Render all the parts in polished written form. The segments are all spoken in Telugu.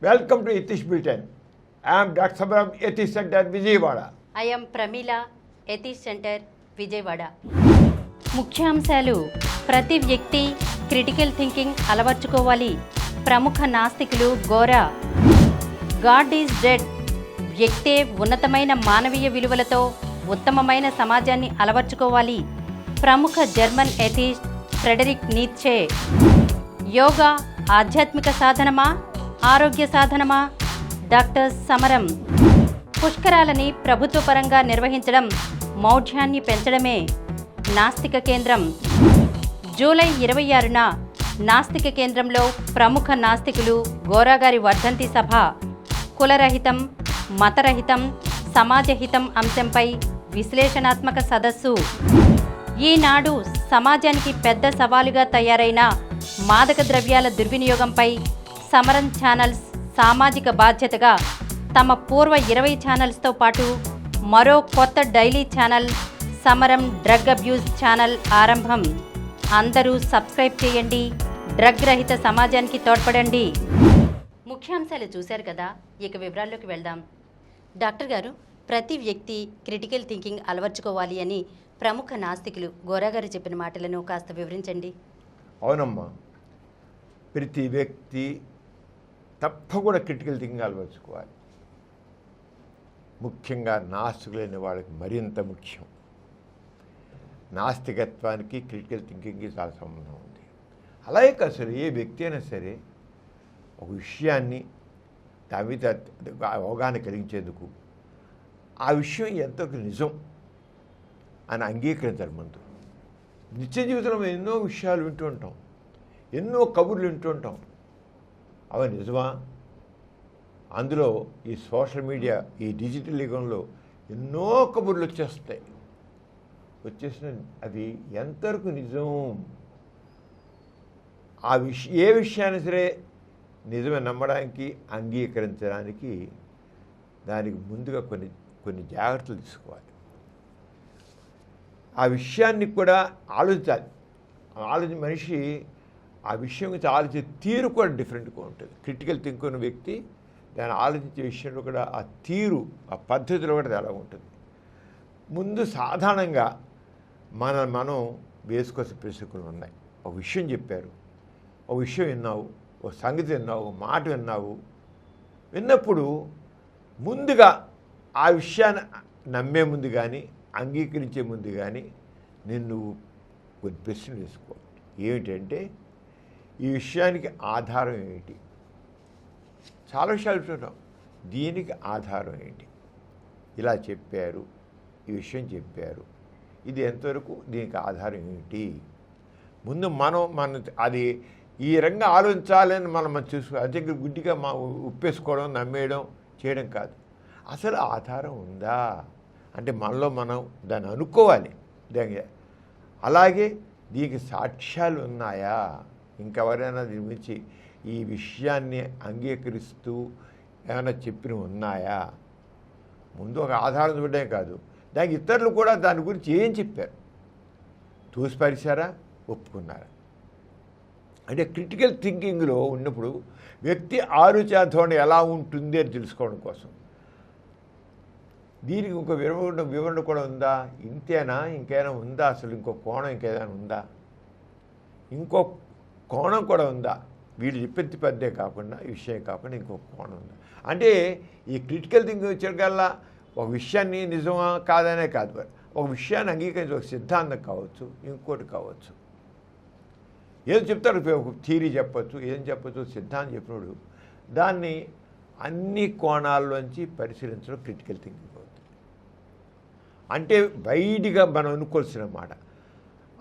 Welcome to Etish Bulletin. I am Dr. Sabram, Etish Center, Vijayawada. I am Pramila, Etish Center, Vijayawada. ముఖ్యాంశాలు. ప్రతి వ్యక్తి క్రిటికల్ థింకింగ్ అలవర్చుకోవాలి. ప్రముఖ నాస్తికులు గోరా. God is dead. వ్యక్తే ఉన్నతమైన మానవీయ విలువలతో ఉత్తమమైన సమాజాన్ని అలవర్చుకోవాలి. ప్రముఖ జర్మన్ ఎథిస్ట్ ఫ్రెడరిక్ నీత్షే. యోగా ఆధ్యాత్మిక సాధనమా, ఆరోగ్య సాధనమా? డాక్టర్ సమరం. పుష్కరాలని ప్రభుత్వ పరంగా నిర్వహించడం మౌఢ్యాన్ని పెంచడమే. నాస్తిక కేంద్రం. జూలై 26న నాస్తిక కేంద్రంలో ప్రముఖ నాస్తికులు గోరాగారి వర్ధంతి సభ. కులరహితం, మతరహితం, సమాజహితం అంశంపై విశ్లేషణాత్మక సదస్సు. ఈనాడు సమాజానికి పెద్ద సవాలుగా తయారైన మాదక ద్రవ్యాల దుర్వినియోగంపై సమరం ఛానల్స్ సామాజిక బాధ్యతగా తమ పూర్వ 20 ఛానల్స్తో పాటు మరో కొత్త డైలీ ఛానల్ సమరం డ్రగ్ అబ్యూజ్ ఛానల్ ఆరంభం. అందరూ సబ్స్క్రైబ్ చేయండి. డ్రగ్ రహిత సమాజానికి తోడ్పడండి. ముఖ్యాంశాలు చూశారు కదా, ఇక వివరాల్లోకి వెళ్దాం. డాక్టర్ గారు, ప్రతి వ్యక్తి క్రిటికల్ థింకింగ్ అలవర్చుకోవాలి అని ప్రముఖ నాస్తికులు గోరాగారు చెప్పిన మాటలను కాస్త వివరించండి. అవునమ్మా, ప్రతి వ్యక్తి తప్పకుండా క్రిటికల్ థింకింగ్ అలవర్చుకోవాలి. ముఖ్యంగా నాస్తికులైన వాళ్ళకి మరింత ముఖ్యం. నాస్తికత్వానికి క్రిటికల్ థింకింగ్కి చాలా సంబంధం ఉంది. అలాగే అసలు ఏ వ్యక్తి అయినా సరే ఒక విషయాన్ని దాని మీద అవగాహన కలిగించేందుకు ఆ విషయం ఎంతవరకు నిజం అని అంగీకరించాలి. ముందు నిత్య జీవితంలో ఎన్నో విషయాలు వింటూ ఉంటాం, ఎన్నో కబుర్లు వింటూ ఉంటాం. అవి నిజమా? అందులో ఈ సోషల్ మీడియా, ఈ డిజిటల్ యుగంలో ఎన్నో కబుర్లు వచ్చేసిన అది ఎంతవరకు నిజం? ఆ ఏ విషయాన్ని సరే నిజమే నమ్మడానికి, అంగీకరించడానికి దానికి ముందుగా కొన్ని జాగ్రత్తలు తీసుకోవాలి. ఆ విషయాన్ని కూడా ఆలోచించాలి. మనిషి ఆ విషయం గురించి ఆలోచించే తీరు కూడా డిఫరెంట్గా ఉంటుంది. క్రిటికల్ థింక్ ఉన్న వ్యక్తి దాన్ని ఆలోచించే విషయంలో కూడా ఆ తీరు, ఆ పద్ధతిలో కూడా ఎలా ఉంటుంది. ముందు సాధారణంగా మనం వేసుకోవాల్సిన ప్రశ్నలు ఉన్నాయి. ఒక విషయం చెప్పారు, ఒక విషయం విన్నావు, ఒక సంగతి విన్నావు, ఒక మాట విన్నప్పుడు ముందుగా ఆ విషయాన్ని నమ్మే ముందు కానీ, అంగీకరించే ముందు కానీ నువ్వు కొన్ని ప్రశ్నలు వేసుకోవాలి. ఏమిటంటే, ఈ విషయానికి ఆధారం ఏమిటి? చాలా విషయాలు చూద్దాం. దీనికి ఆధారం ఏంటి? ఇలా చెప్పారు, ఈ విషయం చెప్పారు, ఇది ఎంతవరకు దీనికి ఆధారం ఏమిటి? ముందు మనం అది ఈ రంగా ఆలోచించాలని మనం చూసుకోవాలి. అదే గుడ్డిగా ఉప్పేసుకోవడం, నమ్మేయడం, చేయడం కాదు. అసలు ఆధారం ఉందా అంటే మనలో మనం దాన్ని అనుకోవాలి. అలాగే దీనికి సాక్ష్యాలు ఉన్నాయా? ఇంకెవరైనా దీని గురించి ఈ విషయాన్ని అంగీకరిస్తూ ఏమైనా చెప్పినవి ఉన్నాయా? ముందు ఒక ఆధారం చూడటమే కాదు, దానికి ఇతరులు కూడా దాని గురించి ఏం చెప్పారు, తూసిపరిచారా, ఒప్పుకున్నారా? అంటే క్రిటికల్ థింకింగ్లో ఉన్నప్పుడు వ్యక్తి ఆలోచన ధోరణి ఎలా ఉంటుంది అని తెలుసుకోవడం కోసం దీనికి ఇంకో వివరణ కూడా ఉందా? ఇంతేనా? ఇంకేమైనా ఉందా? అసలు ఇంకో కోణం ఇంకేదైనా ఉందా? ఇంకో కోణం కూడా ఉందా? వీళ్ళు చెప్పేది పెద్దే కాకుండా, ఈ విషయం కాకుండా ఇంకో కోణం ఉందా? అంటే ఈ క్రిటికల్ థింకింగ్ వచ్చేకల్లా ఒక విషయాన్ని నిజమా కాదనే కాదు, ఒక విషయాన్ని అంగీకరించి ఒక సిద్ధాంతం కావచ్చు, ఇంకోటి కావచ్చు. ఏదో చెప్తారు, ఒక థియరీ చెప్పచ్చు, ఏం చెప్పచ్చు, సిద్ధాంతం చెప్పినప్పుడు దాన్ని అన్ని కోణాల్లోంచి పరిశీలించడం క్రిటికల్ థింకింగ్ అవుతుంది. అంటే వైడ్గా మనం అనుకోవాల్సిన మాట.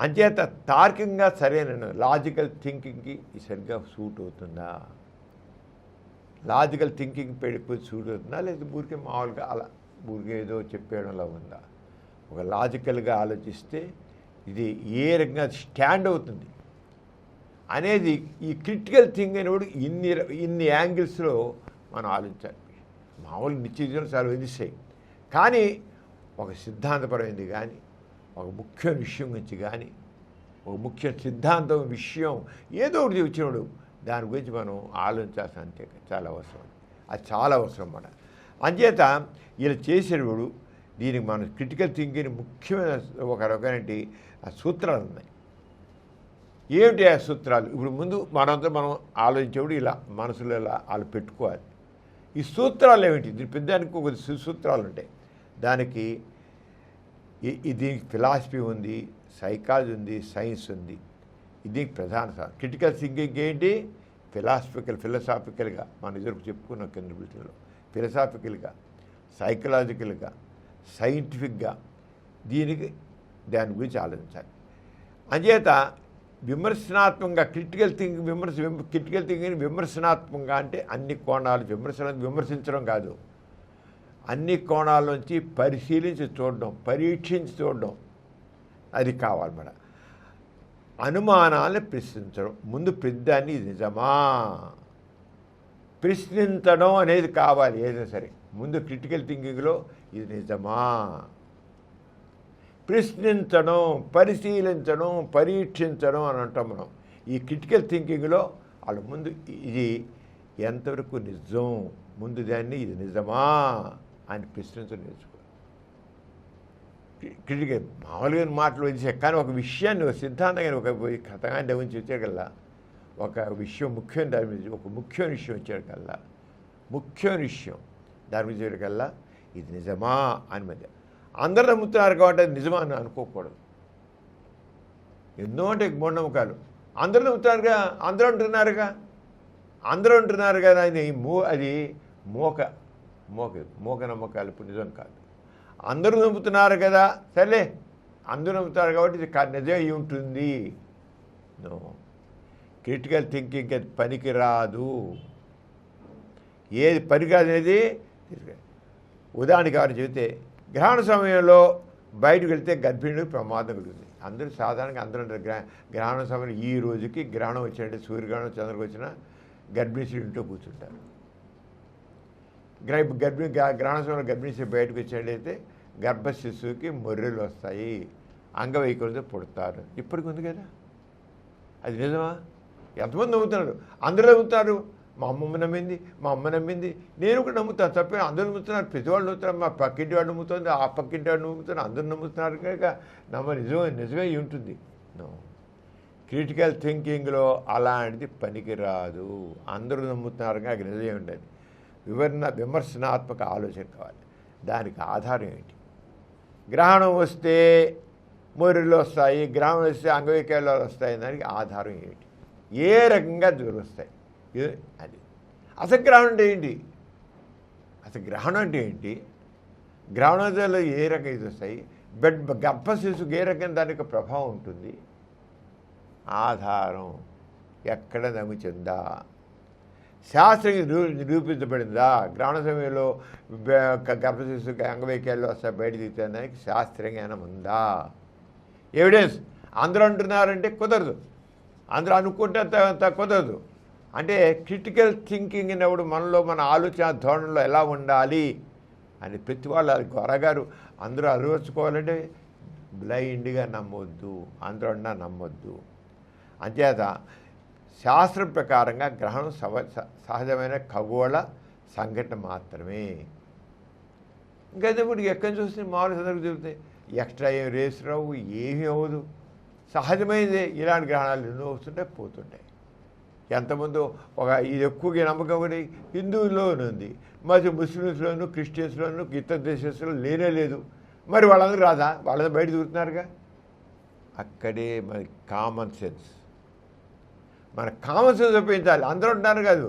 అంచేత తార్కికంగా సరైన లాజికల్ థింకింగ్కి సరిగ్గా సూట్ అవుతుందా? లాజికల్ థింకింగ్ పెడిపోయి సూట్ అవుతుందా, లేదా ఊరికే మామూలుగా అలా ఊరికే ఏదో చెప్పేయడంలో ఉందా? ఒక లాజికల్గా ఆలోచిస్తే ఇది ఏ రకంగా స్టాండ్ అవుతుంది అనేది ఈ క్రిటికల్ థింక్ అనేవాడు ఇన్ని యాంగిల్స్లో మనం ఆలోచించాలి. మామూలు నిత్య జీవితంలో చాలా వదిలేసాయి, కానీ ఒక సిద్ధాంతపరమైనది కానీ, ఒక ముఖ్య విషయం గురించి కానీ, ఒక ముఖ్య సిద్ధాంతం విషయం ఏదో ఒకటి వచ్చినప్పుడు దాని గురించి మనం ఆలోచించాల్సిన అంతే చాలా అవసరం. అది చాలా అవసరం అన్నమాట. అంచేత ఇలా చేసేవాడు దీనికి మన క్రిటికల్ థింకింగ్ ముఖ్యమైన ఒక రకమైన సూత్రాలు ఉన్నాయి. ఏమిటి ఆ సూత్రాలు? ఇప్పుడు ముందు మనంతా మనం ఆలోచించేవాడు ఇలా మనసులో ఇలా వాళ్ళు పెట్టుకోవాలి. ఈ సూత్రాలు ఏమిటి? దీనికి ఒక సూత్రాలు ఉంటాయి. దానికి దీనికి ఫిలాసఫీ ఉంది, సైకాలజీ ఉంది, సైన్స్ ఉంది. ఇది ప్రధాన క్రిటికల్ థింకింగ్ ఏంటి? ఫిలసాఫికల్గా మన ఇద్దరు చెప్పుకున్నాం కింద బిల్టిలో. ఫిలసాఫికల్గా, సైకలాజికల్గా, సైంటిఫిక్గా దాని గురించి ఆలోచించాలి. అంచేత విమర్శనాత్మకంగా క్రిటికల్ థింకింగ్ విమర్శనాత్మకంగా అంటే అన్ని కోణాలు విమర్శించడం కాదు, అన్ని కోణాల నుంచి పరిశీలించి చూడడం, పరీక్షించి చూడడం, అది కావాలి మన అనుమానాలను ప్రశ్నించడం. ముందు ప్రతిదాన్ని ఇది నిజమా ప్రశ్నించడం అనేది కావాలి. ఏదైనా సరే ముందు క్రిటికల్ థింకింగ్లో ఇది నిజమా ప్రశ్నించడం, పరిశీలించడం, పరీక్షించడం అని అంటాం మనం. ఈ క్రిటికల్ థింకింగ్లో వాళ్ళ ముందు ఇది ఎంతవరకు నిజం, ముందు దాన్ని ఇది నిజమా అని ప్రశ్నించడం నేర్చుకోవాలి. క్రిటికల్ మామూలుగా మాటలు వచ్చే కానీ ఒక విషయాన్ని ఒక సిద్ధాంతంగా ఒక కథగా గురించి వచ్చేకల్లా ఒక విషయం ముఖ్యమైన దాని మీద ఒక ముఖ్యమైన విషయం వచ్చేకల్లా ముఖ్యమైన విషయం దాని మీద వచ్చేకల్లా ఇది నిజమా అని మధ్య అందరూ నమ్ముతున్నారు కాబట్టి అది నిజమా అని అనుకోకూడదు. ఎన్నో అంటే మూఢనమ్మకాలు అందరూ నమ్ముతున్నారుగా, అందరూ అంటున్నారు కదా అది మూక నమ్మకాలు ఇప్పుడు నిజం కాదు. అందరూ నమ్ముతున్నారు కదా, సరే అందరూ నమ్ముతారు కాబట్టి ఇది నిజం అయి ఉంటుంది. నో, క్రిటికల్ థింకింగ్ అది పనికిరాదు. ఏది పనికిరాదు అనేది ఉదాహరణకి ఎవరు చెబితే గ్రహణ సమయంలో బయటకు వెళ్తే గర్భిణుడికి ప్రమాదం కలుగుతుంది. అందరూ సాధారణంగా అందరూ గ్రహణ సమయంలో ఈ రోజుకి గ్రహణం వచ్చినట్టే సూర్యగ్రహణం చంద్రుడికి వచ్చిన గర్భిణీ స్త్రీ ఇంట్లో కూర్చుంటారు. గ్రహణ సమయంలో గర్భిణీ స్త్రీ బయటకు వచ్చినట్టయితే గర్భ శిశువుకి మొర్రెలు వస్తాయి, అంగవైకల్యంతో పుడతారు. ఇప్పటికి ఉంది కదా, అది నిజమా? ఎంతమంది నమ్ముతున్నారు? అందరూ నమ్ముతారు. మా అమ్మ నమ్మింది, నేను కూడా నమ్ముతాను. తప్పే అందరూ నమ్ముతున్నారు, ప్రతి వాళ్ళు నమ్ముతున్నారు. మా పక్కింటి వాడు నమ్ముతుంది, ఆ పక్కింటి వాడు నమ్ముతున్నారు, అందరూ నమ్ముతున్నారు కనుక నిజమే ఉంటుంది. క్రిటికల్ థింకింగ్లో అలాంటిది పనికిరాదు. అందరూ నమ్ముతున్నారు కనుక నిజమే ఉండదు. విమర్శనాత్మక ఆలోచన కావాలి. దానికి ఆధారం ఏంటి? గ్రహణం వస్తే మొర్రెలు వస్తాయి, గ్రహణం వస్తే అంగవైకల్యాలు వస్తాయి. దానికి ఆధారం ఏంటి? ఏ రకంగా వస్తాయి? అది అసలు గ్రహణం అంటే ఏంటి? గ్రహణాలు ఏ రకంగా ఇది వస్తాయి? గర్భ శిశువుకి ఏ రకంగా దానికి ప్రభావం ఉంటుంది? ఆధారం ఎక్కడ నమ్ముతుందా? శాస్త్రంగా నిరూపించబడిందా? గ్రహణ సమయంలో గర్భ శిశువుకి అంగవైకల్యాలు వస్తాయి, బయట తీస్తే దానికి శాస్త్రీయంగా ఉందా? ఎవిడెన్స్. అందరూ అంటున్నారంటే కుదరదు, అందరూ అనుకుంటే కుదరదు. అంటే క్రిటికల్ థింకింగ్ అన్నప్పుడు మనలో మన ఆలోచన ధోరణిలో ఎలా ఉండాలి అని ప్రతి వాళ్ళు గొరగారు అందరూ అలవర్చుకోవాలంటే బ్లైండ్గా నమ్మొద్దు, అందరూ అన్నా నమ్మొద్దు. అంచేత శాస్త్రం ప్రకారంగా గ్రహణం సహజమైన ఖగోళ సంఘటన మాత్రమే. ఇంకా ఇప్పుడు ఎక్కడి నుంచి వస్తుంది? మామూలు సందర్భం చెబుతాయి, ఎక్స్ట్రా ఏం రేసు రావు, ఏమీ అవ్వదు, సహజమైనదే. ఇలాంటి గ్రహణాలు ఎన్నో వస్తుంటాయి, పోతుంటాయి. ఎంతమందో ఇది ఎక్కువగా నమ్మకం కూడా హిందువుల్లోనే ఉంది, మరి ముస్లిమ్స్లోను, క్రిస్టియన్స్లోను, ఇతర దేశంలో లేనే లేదు. మరి వాళ్ళందరూ రాదా? వాళ్ళందరూ బయట దూరుతున్నారుగా. అక్కడే మన కామన్ సెన్స్ ఉపయోగించాలి. అందరూ అంటారు కాదు,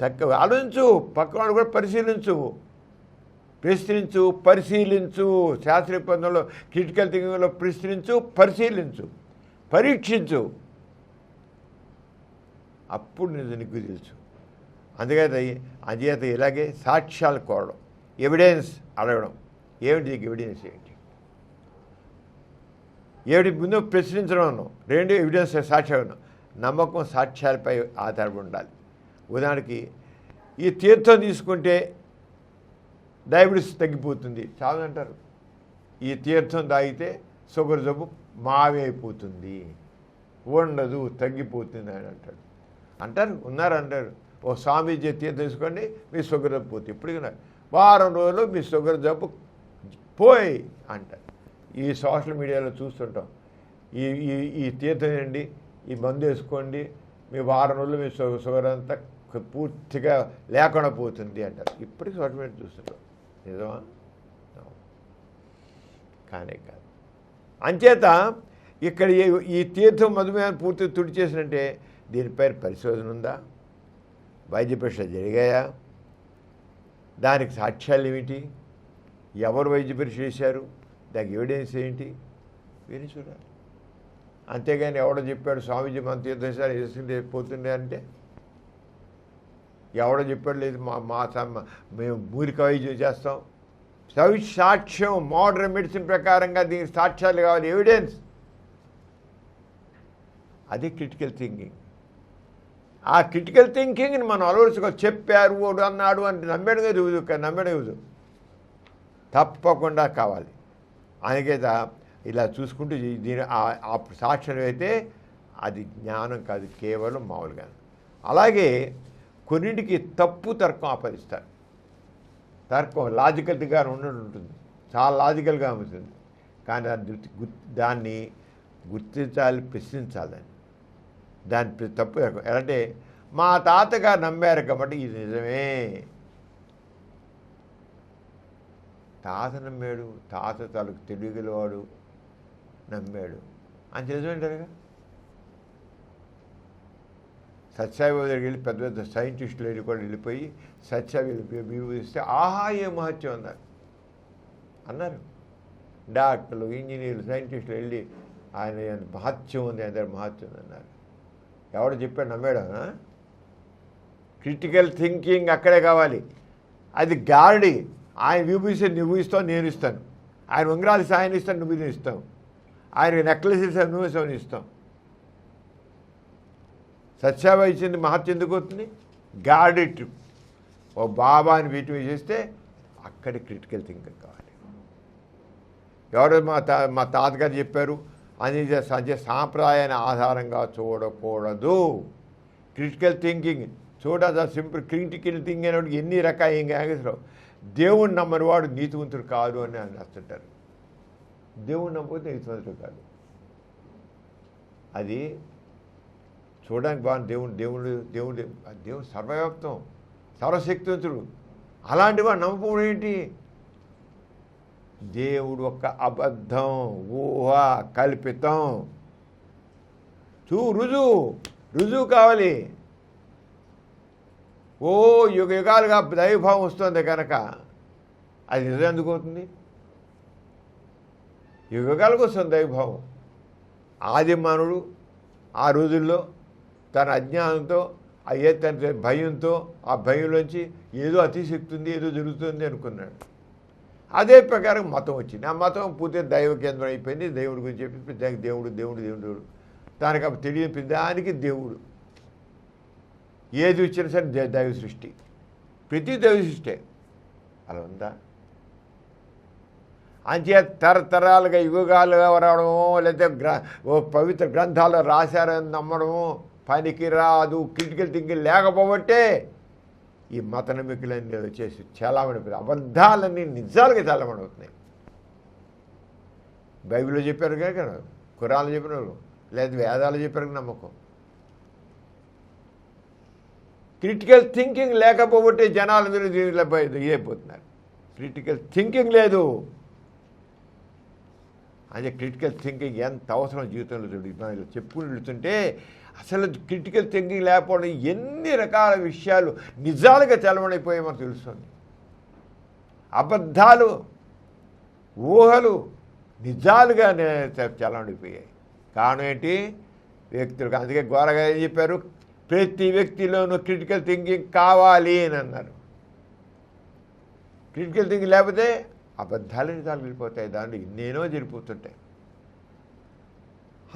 తక్కువ ఆలోచించు, పక్క వాళ్ళు కూడా పరిశీలించు, ప్రశ్నించు, పరిశీలించు. శాస్త్రీయ పద్ధతిలో క్రిటికల్ థింకింగ్లో ప్రశ్నించు, పరిశీలించు, పరీక్షించు, అప్పుడు నీకు తెలుసు. అందుచేత ఇలాగే సాక్ష్యాలు కోరడం, ఎవిడెన్స్ అడగడం. ఏమిటి నీకు ఎవిడెన్స్ ఏంటి? ముందు ప్రశ్నించడం అన్నాం, రెండు ఎవిడెన్స్ సాక్ష్యం. నమ్మకం సాక్ష్యాలపై ఆధారపడి ఉండాలి. ఉదాహరణకి ఈ తీర్థం తీసుకుంటే డయాబెటీస్ తగ్గిపోతుంది చాలా అంటారు. ఈ తీర్థం తాగితే షుగర్ జబ్బు మావైపోతుంది, ఉండదు, తగ్గిపోతుంది అని అంటాడు. అంటారు, అంటారు. ఓ స్వామీజీ తీసుకోండి మీ షుగర్ జబ్బు పోతే ఇప్పుడు వారం రోజులు మీ షుగర్ జబ్బు పోయి అంటారు. ఈ సోషల్ మీడియాలో చూస్తుంటాం. ఈ ఈ ఈ తీర్థం తినండి, ఈ మందు వేసుకోండి, మీ వారం రోజులు మీ షుగర్ అంతా పూర్తిగా లేకుండా పోతుంది అంటారు. ఇప్పటికీ సోషల్ మీడియా చూస్తుంటాం. నిజమా? కానే కాదు. అంచేత ఇక్కడ ఈ తీర్థం మధుమేహాన్ని పూర్తిగా తుడి చేసినంటే దీనిపై పరిశోధన ఉందా? వైద్య పరీక్షలు జరిగాయా? దానికి సాక్ష్యాలు ఏమిటి? ఎవరు వైద్య పరీక్ష చేశారు? దానికి ఎవిడెన్స్ ఏంటి? విని చూడాలి. అంతేగాని ఎవడో చెప్పాడు స్వామీజీ మన తీర్థం వేసుకుంటే పోతుండే అంటే ఎవడో చెప్పాడు లేదు మేము మూలిక వైద్యం చేస్తాం. సాక్ష్యం మోడర్న్ మెడిసిన్ ప్రకారంగా దీనికి సాక్ష్యాలు కావాలి, ఎవిడెన్స్. అది క్రిటికల్ థింకింగ్. ఆ క్రిటికల్ థింకింగ్ని మనం అలవరుచుకోవాలి. చెప్పారు వాడు అన్నాడు అంటే నమ్మడం తప్పకుండా కావాలి. అందుకే ఇలా చూసుకుంటూ దీని ఆ సాక్ష్యం అయితే అది జ్ఞానం కాదు, కేవలం మామూలుగా. అలాగే కొన్నింటికి తప్పు తర్కం ఆపదిస్తారు. తర్కం లాజికల్గా ఉంటుంది, చాలా లాజికల్గా ఉంటుంది. కానీ దాన్ని గుర్తించాలి, ప్రశ్నించాలని. దాని తప్పు తర్కం ఎలా అంటే మా తాతగారు నమ్మారు కాబట్టి ఇది నిజమే. తాత నమ్మాడు, తాత తాలూకు తెలియగలవాడు నమ్మాడు అని నిజమేంటారుగా. సత్యసాయి దగ్గరికి వెళ్ళి పెద్ద పెద్ద సైంటిస్టులు వెళ్ళి కూడా వెళ్ళిపోయి సత్యసాయి విభూదిస్తే ఆహా ఏ మహత్యం అన్నారు. డాక్టర్లు, ఇంజనీర్లు, సైంటిస్టులు వెళ్ళి ఆయన మహత్యం ఉంది, అందరి మహత్యం ఉంది అన్నారు. ఎవడు చెప్పాడు నమ్మాడా? క్రిటికల్ థింకింగ్ అక్కడే కావాలి. అది గారడి. ఆయన విభూస్తే నువ్వు ఇస్తావు, నేను ఇస్తాను. ఆయన ఉంగరాలు ఇస్తే ఆయన ఇస్తాను, నువ్వు నేను ఇస్తాం. ఆయన నెక్లెస్ ఇస్తాను, నువ్వు ఇస్తావు, ఇస్తాం. సత్యసాయి ఇచ్చింది మహత్యం ఎందుకు అవుతుంది? గార్డెట్ ఓ బాబాని వీటి చేస్తే అక్కడ క్రిటికల్ థింకింగ్ కావాలి. ఎవరు మా తాతగారు చెప్పారు అని సాంప్రదాయాన్ని ఆధారంగా చూడకూడదు. క్రిటికల్ థింకింగ్ చూడాలి. సింపుల్ క్రిటికల్ థింకింగ్ అనేవాడికి ఎన్ని రకాలు ఏం కాదు. దేవుణ్ణి నమ్మని వాడు నీతివంతుడు కాదు అని అంటుంటారు. దేవుణ్ణి నమ్మకపోతే నీతివంతుడు కాదు. అది చూడడానికి బాగుంది. దేవుడు సర్వవ్యాప్తం, సర్వశక్తివంతుడు. అలాంటి వాడు నమ్మకం ఏంటి? దేవుడు ఒక అబద్ధం, ఊహ, కల్పితం. రుజువు కావాలి. ఓ యుగాలుగా దైవభావం వస్తుంది కనుక అది నిజం ఎందుకు అవుతుంది? యుగాలకు వస్తుంది దైవభావం. ఆది మానవుడు ఆ రోజుల్లో తన అజ్ఞానంతో తన భయంతో ఆ భయంలోంచి ఏదో అతిశక్తి ఉంది, ఏదో జరుగుతుంది అనుకున్నాడు. అదే ప్రకారం మతం వచ్చింది. ఆ మతం పూర్తిగా దైవ కేంద్రం అయిపోయింది. దేవుడి గురించి చెప్పి దేవుడు దానికి తెలియని దానికి దేవుడు. ఏది వచ్చినా సరే దైవ సృష్టి, ప్రతి దైవ సృష్టి. అలా ఉందా? అంచే తరతరాలుగా యుగాలుగా రావడము, లేదా పవిత్ర గ్రంథాలు రాశారని నమ్మడము పనికి రాదు. క్రిటికల్ థింకింగ్ లేకపోబట్టే ఈ మత నమ్మికలన్నీ వచ్చేసి చాలామంది అబద్ధాలన్నీ నిజాలుగా చాలామంది అవుతున్నాయి. బైబిల్లో చెప్పారు కదా, ఖురాన్లో చెప్పినారు, లేదా వేదాలు చెప్పారు నమ్మకం. క్రిటికల్ థింకింగ్ లేకపోబట్టే జనాలందరూ ఇదైపోతున్నారు. క్రిటికల్ థింకింగ్ లేదు. అదే క్రిటికల్ థింకింగ్ ఎంత అవసరం జీవితంలో చూడు. చెప్పుకుని వెళుతుంటే అసలు క్రిటికల్ థింకింగ్ లేకపోవడం ఎన్ని రకాల విషయాలు నిజాలుగా చలవడైపోయాయి మనకు తెలుస్తుంది. అబద్ధాలు, ఊహలు నిజాలుగా చలవడిపోయాయి. కారణం ఏంటి? వ్యక్తులకు. అందుకే ఘోరగా ఏం చెప్పారు? ప్రతి వ్యక్తిలోనూ క్రిటికల్ థింకింగ్ కావాలి అని అన్నారు. క్రిటికల్ థింకింగ్ లేకపోతే అబద్ధాలు నిజాలు వెళ్ళిపోతాయి. దాంట్లో ఎన్నేనో జరిగిపోతుంటాయి.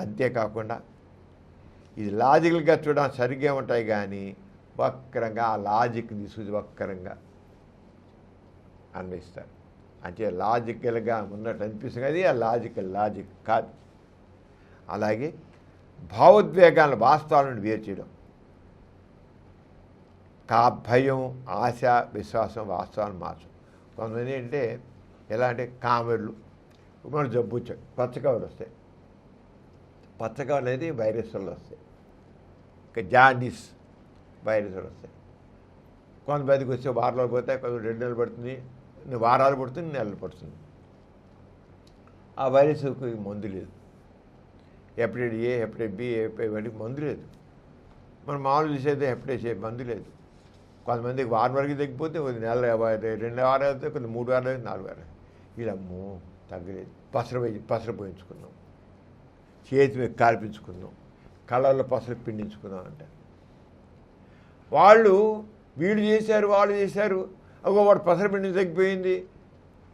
అంతేకాకుండా ఇది లాజికల్గా చూడడానికి సరిగ్గా ఉంటాయి, కానీ వక్రంగా ఆ లాజిక్ తీసుకుని వక్రంగా అన్వయిస్తారు. అంటే లాజికల్గా ఉన్నట్టు అనిపిస్తుంది, అది ఆ లాజిక్ కాదు. అలాగే భావోద్వేగాలను వాస్తవాల నుండి వేరు చేయడం. భయం, ఆశ, విశ్వాసం, వాస్తవాన్ని మార్చం. కొంతమంది అంటే ఎలా అంటే కామెర్లు, మన జబ్బు వచ్చాయి, పచ్చకవర్లు వస్తాయి. పచ్చకవర్లు అనేది వైరస్ వల్ల వస్తాయి. ఇంకా జాండీస్ వైరస్ వల్ల వస్తాయి. కొంతమందికి వస్తే వారాలు పోతాయి, కొంత 2 నెలలు పడుతుంది, వారాలు పడుతుంది, నెలలు పడుతుంది. ఆ వైరస్కి మందు లేదు. హెపటైటిస్ ఏ, హెపటైటిస్ బి, వాటికి మందు లేదు. మనం మామూలు చూసేది హెపటైటిస్ ఏ మందు లేదు. కొంతమందికి వారం వరకు తగ్గిపోతే 1 నెల, 2 వారాలు అవుతాయి, కొంత 3 వారాలు, 4 వారాలు. వీళ్ళమ్మో తగ్గలేదు. పసర పోయించుకున్నాం, చేతి మీద కాల్పించుకున్నాం, కళ్ళల్లో పసరు పిండించుకున్నాం అంటారు. వీళ్ళు చేశారు, వాళ్ళు చేశారు, వాడు పసర పిండి తగ్గిపోయింది,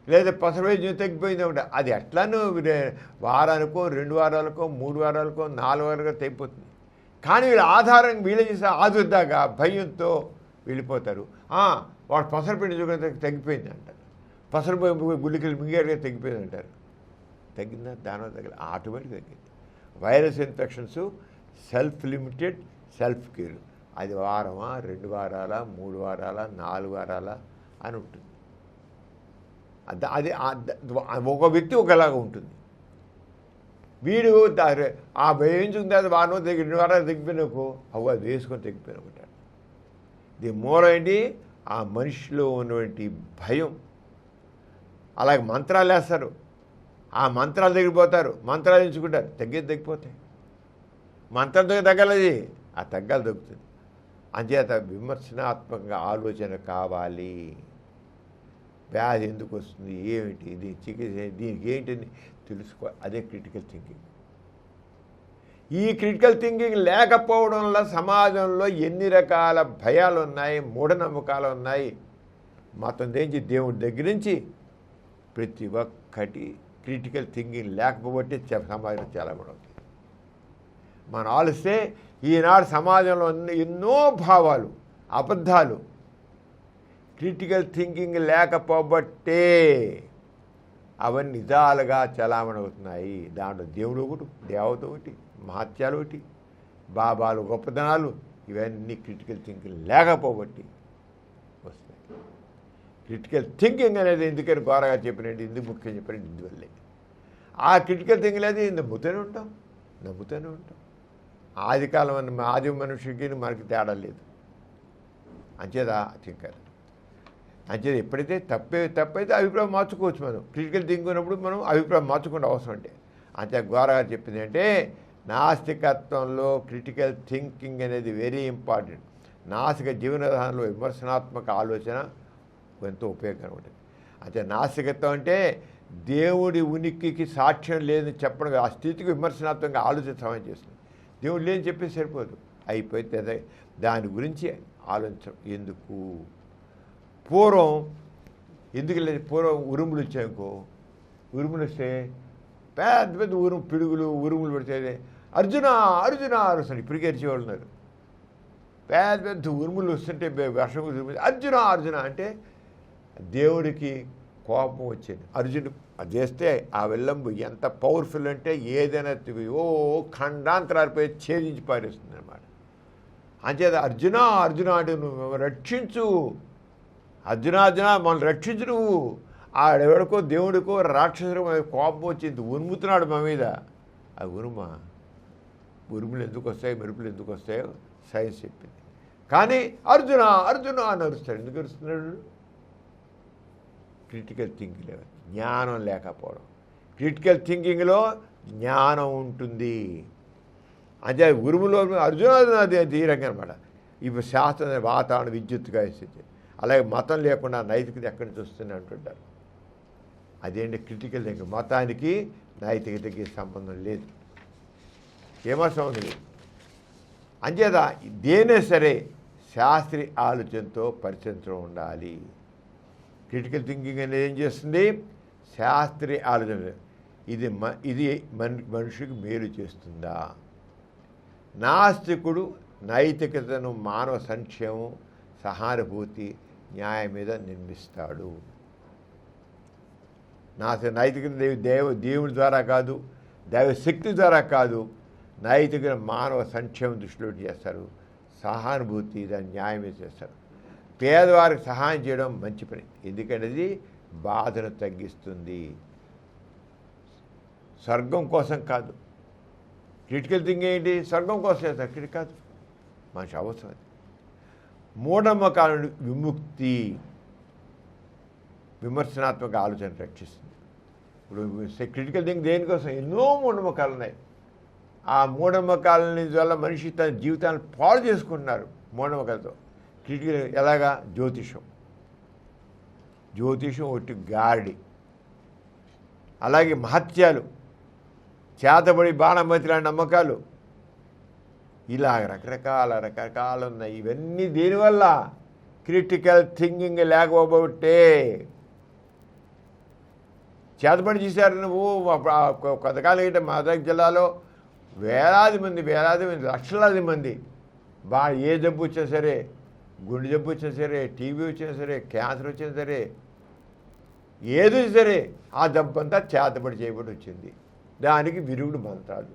లేదా పసర వైద్యం తగ్గిపోయింది అంటే అది ఎట్లానూ వారానికో, 2 వారాలకో, 3 వారాలకో, 4 వారాలకో తగ్గిపోతుంది. కానీ వీళ్ళ ఆధారం వీళ్ళు చేసే ఆదుర్దాగా భయంతో వెళ్ళిపోతారు. వాడు పసర పిండి తగ్గిపోయింది అంటారు, పసర గుళ్ళికలు మింగారుగా తగ్గిపోయింది అంటారు. తగ్గిందా? దానివల్ల తగ్గలేదు, ఆటోమేటిక్ తగ్గింది. Virus infections self limited, self cure. అది వారమా, 2 వారాలా, 3 వారాలా, 4 వారాలా అని ఉంటుంది. అది ఒక వ్యక్తి ఒకలాగా ఉంటుంది. వీడు ఆ వేయించుకున్న తర్వాత వారం 2 వారాలు తగ్గిపోయినకు అది వేసుకొని తగ్గిపోయిన ఉంటాడు. దీని మూలం ఏంటి? ఆ మనిషిలో ఉన్నటువంటి భయం. అలాగే మంత్రాలు వేస్తారు, ఆ మంత్రాలు తగ్గిపోతారు, మంత్రాలు ఎంచుకుంటారు, తగ్గిపోతాయి. మంత్రంతో తగ్గలది, ఆ తగ్గాలి తగ్గుతుంది. అంచేత విమర్శనాత్మకంగా ఆలోచన కావాలి. వ్యాధి ఎందుకు వస్తుంది, ఏమిటి, దీని చికిత్స, దీనికి ఏంటిని తెలుసుకో. అదే క్రిటికల్ థింకింగ్. ఈ క్రిటికల్ థింకింగ్ లేకపోవడం వల్ల సమాజంలో ఎన్ని రకాల భయాలు ఉన్నాయి, మూఢనమ్మకాలు ఉన్నాయి. మతం నుంచి, దేవుడి దగ్గర నుంచి ప్రతి ఒక్కటి క్రిటికల్ థింకింగ్ లేకపోతే సమాజం చాలా అవుతుంది. మనం ఆలోచిస్తే ఈనాడు సమాజంలో ఎన్నో భావాలు, అబద్ధాలు క్రిటికల్ థింకింగ్ లేకపోబట్టే అవన్నీ నిజాలుగా చలామణి అవుతున్నాయి. దాంట్లో దేవుడు ఒకటి, దేవత ఒకటి, మహత్యాలు ఒకటి, బాబాలు, గొప్పతనాలు, ఇవన్నీ క్రిటికల్ థింకింగ్ లేకపోబట్టి వస్తాయి. క్రిటికల్ థింకింగ్ అనేది ఎందుకని ఘోరగా చెప్పినట్టు, ఎందుకు ముఖ్యం చెప్పినట్టు ఇందువల్లే. ఆ క్రిటికల్ థింకింగ్ అనేది నమ్ముతూనే ఉంటాం. ఆది మనుషులకి మనకి తేడా లేదు. అంచేదా థింకర్. అంచేది ఎప్పుడైతే తప్పైతే అభిప్రాయం మార్చుకోవచ్చు. మనం క్రిటికల్ థింకింగ్ ఉన్నప్పుడు మనం అభిప్రాయం మార్చుకుంటే అవసరం అంటే. అంతే ఘోరగా చెప్పింది అంటే నాస్తికత్వంలో క్రిటికల్ థింకింగ్ అనేది వెరీ ఇంపార్టెంట్. నాస్తిక జీవన విధానంలో విమర్శనాత్మక ఆలోచన ఎంతో ఉపయోగకరంగా ఉంటుంది. అంటే నాస్తికత్వం అంటే దేవుడి ఉనికికి సాక్ష్యం లేదని చెప్పడం, ఆ స్థితికి విమర్శనాత్మకంగా ఆలోచన సహాయం చేస్తుంది. దేవుడు లేని చెప్పి సరిపోదు, అయిపోతే దాని గురించి ఆలోచించడం. ఎందుకు పూర్వం ఎందుకు లేదు? పూర్వం ఉరుములు వచ్చాయనుకో, ఉరుములు వస్తే పెద్ద పెద్ద పిడుగులు ఉరుములు పెడితే అర్జున అరుస్తాను. ఇప్పటికే అరిచేవాళ్ళు ఉన్నారు. పెద్ద పెద్ద ఉరుములు వస్తుంటే వర్షం అర్జున అంటే దేవుడికి కోపం వచ్చేది. అర్జునుడు అది చేస్తే ఆ వెల్లంబు ఎంత పవర్ఫుల్ అంటే ఏదైనా ఖండాంతరాలపై ఛేదించి పారేస్తుంది అన్నమాట. అంచేత అర్జున అంటే నువ్వు రక్షించు, అర్జున మనల్ని రక్షించు నువ్వు. ఆడెవడికో దేవుడికో రాక్షసుడు కోపం వచ్చింది, ఉరుముతున్నాడు మా మీద. ఆ ఉరుములు ఎందుకు వస్తాయి, మెరుపులు ఎందుకు వస్తాయో సైన్స్ చెప్పింది. కానీ అర్జున అని అరుస్తాడు. ఎందుకు అరుస్తున్నాడు? క్రిటికల్ థింకింగ్ లేదు, జ్ఞానం లేకపోవడం. క్రిటికల్ థింకింగ్లో జ్ఞానం ఉంటుంది. అంటే ఉరుములో అర్జున తీరంగా అనమాట. ఇప్పుడు శాస్త్రం వాతావరణ విద్యుత్తుగా ఇస్తుంది. అలాగే మతం లేకుండా నైతికత ఎక్కడి నుంచి వస్తుంది అంటుంటారు. అదేంటి క్రిటికల్ థింకింగ్. మతానికి నైతికతకి సంబంధం లేదు, ఏమో సంబంధం లేదు. అంచేత దేనే సరే శాస్త్రీయ ఆలోచనతో పరిచయం ఉండాలి. క్రిటికల్ థింకింగ్ అనేది ఏం చేస్తుంది? శాస్త్రీయ ఆలోచన. ఇది మనిషికి మేలు చేస్తుందా? నాస్తికుడు నైతికతను మానవ సంక్షేమం, సహానుభూతి, న్యాయం మీద నిర్మిస్తాడు. నైతికత దేవుడి ద్వారా కాదు, దైవశక్తి ద్వారా కాదు, నైతికత మానవ సంక్షేమం దృష్టిలో చేస్తారు, సహానుభూతి దాని న్యాయమే చేస్తారు. పేదవారికి సహాయం చేయడం మంచి పని, ఎందుకంటే అది బాధను తగ్గిస్తుంది. స్వర్గం కోసం కాదు. క్రిటికల్ థింకింగ్ ఏంటి? స్వర్గం కోసం చేస్తారు, క్రిటిక్ కాదు, మనిషి అవసరం అది. మూఢనమ్మకాల నుండి విముక్తి, విమర్శనాత్మక ఆలోచన రక్షిస్తుంది. ఇప్పుడు క్రిటికల్ థింకింగ్ దేనికోసం? ఎన్నో మూఢనమ్మకాలు ఉన్నాయి. ఆ మూఢనమ్మకాలని వల్ల మనిషి తన జీవితాన్ని పాడు చేసుకుంటున్నారు మూఢనమ్మకాలతో. క్రిటికల్ ఎలాగా? జ్యోతిషం ఒట్టి గారడి. అలాగే మహత్యాలు, చేతబడి బాణమతి లాంటి నమ్మకాలు, ఇలా రకరకాల ఉన్నాయి. ఇవన్నీ దేనివల్ల? క్రిటికల్ థింకింగ్ లేకపోతే. చేతబడి చేశారు నువ్వు. కొంతకాలం ఏంటంటే మెదక్ జిల్లాలో వేలాది మంది లక్షలాది మంది ఏ జబ్బు వచ్చినా సరే, గుండె జబ్బు వచ్చినా సరే, టీబీ వచ్చినా సరే, క్యాన్సర్ వచ్చినా సరే, ఏది సరే ఆ జబ్బు అంతా చేతబడి చేయబడి వచ్చింది. దానికి విరుగుడు మంత్రాలు.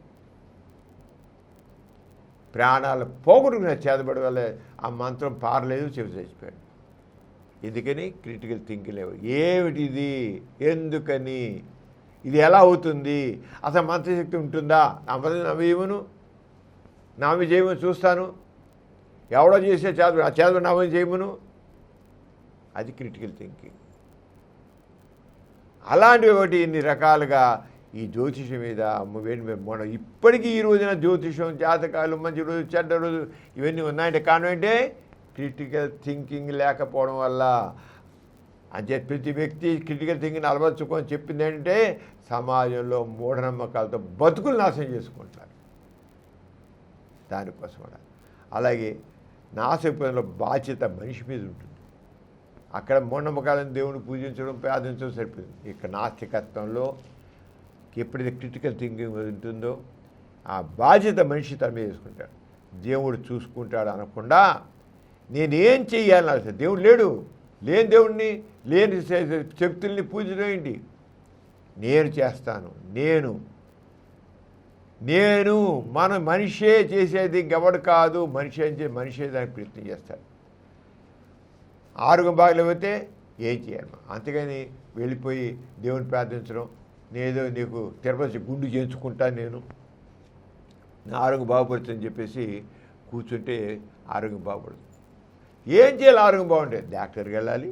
ప్రాణాలు పోగొట్టుకున్న చేతబడి వల్ల ఆ మంత్రం పారలేదు, చెవి చచ్చిపోయాడు. ఎందుకని? క్రిటికల్ థింకింగ్ లేవు. ఏమిటిది? ఎందుకని? ఇది ఎలా అవుతుంది? అసలు మంత్రశక్తి ఉంటుందా? నవ్వేమను నామి చేయమని చూస్తాను, ఎవడో చేసే చేతబడి నవ్వని చేయమను. అది క్రిటికల్ థింకింగ్. అలాంటివి ఒకటి ఇన్ని రకాలుగా ఈ జ్యోతిషం మీద మనం ఇప్పటికీ ఈ రోజున జ్యోతిషం, జాతకాలు, మంచి రోజు, చెడ్డ రోజు ఇవన్నీ ఉన్నాయంటే కారణం ఏంటంటే క్రిటికల్ థింకింగ్ లేకపోవడం వల్ల. అంటే ప్రతి వ్యక్తి క్రిటికల్ థింకింగ్ అలవర్చుకొని చెప్పింది ఏంటంటే సమాజంలో మూఢనమ్మకాలతో బతుకులు నాశనం చేసుకుంటారు. దానికోసం అలాగే నాశపోయిన బాధ్యత మనిషి మీద ఉంటుంది. అక్కడ మూఢనమ్మకాలను దేవుని పూజించడం, ప్రార్థించడం సరిపోతుంది. ఇక్కడ నాస్తికత్వంలో ఎప్పుడైతే క్రిటికల్ థింకింగ్ ఉంటుందో ఆ బాధ్యత మనిషి తన మీద చేసుకుంటాడు. దేవుడు చూసుకుంటాడు అనకుండా నేనేం చెయ్యాలని అసలు దేవుడు లేడు. లేని దేవుడిని, లేని శక్తుల్ని పూజించడం ఏంటి? నేను చేస్తాను. నేను మన మనిషే చేసేది, ఇంకెవడు కాదు. మనిషే దానికి ప్రయత్నం చేస్తాడు. ఆరోగ్యం బాగలేకపోతే ఏం చేయాలి? అంతేగాని వెళ్ళిపోయి దేవుని ప్రార్థించడం, నేదో నీకు తిరుపతి గుండు చేయించుకుంటాను, నా ఆరోగ్యం బాగుపడుతుందని చెప్పేసి కూర్చుంటే ఆరోగ్యం బాగుపడుతుంది. ఏం చేయాలి? ఆరోగ్యం బాగుంటే డాక్టర్కి వెళ్ళాలి,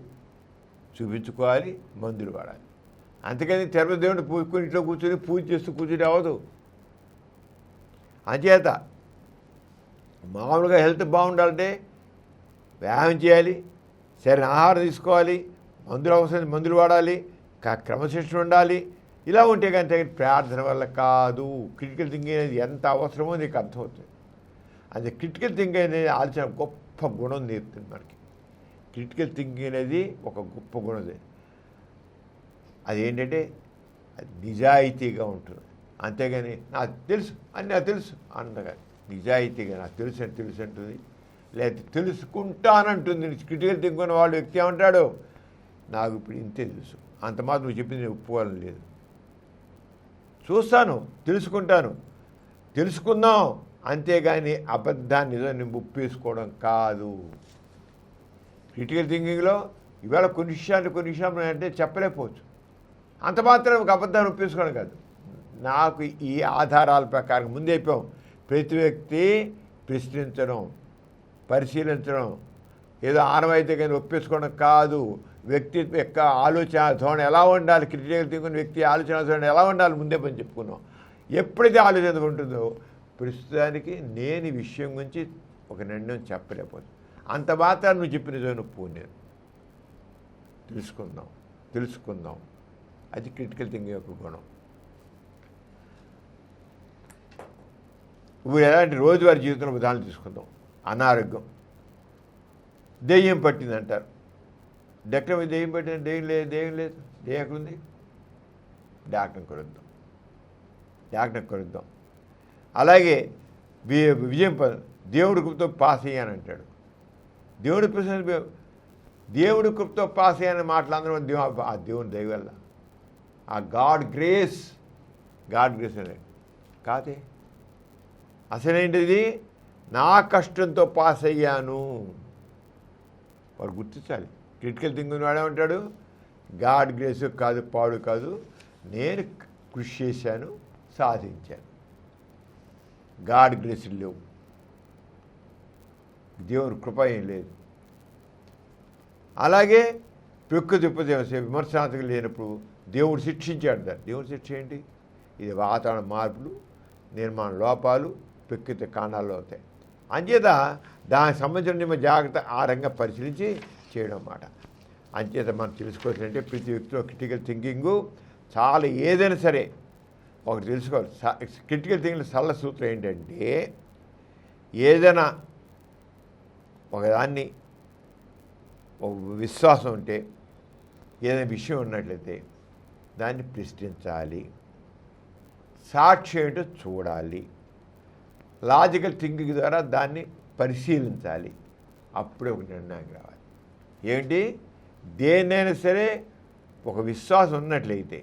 చూపించుకోవాలి, మందులు వాడాలి. అంతేకాని తిరుపతి దేవుడిని ఇంట్లో కూర్చొని పూజ చేస్తూ కూర్చుని అవ్వదు. అంచేత మామూలుగా హెల్త్ బాగుండాలంటే వ్యాయామం చేయాలి, సరైన ఆహారం తీసుకోవాలి, మందులు అవసరం మందులు వాడాలి, క్రమశిక్షణ ఉండాలి. ఇలా ఉంటే కానీ ప్రార్థన వల్ల కాదు. క్రిటికల్ థింకింగ్ అనేది ఎంత అవసరమో నీకు అర్థమవుతుంది. అది క్రిటికల్ థింకింగ్ అనేది ఆలోచన గొప్ప గుణం నేర్పుతుంది మనకి. క్రిటికల్ థింకింగ్ అనేది ఒక గొప్ప గుణం. అదేంటంటే అది నిజాయితీగా ఉంటుంది. అంతేగాని నాకు తెలుసు అంతగా నిజాయితీగా నాకు తెలుసు అంటుంది, లేకపోతే తెలుసుకుంటానంటుంది. క్రిటికల్ థింకింగ్ ఉన్న వాళ్ళు వ్యక్తి ఏమంటాడు? నాకు ఇప్పుడు ఇంతే తెలుసు, అంత మాత్రం నువ్వు చెప్పింది నేను ఒప్పుకోవాలని లేదు. చూస్తాను, తెలుసుకుందాం, అంతేగాని అబద్ధాన్ని నిజాన్ని ఒప్పేసుకోవడం కాదు. క్రిటికల్ థింకింగ్లో ఇవాళ కొన్ని విషయాలు అంటే చెప్పలేకపోవచ్చు. అంత మాత్రం ఒక అబద్ధాన్ని ఒప్పేసుకోవడం కాదు. నాకు ఈ ఆధారాల ప్రకారం ముందే చెప్పాం, ప్రతి వ్యక్తి ప్రశ్నించడం, పరిశీలించడం, ఏదో ఆనవాయితీ కానీ ఒప్పేసుకోవడం కాదు. వ్యక్తి యొక్క ఆలోచన ధోరణి ఎలా ఉండాలి, క్రిటికల్ థింకింగ్ వ్యక్తి ఆలోచన ధోరణి ఎలా ఉండాలి ముందే పని చెప్పుకున్నాం. ఎప్పుడైతే ఆలోచన ఉంటుందో ప్రస్తుతానికి నేను ఈ విషయం గురించి ఒక నిర్ణయం చెప్పలేకపోతుంది. అంత మాత్రం నువ్వు చెప్పిన నొప్పు నేను తెలుసుకుందాం. అది క్రిటికల్ థింకింగ్ యొక్క గుణం. ఇప్పుడు ఎలాంటి రోజువారీ జీవితంలో ఉదాహరణ తీసుకుందాం. అనారోగ్యం, దెయ్యం పట్టిందంటారు. డాక్టర్ మీద దెయ్యం పట్టింది, దెయ్యం లేదు, దెయ్యం ఎక్కడుంది? డాక్టర్ని కొరుద్దాం. అలాగే విజయం దేవుడి కృపతో పాస్ అయ్యాను అంటాడు. దేవుడి కృపతో పాస్ అయ్యాని మాటలందరూ ఆ దేవుని దయ వల్ల, ఆ గాడ్ గ్రేస్ అనేది కాదే. అసలేంటిది? నా కష్టంతో పాస్ అయ్యాను. వాడు గుర్తించాలి. క్రిటికల్ థింకింగ్ వాడే ఉంటాడు, గాడ్ గ్రేస్ కాదు, పాడు కాదు, నేను కృషి చేశాను, సాధించాను. గాడ్ గ్రేస్ లేవు, దేవుని కృప ఏం లేదు. అలాగే ప్రకృతి విమర్శనాత్మకం లేనప్పుడు దేవుడు శిక్షించాడు. దాన్ని దేవుడు శిక్ష ఏంటి? ఇది వాతావరణ మార్పులు, నిర్మాణ లోపాలు, ప్రకృతి కారణాలు అవుతాయి. అంచేత దానికి సంబంధించిన జాగ్రత్త ఆ రంగం పరిశీలించి చేయడం అన్నమాట. అంచేత మనం తెలుసుకోవాల్సిందంటే ప్రతి వ్యక్తిలో క్రిటికల్ థింకింగు చాలా ఏదైనా సరే ఒకటి తెలుసుకోవాలి. క్రిటికల్ థింకింగ్ సరళ సూత్రం ఏంటంటే ఏదైనా ఒకదాన్ని ఒక విశ్వాసం ఉంటే ఏదైనా విషయం ఉన్నట్లయితే దాన్ని ప్రశ్నించాలి, సాక్ష్యం ఏంటో చూడాలి, లాజికల్ థింకింగ్ ద్వారా దాన్ని పరిశీలించాలి. అప్పుడే ఒక నిర్ణయం రావాలి. ఏంటి? దేన్నైనా సరే ఒక విశ్వాసం ఉన్నట్లయితే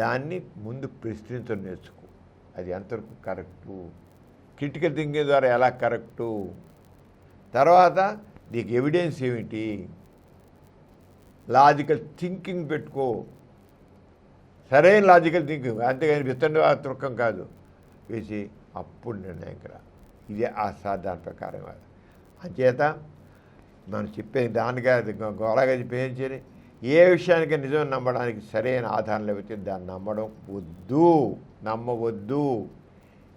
దాన్ని ముందు ప్రశ్నించడం నేర్చుకో. అది ఎంతవరకు కరెక్టు, క్రిటికల్ థింకింగ్ ద్వారా ఎలా కరెక్టు, తర్వాత నీకు ఎవిడెన్స్ ఏమిటి, లాజికల్ థింకింగ్ పెట్టుకో. సరైన లాజికల్ థింకింగ్, అంతేగాని విత్తనత్రకం కాదు వేసి అప్పుడు నిర్ణయం రా. ఇదే ఆ సాధారణ ప్రకారం. అంచేత మనం చెప్పేది దానిగా గోళగా చెప్పేది ఏ విషయానికి నిజం నమ్మడానికి సరైన ఆధారం లేకపోతే దాన్ని నమ్మవద్దు.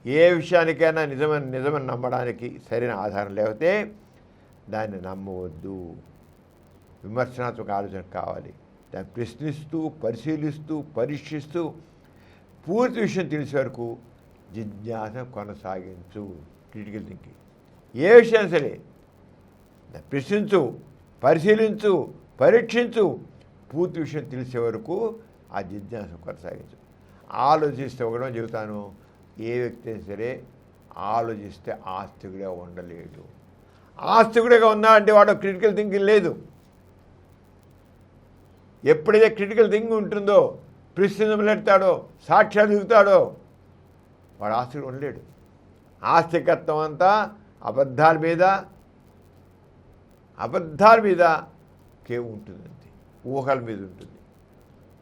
ఏ విషయానికైనా నిజమని నమ్మడానికి సరైన ఆధారం లేకపోతే దాన్ని నమ్మవద్దు. విమర్శనాత్మక ఆలోచన కావాలి. దాన్ని ప్రశ్నిస్తూ, పరిశీలిస్తూ, పరీక్షిస్తూ పూర్తి విషయం తెలిసే వరకు జిజ్ఞాస కొనసాగించు. క్రిటికల్ థింకింగ్ ఏ విషయం సరే ప్రశ్నించు, పరిశీలించు, పరీక్షించు, పూర్తి విషయం తెలిసే వరకు ఆ జిజ్ఞాస కొనసాగించు. ఆలోచిస్తే ఒకటో చెబుతాను, ఏ వ్యక్తి అయినా సరే ఆలోచిస్తే ఆస్తికుడే ఉండలేడు. ఆస్తికుడిగా ఉన్నా అంటే వాడు క్రిటికల్ థింకింగ్ లేదు. ఎప్పుడైతే క్రిటికల్ థింకింగ్ ఉంటుందో, ప్రశ్నించలేడతాడో, సాక్ష్యాలు దిగుతాడో వాడు ఆస్తికుడు ఉండలేడు. ఆస్తికత్వం అంతా అబద్ధాల మీదకే ఉంటుంది, ఊహల మీద ఉంటుంది.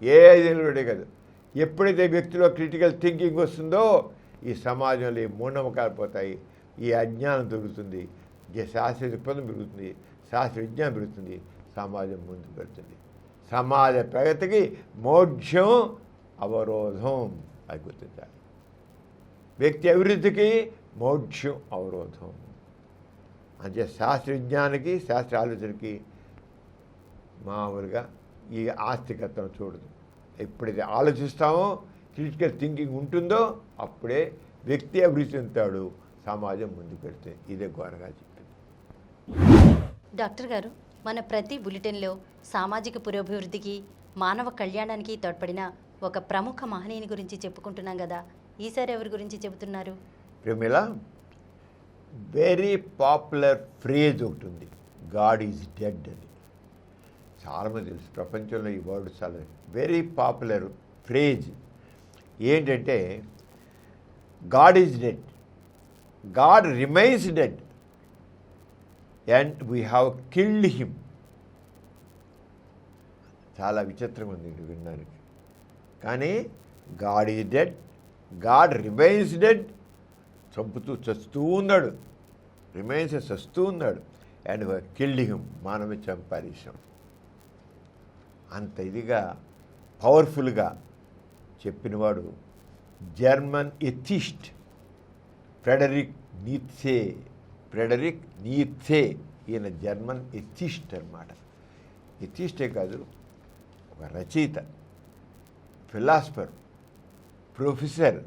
ఏ ఐదేళ్ళే కాదు. ఎప్పుడైతే వ్యక్తిలో క్రిటికల్ థింకింగ్ వస్తుందో ఈ సమాజంలో ఈ మూఢనమ్మకాలు పోతాయి, ఈ అజ్ఞానం దొరుకుతుంది, శాస్త్రీయ దృక్పథం పెరుగుతుంది, శాస్త్ర విజ్ఞానం పెరుగుతుంది, సమాజం ముందుకు వెళ్తుంది. సమాజ ప్రగతికి మోక్షం అవరోధం, అది గుర్తించాలి. వ్యక్తి అభివృద్ధికి మోక్షం అవరోధం. అంటే శాస్త్ర విజ్ఞానానికి, శాస్త్ర ఆలోచనకి మామూలుగా ఈ ఆస్తికత్వం చూడదు. ఎప్పుడైతే ఆలోచిస్తామో, క్రిటికల్ థింకింగ్ ఉంటుందో అప్పుడే వ్యక్తి అభివృద్ధి చెందుతాడు, సమాజం ముందుకు వెళ్తే. ఇదే ఘోరంగా చెప్పింది. డాక్టర్ గారు, మన ప్రతి బులెటిన్లో సామాజిక పురోభివృద్ధికి, మానవ కళ్యాణానికి తోడ్పడిన ఒక ప్రముఖ మహనీయుని గురించి చెప్పుకుంటున్నాం కదా, ఈసారి ఎవరి గురించి చెబుతున్నారు? ప్రమిళ, వెరీ పాపులర్ ఫ్రేజ్ ఒకటి ఉంది, గాడ్ ఈజ్ డెడ్ అని. చాలామంది తెలుసు, ప్రపంచంలో ఈ వర్డ్ చాలా వెరీ పాపులర్ ఫ్రేజ్. ఏంటంటే God is dead, God remains dead and we have killed him. చాలా విచిత్రంగా ఉంది ఇది వినడానికి. కానీ God is dead, God remains dead, చస్తూ ఉన్నాడు, రిమైన్స్ చస్తూ ఉన్నాడు, అండ్ కిల్డ్ హిమ్, మానవ చంపారీశం. అంత ఇదిగా పవర్ఫుల్గా చెప్పినవాడు జర్మన్ ఎథిస్ట్ ఫ్రెడరిక్ నీత్సే. ఈయన జర్మన్ ఎథిస్ట్ అన్నమాట. ఎథిస్టే కాదు, ఒక రచయిత, ఫిలాసఫర్, ప్రొఫెసర్.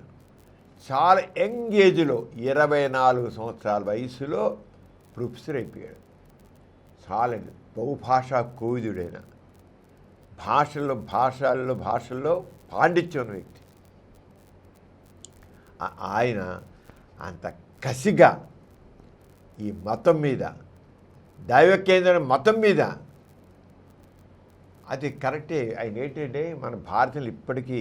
చాలా యంగ్ ఏజ్లో 24 సంవత్సరాల వయసులో ప్రొఫెసర్ అయిపోయాడు. చాలా బహుభాషా కోవిదుడైన, భాషల్లో పాండిత్యం ఉన్న వ్యక్తి. ఆయన అంత కసిగా ఈ మతం మీద, దైవ కేంద్ర మతం మీద, అది కరెక్టే. ఆయన ఏంటంటే మన భారతీయులు ఇప్పటికీ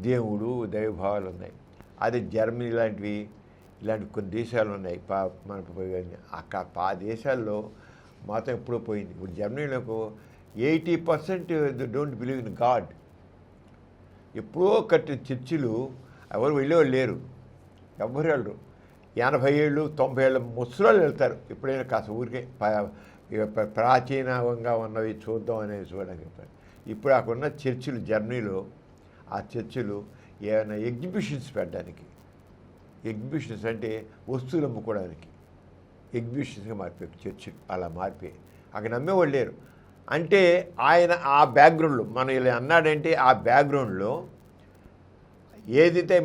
దేవుడు, దైవభావాలు ఉన్నాయి. అది జర్మనీ ఇలాంటి కొన్ని దేశాలు ఉన్నాయి. మన అక్కడ ఆ దేశాల్లో మతం ఎప్పుడో పోయింది. ఇప్పుడు జర్మనీలోకి 80% డోంట్ బిలీవ్ ఇన్ గాడ్. ఎప్పుడో కట్టిన చర్చిలు ఎవరు వెళ్ళేవాళ్ళు లేరు, ఎవరు వెళ్ళరు. 80 ఏళ్ళు 90 ఏళ్ళ ముసలాళ్ళు వెళ్తారు ఎప్పుడైనా కాస్త ఊరికే ప్రాచీనంగా ఉన్నవి చూద్దాం అనేది చూడడానికి వెళ్తారు. ఇప్పుడు అక్కడున్న చర్చిలు జర్మనీలో, ఆ చర్చిలు ఏమైనా ఎగ్జిబిషన్స్ పెట్టడానికి, ఎగ్జిబిషన్స్ అంటే వస్తువులు అమ్ముకోవడానికి ఎగ్జిబిషన్స్గా మారిపోయాయి చర్చిలు. అలా మారిపోయాయి, అక్కడ నమ్మేవాళ్ళు లేరు. అంటే ఆయన ఆ బ్యాక్గ్రౌండ్లో మనం ఇలా అన్నాడంటే ఆ బ్యాక్గ్రౌండ్లో ఏదైతే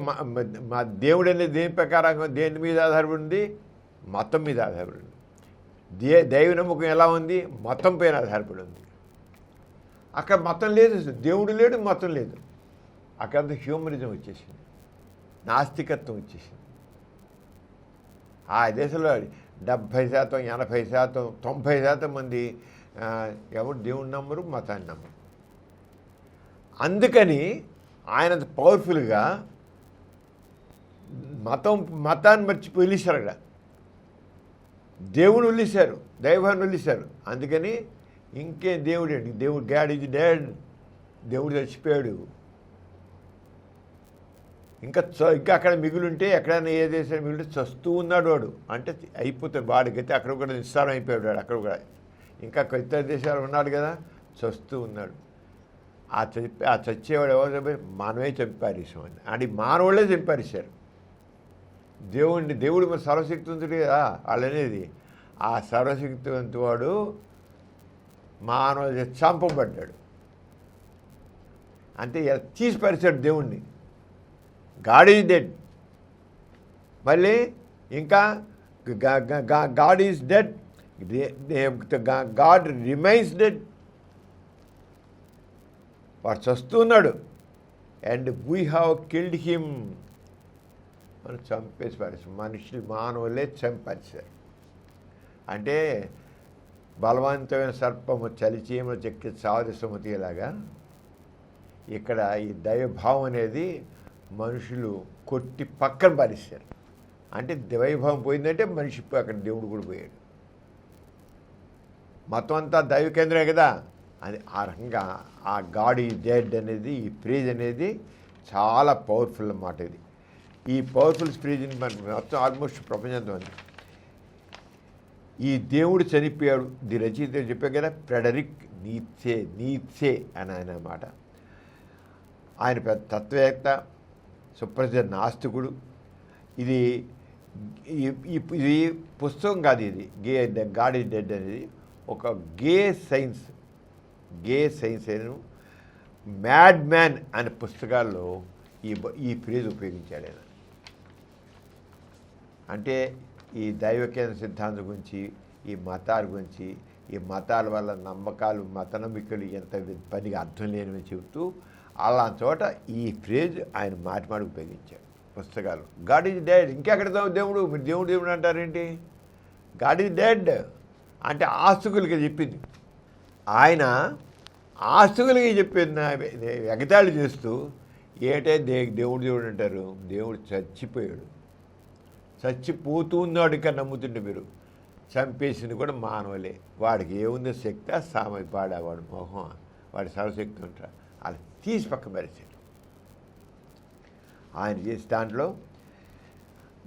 మా దేవుడు అనేది దేని ప్రకారంగా దేని మీద ఆధారపడి ఉంది, మతం మీద ఆధారపడి ఉంది. దైవ నమ్మకం ఎలా ఉంది, మతం పైన ఆధారపడి ఉంది. అక్కడ మతం లేదు, దేవుడు లేడు, మతం లేదు. అక్కడంతా హ్యూమనిజం వచ్చేసింది, నాస్తికత్వం వచ్చేసింది. ఆ దేశంలో 70%, 80%, 90% మంది ఎవరు దేవుడిని నమ్మరు, మతాన్ని నమ్మరు. అందుకని ఆయన పవర్ఫుల్గా మతాన్ని మర్చిపోయి వెళ్ళేశారు. అక్కడ దేవుడు వెళ్ళేశారు, దైవాన్ని వెళ్ళేశారు. అందుకని ఇంకే దేవుడు ఏంటి, దేవుడు గాడ్ ఈజ్ డెడ్, దేవుడు చచ్చిపోయాడు. ఇంకా అక్కడ మిగులుంటే ఎక్కడైనా ఏ దేశాన్ని మిగిలితే చస్తూ ఉన్నాడు వాడు, అంటే అయిపోతాడు వాడికైతే. అక్కడ కూడా నిస్సారం అయిపోయాడు వాడు, అక్కడ కూడా. ఇంకా ఇతర దేశాలు ఉన్నాడు కదా, చస్తూ ఉన్నాడు. ఆ చచ్చేవాడు ఎవరు చంపారు, మనమే చంపారేసాం అని. అది మానవుళ్ళే చంపారేశారు దేవుడు మరి సర్వశక్తివంతుడు కదా వాళ్ళనేది. ఆ సర్వశక్తివంతు వాడు మానవులు చంపబడ్డాడు. అంటే తీసి పరిచాడు దేవుణ్ణి. God is dead. మళ్ళీ ఇంకా God is dead, God remains dead. వాడు చస్తున్నాడు. And we have killed him. మనం చంపేసి పారేసాం. మనుషులు మానవులే చంపేశారు. అంటే బలవంతమైన సర్పము చలిచీమ చెక్కి సావది సుమతిలాగా ఇక్కడ ఈ దైవభావం అనేది మనుషులు కొట్టి పక్కన పారేశారు. అంటే దైవభావం పోయిందంటే మనిషి అక్కడ దేవుడు కూడా పోయాడు. మొత్తం అంతా దైవ కేంద్రమే కదా. అది ఆ రకంగా ఆ గాడ్ ఈజ్ డెడ్ అనేది, ఈ ఫ్రేజ్ అనేది చాలా పవర్ఫుల్ అన్నమాట. ఇది ఈ పవర్ఫుల్ ఫ్రేజ్ని మొత్తం ఆల్మోస్ట్ ప్రపంచంతో ఉంది. ఈ దేవుడు చనిపోయాడు, ది రచయిత చెప్పారు కదా, ఫ్రెడరిక్ నీత్సే అని ఆయన అన్నమాట. ఆయన పెద్ద తత్వవేత్త, సుప్రసిద్ధ నాస్తికుడు. ఇది ఇది పుస్తకం కాదు, ఇది గాడ్ ఈజ్ డెడ్ అనేది ఒక గే సైన్స్ అయిన మ్యాడ్ మ్యాన్ అనే పుస్తకాల్లో ఈ ఫ్రేజ్ ఉపయోగించాడు ఆయన. అంటే ఈ దైవకేంద్ర సిద్ధాంతం గురించి, ఈ మతాల గురించి, ఈ మతాల వల్ల నమ్మకాలు, మత నమ్మికలు ఎంత పనిగా అర్థం లేనివి చెబుతూ అలాంటి చోట ఈ ఫ్రేజ్ ఆయన మాటి ఉపయోగించాడు పుస్తకాలు. God is dead. ఇంకెక్కడ దేవుడు, మీరు దేవుడు అంటారేంటి? గాడ్ ఈజ్ డెడ్ అంటే ఆస్తికులకి చెప్పింది. ఆయన ఆస్తికులకి చెప్పింది ఎగతాళి చేస్తూ ఏటే దేవుడు అంటారు. దేవుడు చచ్చిపోయాడు, చచ్చిపోతూ ఉన్నాడు. ఇంకా నమ్ముతుండే మీరు. చంపేసింది కూడా మానవులే. వాడికి ఏముందో శక్తి, సామె పాడేవాడు మోహం, వాడి సర్వశక్తి ఉంటాడు. అలా తీసి పక్క మరిచాడు ఆయన చేసి. దాంట్లో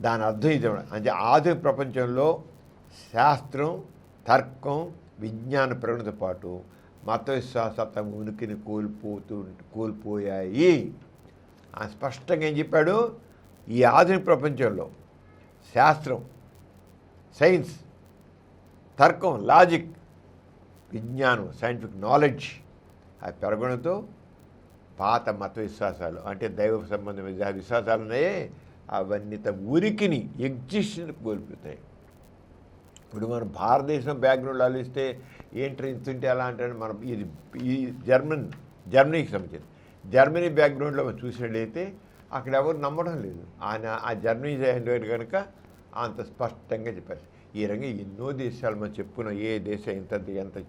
దాని అర్థం ఇది. అంటే ఆధునిక ప్రపంచంలో శాస్త్రం, తర్కం, విజ్ఞాన ప్రవణతో పాటు మత విశ్వాసత ఉనికిని కోల్పోయాయి. స్పష్టంగా ఏం చెప్పాడు? ఈ ఆధునిక ప్రపంచంలో శాస్త్రం, సైన్స్, తర్కం, లాజిక్, విజ్ఞానం, సైంటిఫిక్ నాలెడ్జ్ అవి పెరగడంతో పాత మత విశ్వాసాలు అంటే దైవ సంబంధమైన విశ్వాసాలు ఉన్నాయే అవన్నీ ఉనికిని, ఎగ్జిస్టెన్స్ కోల్పోతాయి. ఇప్పుడు మనం భారతదేశం బ్యాక్గ్రౌండ్ ఆలోచిస్తే ఏంటి ఇంతుంటే ఎలా అంటే మనం ఈ జర్మనీకి సంబంధించింది. జర్మనీ బ్యాక్గ్రౌండ్లో మనం చూసినట్లయితే అక్కడ ఎవరు నమ్మడం లేదు. ఆయన ఆ జర్మనీ కనుక అంత స్పష్టంగా చెప్పారు. ఈ రంగా ఎన్నో దేశాలు మనం చెప్పుకున్నాం. ఏ దేశం ఎంత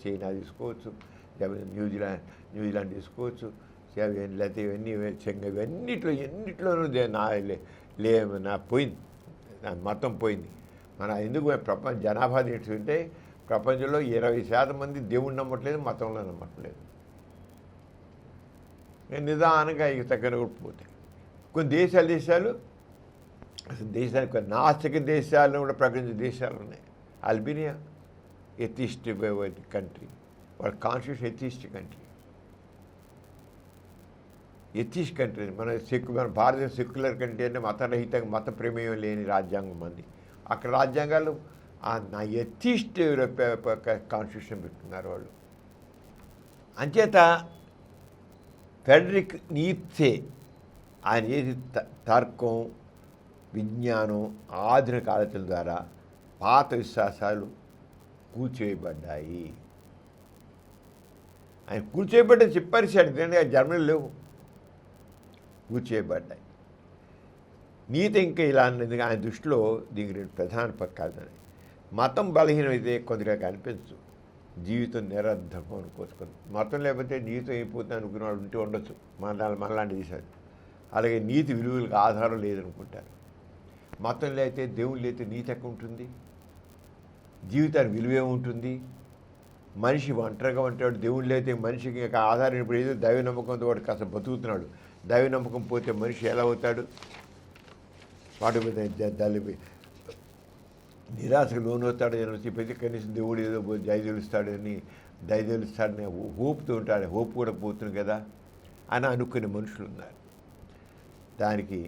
చైనా తీసుకోవచ్చు, న్యూజిలాండ్ తీసుకోవచ్చు, లేకపోతే ఇవన్నీ ఎన్నిట్లోనూ నా పోయింది, నా మతం పోయింది. మన ఎందుకు ప్రపంచ జనాభా తీసుకుంటే ప్రపంచంలో 20% మంది దేవుణ్ణి నమ్మట్లేదు, మతంలో నమ్మట్లేదు. నిదానంగా ఇక తగ్గన కూడా పోతాయి. కొన్ని దేశాలు అసలు దేశానికి కొన్ని నాస్తిక దేశాలను కూడా ప్రకటించే దేశాలు ఉన్నాయి. అల్బేనియా ఎథిస్ట్ కంట్రీ, వాళ్ళ constitution atheist country. Atheist country మన భారతీయ సెక్యులర్ కంట్రీ అంటే మతరహితంగా మత ప్రమేయం లేని రాజ్యాంగం మంది. అక్కడ రాజ్యాంగాలు నా ఎథిస్ట్ కాన్స్టిట్యూషన్ పెట్టుకున్నారు వాళ్ళు. అంచేత ఫెడరిక్ నీత్సే ఆయన ఏది తర్కం, విజ్ఞానం, ఆధునిక ఆలోచనల ద్వారా పాత విశ్వాసాలు కూల్చివేయబడ్డాయి. ఆయన కూల్చివేయబడ్డది చెప్పారు. ఎందుకంటే జర్మనీలో లేవు, కూల్చివేయబడ్డాయి. నీతి ఇంకా ఇలా అన్నది ఆయన దృష్టిలో దీనికి 2 ప్రధాన పక్కాలు. మతం బలహీనమైతే కొద్దిగా కనిపించు, జీవితం నిరర్ధకం అనుకోవచ్చు. మతం లేకపోతే జీవితం అయిపోతుంది అనుకునే వాళ్ళు ఉంటే ఉండొచ్చు, మనలాంటి దేశాలు. అలాగే నీతి విలువలకు ఆధారం లేదనుకుంటారు. మతం లేకపోతే దేవుడు లేకపోతే నీతి ఎక్కడ ఉంటుంది? జీవితానికి విలువే ఉంటుంది? మనిషి ఒంటరిగా ఉంటాడు. దేవుడు లేకపోతే మనిషికి ఇంకా ఆధారం ఇప్పుడు ఏదో దైవ నమ్మకంతో వాడు కాస్త బతుకుతున్నాడు. దైవ నమ్మకం పోతే మనిషి ఎలా అవుతాడు? వాటి నిరాశకు లోనవుతాడు. ప్రతి కనీసం దేవుడు ఏదో దయదలుస్తాడని హోప్తో ఉంటాడు. హోప్ కూడా పోతుంది కదా అని అనుకునే మనుషులు ఉన్నారు. దానికి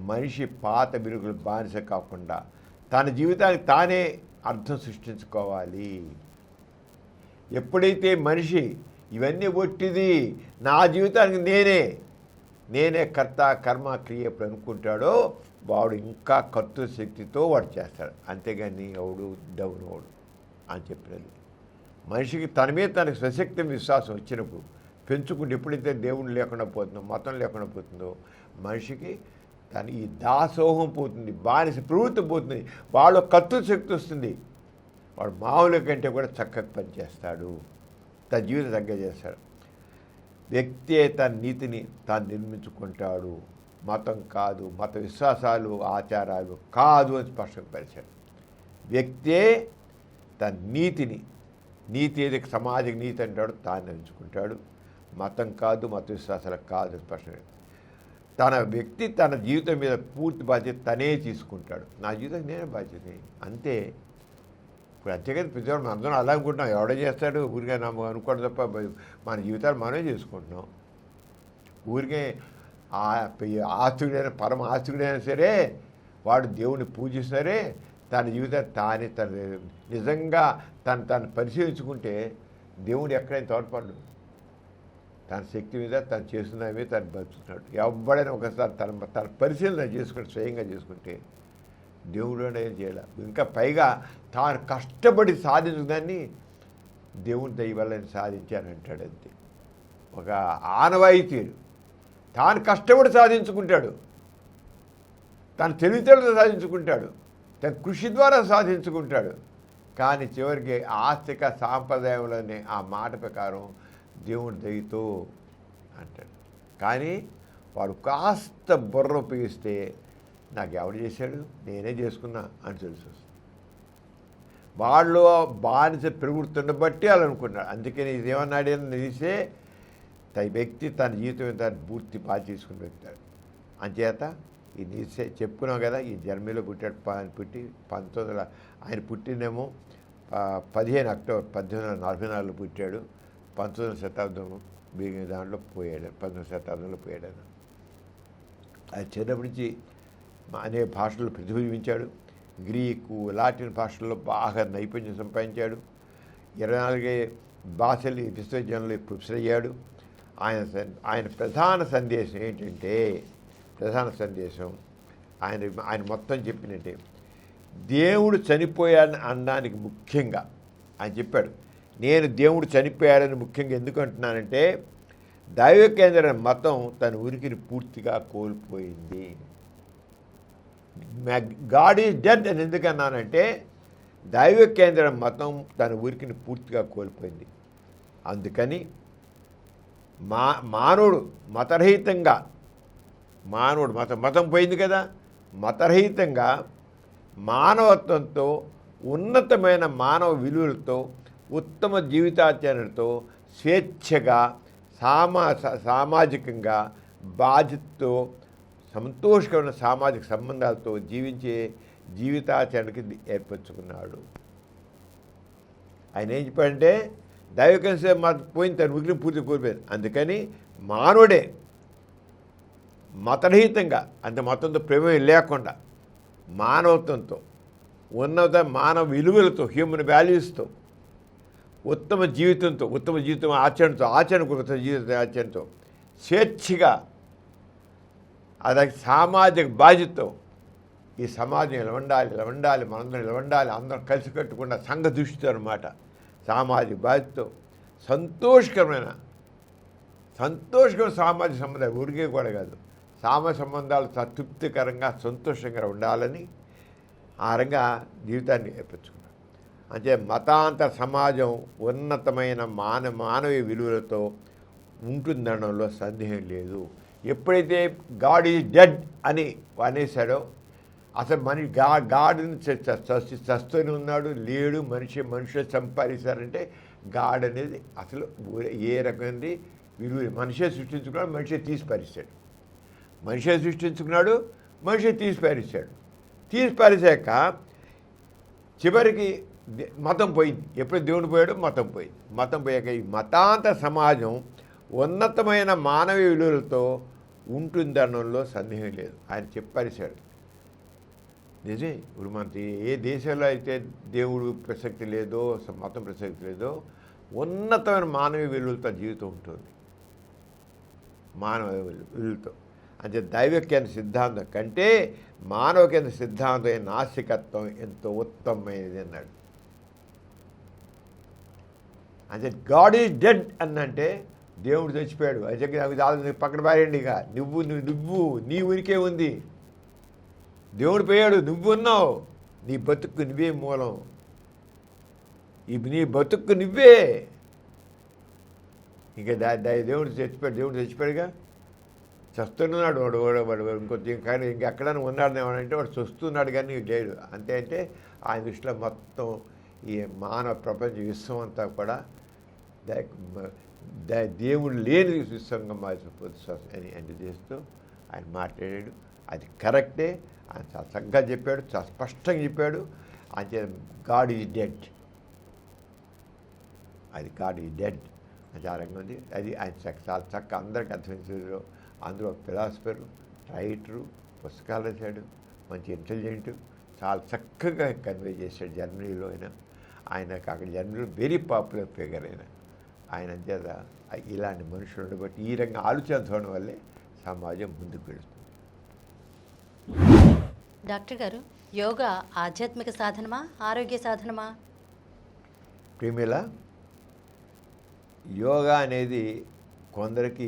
మనిషి పాత బిరుగులు బానిస కాకుండా తన జీవితానికి తానే అర్థం సృష్టించుకోవాలి. ఎప్పుడైతే మనిషి ఇవన్నీ ఒట్టిది, నా జీవితానికి నేనే కర్త కర్మ క్రియ ఎప్పుడు అనుకుంటాడో వాడు ఇంకా కర్తృ శక్తితో వాడు చేస్తాడు. అంతేగాని ఎవడు డౌనోడు అని చెప్పినది. మనిషికి తన మీద తనకు స్వశక్తి విశ్వాసం వచ్చినప్పుడు పెంచుకుంటే ఎప్పుడైతే దేవుడు లేకుండా పోతుందో, మతం లేకుండా పోతుందో మనిషికి తన ఈ దాసోహం పోతుంది, బానిస ప్రవృత్తి పోతుంది, వాళ్ళు కర్తృ శక్తి వస్తుంది. వాడు మామూలు కంటే కూడా చక్కగా పనిచేస్తాడు, తన జీవితం తగ్గ చేస్తాడు. వ్యక్తే తన నీతిని తాను నిర్మించుకుంటాడు, మతం కాదు, మత విశ్వాసాలు ఆచారాలు కాదు అని స్పష్టంగా పరిచాడు. వ్యక్తే తన నీతి ఏది సమాజం నీతి అంటాడు తాను నిర్మించుకుంటాడు, మతం కాదు, మత విశ్వాసాలు కాదు స్పష్టంగా. తన వ్యక్తి తన జీవితం మీద పూర్తి బాధ్యత తనే తీసుకుంటాడు. నా జీవితం నేనే బాధ్యత అంతే. ఇప్పుడు అంతేకాదు ప్రతివాడు మనం అందరం అలా అనుకుంటున్నాం. ఎవడో చేస్తాడు ఊరికే అనుకోవడం తప్ప మన జీవితాలు మనమే చేసుకుంటున్నాం. ఊరికే ఆస్తికుడైనా పరమ ఆస్తికుడైనా సరే వాడు దేవుని పూజిస్తారే తన జీవితాన్ని తన నిజంగా తను పరిశీలించుకుంటే దేవుడు ఎక్కడైనా తోడ్పడ్డు. తన శక్తి మీద తను చేస్తున్న మీద తను బతుకుతున్నాడు. ఎవడైనా ఒకసారి తన పరిశీలన చేసుకుంటే స్వయంగా చేసుకుంటే దేవుడు అనేది చేయాలి. ఇంకా పైగా తాను కష్టపడి సాధించుదాన్ని దేవుని దయ వల్ల సాధించానంటాడు. అంతే ఒక ఆనవాయి తీరు. తాను కష్టపడి సాధించుకుంటాడు, తన తెలివితేటలతో సాధించుకుంటాడు, తన కృషి ద్వారా సాధించుకుంటాడు. కానీ చివరికి ఆస్తిక సాంప్రదాయంలోనే ఆ మాట ప్రకారం దేవుడి దయతో అంటాడు. కానీ వాడు కాస్త బుర్ర ఉపయోగిస్తే నాకు ఎవడు చేశాడు, నేనే చేసుకున్నా అని తెలుసు. వాళ్ళు బానిస పెరుగుతున్న బట్టి అలా అనుకున్నాడు. అందుకని ఇదేమన్నాడు నిలిసే వ్యక్తి తన జీవితం తను పూర్తి బాగా తీసుకుని పెడతాడు. అంచేత ఈ నిలిసే చెప్పుకున్నాం కదా, ఈ జర్మనీలో పుట్టాడు. పుట్టి 1900 ఆయన పుట్టినేమో 15 అక్టోబర్ 1844 పుట్టాడు. 19వ శతాబ్దం బిగిన దాంట్లో పోయాడు, 19వ శతాబ్దంలో పోయాడు. ఆయన చిన్నప్పటి నుంచి అనేక భాషల్లో ప్రతిబింబించాడు. గ్రీకు, లాటిన్ భాషల్లో బాగా నైపుణ్యం సంపాదించాడు. 24 భాషలు విశ్వవిద్యాలయంలో ప్రొఫెసర్ అయ్యాడు. ఆయన ప్రధాన సందేశం ఏంటంటే ఆయన మొత్తం చెప్పినట్టే దేవుడు చనిపోయాడని అనడానికి ముఖ్యంగా ఆయన చెప్పాడు. నేను దేవుడు చనిపోయాడని ముఖ్యంగా ఎందుకు అంటున్నానంటే దైవ కేంద్ర మతం తన ఉనికిని పూర్తిగా కోల్పోయింది. గాడ్ ఈజ్ డెడ్ అని ఎందుకన్నానంటే దైవ కేంద్ర మతం తన ఉనికిని పూర్తిగా కోల్పోయింది. అందుకని మానవుడు మతరహితంగా మతం పోయింది కదా, మతరహితంగా మానవత్వంతో ఉన్నతమైన మానవ విలువలతో ఉత్తమ జీవితాచరణతో స్వేచ్ఛగా సామాజికంగా బాధ్యతతో సంతోషకరమైన సామాజిక సంబంధాలతో జీవించే జీవితాచరణకి ఏర్పరచుకున్నాడు. ఆయన ఏం చెప్పాడంటే దైవకంశ పోయింది, తన విగ్రహం పూర్తి కోల్పోయింది. అందుకని మానవుడే మతరహితంగా, అంటే మతంతో ప్రమేయం లేకుండా మానవత్వంతో ఉన్నత మానవ విలువలతో హ్యూమన్ వాల్యూస్తో ఉత్తమ జీవితం ఆచరణతో ఉత్తమ జీవిత ఆచరణతో స్వేచ్ఛగా అలాగే సామాజిక బాధ్యతతో ఈ సమాజం ఇలా ఉండాలి మనందరం ఇలా ఉండాలి, అందరం కలిసి కట్టుకున్న సంఘ దృష్టితో అనమాట. సామాజిక బాధ్యతతో సంతోషకరమైన సామాజిక సంబంధాలు ఊరికే కూడా కాదు, సామాజిక సంబంధాలు తృప్తికరంగా సంతోషంగా ఉండాలని ఆ రంగా జీవితాన్ని ఏర్పరచుకున్నాడు. అంటే మతాంతర సమాజం ఉన్నతమైన మానవీయ విలువలతో ఉంటుందనడంలో సందేహం లేదు. ఎప్పుడైతే గాడ్ ఈజ్ డెడ్ అని అనేసాడో, అసలు గాడ్ని చస్తూనే ఉన్నాడు, లేడు, మనుషులు సంపాదిస్తారంటే గాడ్ అనేది అసలు ఏ రకమైనది విలువ. మనిషే సృష్టించుకున్నాడు, మనిషే తీసి పారేశాడు. తీసి పారేశాక చివరికి మతం పోయింది. ఎప్పుడు దేవుడు పోయాడో మతం పోయాక ఈ మతాంతర సమాజం ఉన్నతమైన మానవీయ విలువలతో ఉంటుందనడంలో సందేహం లేదు. ఆయన చెప్పారేశాడు. నిజమే. ఇప్పుడు మనకి ఏ దేశంలో అయితే దేవుడు ప్రసక్తి లేదో, మతం ప్రసక్తి లేదో, ఉన్నతమైన మానవీయ విలువలతో జీవితం ఉంటుంది. మానవ విలువలతో అంటే దైవకేంద్ర సిద్ధాంతం కంటే మానవ కేంద్ర సిద్ధాంతం నాస్తికత్వం ఎంతో ఉత్తమమైనది అన్నాడు. అంటే గాడ్ ఈజ్ డెడ్ అన్నంటే దేవుడు చచ్చిపోయాడు, అది పక్కన పారేయండి. ఇక నువ్వు నీ ఉనికే ఉంది. దేవుడు పోయాడు, నువ్వు ఉన్నావు. నీ బతుకు నువ్వే మూలం. నీ బతుకు నువ్వే. ఇంకా దేవుడు చచ్చిపోయాడుగా, చస్తున్నాడు వాడు ఇంకొంచెం. కానీ ఇంకెక్కడైనా ఉన్నాడు అంటే వాడు చస్తున్నాడు కానీ లేడు. అంతే. అంటే ఆయన దృష్టిలో మొత్తం ఈ మానవ ప్రపంచ విశ్వం అంతా కూడా దేవుడు లేని విశ్వంగా అని అని చేస్తూ ఆయన మాట్లాడాడు. అది కరెక్టే. ఆయన చాలా చక్కగా చెప్పాడు, చాలా స్పష్టంగా చెప్పాడు. అంటే గాడ్ ఈజ్ డెడ్, అది గాడ్ ఈజ్ డెడ్ అని చాలా రంగం ఉంది. అది ఆయన చాలా చక్కగా అందరికీ అర్థమైంది. అందులో ఫిలాసఫరు, రైటరు, పుస్తకాలు రాశాడు, మంచి ఇంటెలిజెంటు, చాలా చక్కగా కన్వే చేశాడు. జర్మనీలో ఆయనకు అక్కడ జర్మనీలో వెరీ పాపులర్ ఫిగర్ ఆయన చేత ఇలాంటి మనుషులు ఉండబట్టి ఈ రంగా ఆలోచన ధోరణి వల్లే సమాజం ముందుకు వెళుతుంది. డాక్టర్ గారు, యోగా ఆధ్యాత్మిక సాధనమా, ఆరోగ్య సాధనమా? ప్రేమిల, యోగా అనేది కొందరికి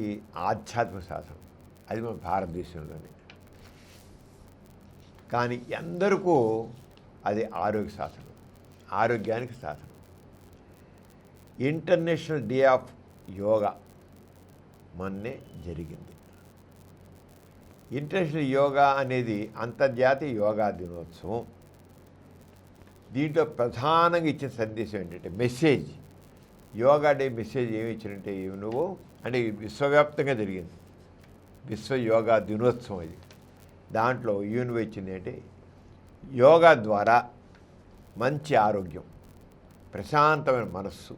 ఆధ్యాత్మిక సాధనం, అది మన భారతదేశంలోనే. కానీ ఎందరికో అది ఆరోగ్య సాధనం, ఆరోగ్యానికి సాధనం. ఇంటర్నేషనల్ డే ఆఫ్ యోగా మొన్నే జరిగింది. ఇంటర్నేషనల్ యోగా అనేది అంతర్జాతీయ యోగా దినోత్సవం. దీంట్లో ప్రధానంగా ఇచ్చిన సందేశం ఏంటంటే మెసేజ్, యోగా డే మెసేజ్ ఏమి ఇచ్చినంటే నువ్వు అంటే విశ్వవ్యాప్తంగా జరిగింది విశ్వ యోగా దినోత్సవం ఇది. దాంట్లో యూనివ్ ఇచ్చింది అంటే యోగా ద్వారా మంచి ఆరోగ్యం, ప్రశాంతమైన మనస్సు,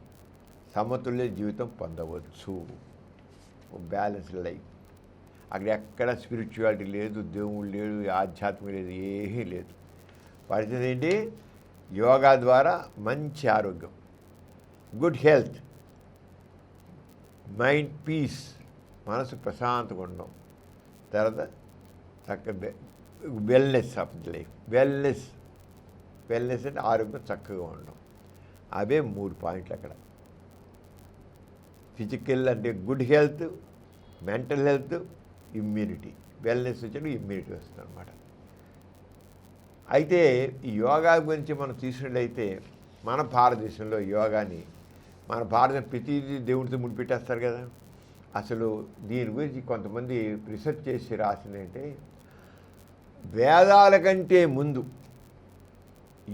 సమతుల్య జీవితం పొందవచ్చు, బ్యాలెన్స్డ్ లైఫ్. అక్కడ ఎక్కడ స్పిరిచువాలిటీ లేదు, దేవుడు లేడు, ఆధ్యాత్మిక లేదు, ఏమీ లేదు. పరిస్థితి ఏంటి? యోగా ద్వారా మంచి ఆరోగ్యం, గుడ్ హెల్త్, మైండ్ పీస్, మనసు ప్రశాంతంగా ఉండడం, తర్వాత చక్కగా wellness of the life. Wellness అంటే ఆరోగ్యం చక్కగా ఉండడం. అవే 3 పాయింట్లు అక్కడ. ఫిజికల్ అంటే good health, mental health, immunity. Wellness వచ్చి ఇమ్యూనిటీ వస్తుంది అనమాట. అయితే ఈ యోగా గురించి మనం తీసుకున్నట్లయితే మన భారతదేశంలో యోగాని మన భారతదేశం ప్రతిదీ దేవుడితో ముడిపెట్టేస్తారు కదా. అసలు దీని గురించి కొంతమంది రీసెర్చ్ చేసి రాసిందంటే వేదాల కంటే ముందు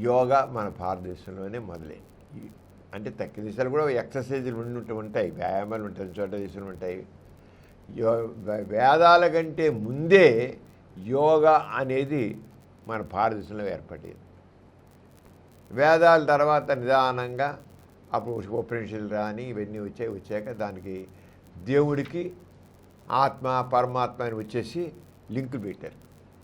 యోగా మన భారతదేశంలోనే మొదలైంది. అంటే తక్కువ దేశాలు కూడా ఎక్సర్సైజులు ఉంటాయి, వ్యాయామాలు ఉంటాయి, చోట దేశాలు ఉంటాయి. వేదాల కంటే ముందే యోగా అనేది మన భారతదేశంలో ఏర్పడింది. వేదాల తర్వాత నిదానంగా అప్పుడు ఉపనిషత్తులు రాని ఇవన్నీ వచ్చాక దానికి దేవుడికి ఆత్మ పరమాత్మ అని వచ్చేసి లింకులు పెట్టారు.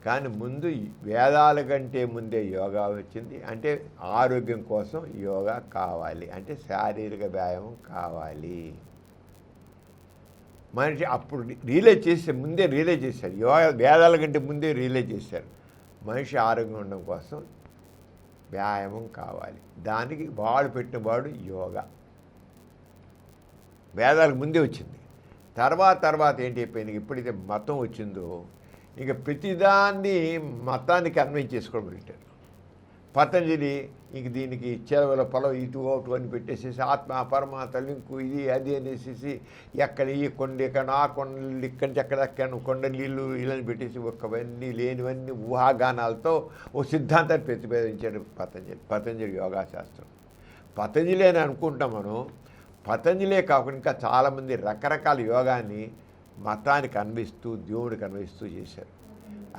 కానీ ముందు వేదాల కంటే ముందే యోగా వచ్చింది. అంటే ఆరోగ్యం కోసం యోగా కావాలి, అంటే శారీరక వ్యాయామం కావాలి. మనిషి అప్పుడు ముందే రియలైజ్ చేశారు. యోగా వేదాల కంటే ముందే రియలైజ్ చేశారు. మనిషి ఆరోగ్యం ఉండడం కోసం వ్యాయామం కావాలి. దానికి వాడు పెట్టిన వాడు యోగా. వేదాలకు ముందే వచ్చింది. తర్వాత ఏంటి అయిపోయింది, ఎప్పుడైతే మతం వచ్చిందో ఇక ప్రతిదాన్ని మతానికి అన్వయం చేసుకోవడం పెట్టారు. పతంజలి ఇంక దీనికి చెలవల పొలం ఇటు ఒకటి అని పెట్టేసేసి ఆత్మ పరమాత్మ లింకు ఇది అది అనేసి ఎక్కడ ఈ కొండ ఇక్కడ ఆ కొండలు ఇక్కడి నుంచి ఎక్కడ కొండ నీళ్ళు ఇళ్ళని పెట్టేసి ఒక్కవన్నీ లేనివన్నీ ఊహాగానాలతో ఓ సిద్ధాంతాన్ని ప్రతిపాదించాడు పతంజలి యోగాశాస్త్రం. పతంజలి అని అనుకుంటాం మనం. పతంజలే కాకుండా ఇంకా చాలామంది రకరకాల యోగాన్ని మతానికి అన్వయిస్తూ దేవుడికి అన్వయిస్తూ చేశారు.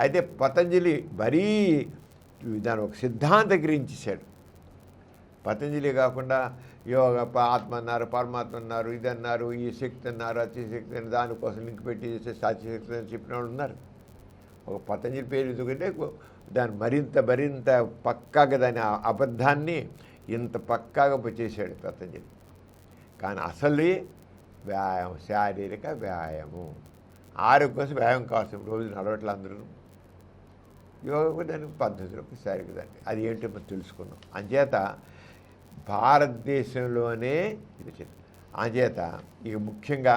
అయితే పతంజలి మరీ దాని ఒక సిద్ధాంతం గ్రహించేశాడు. పతంజలి కాకుండా యోగ ఆత్మ అన్నారు, పరమాత్మ అన్నారు, ఇది అన్నారు, ఈ శక్తి అన్నారు, అతిశక్తి అని దానికోసం లింక్ పెట్టి చేసేసి అతిశక్తి అని చెప్పిన వాళ్ళు ఉన్నారు. ఒక పతంజలి పేరు ఎందుకంటే దాన్ని మరింత పక్కాగా దాని అబద్ధాన్ని ఇంత పక్కాగా చేశాడు పతంజలి. కానీ అసలు వ్యాయామం, శారీరక వ్యాయామం, ఆరోగ్యం కోసం వ్యాయామం కావాల్సిన రోజు నడవట్లు అందరూ యోగా దానికి పద్ధతులకు శారీరక దానికి అది ఏంటో మనం తెలుసుకున్నాం. అంచేత భారతదేశంలోనే ఇది వచ్చింది. అంచేత ఇక ముఖ్యంగా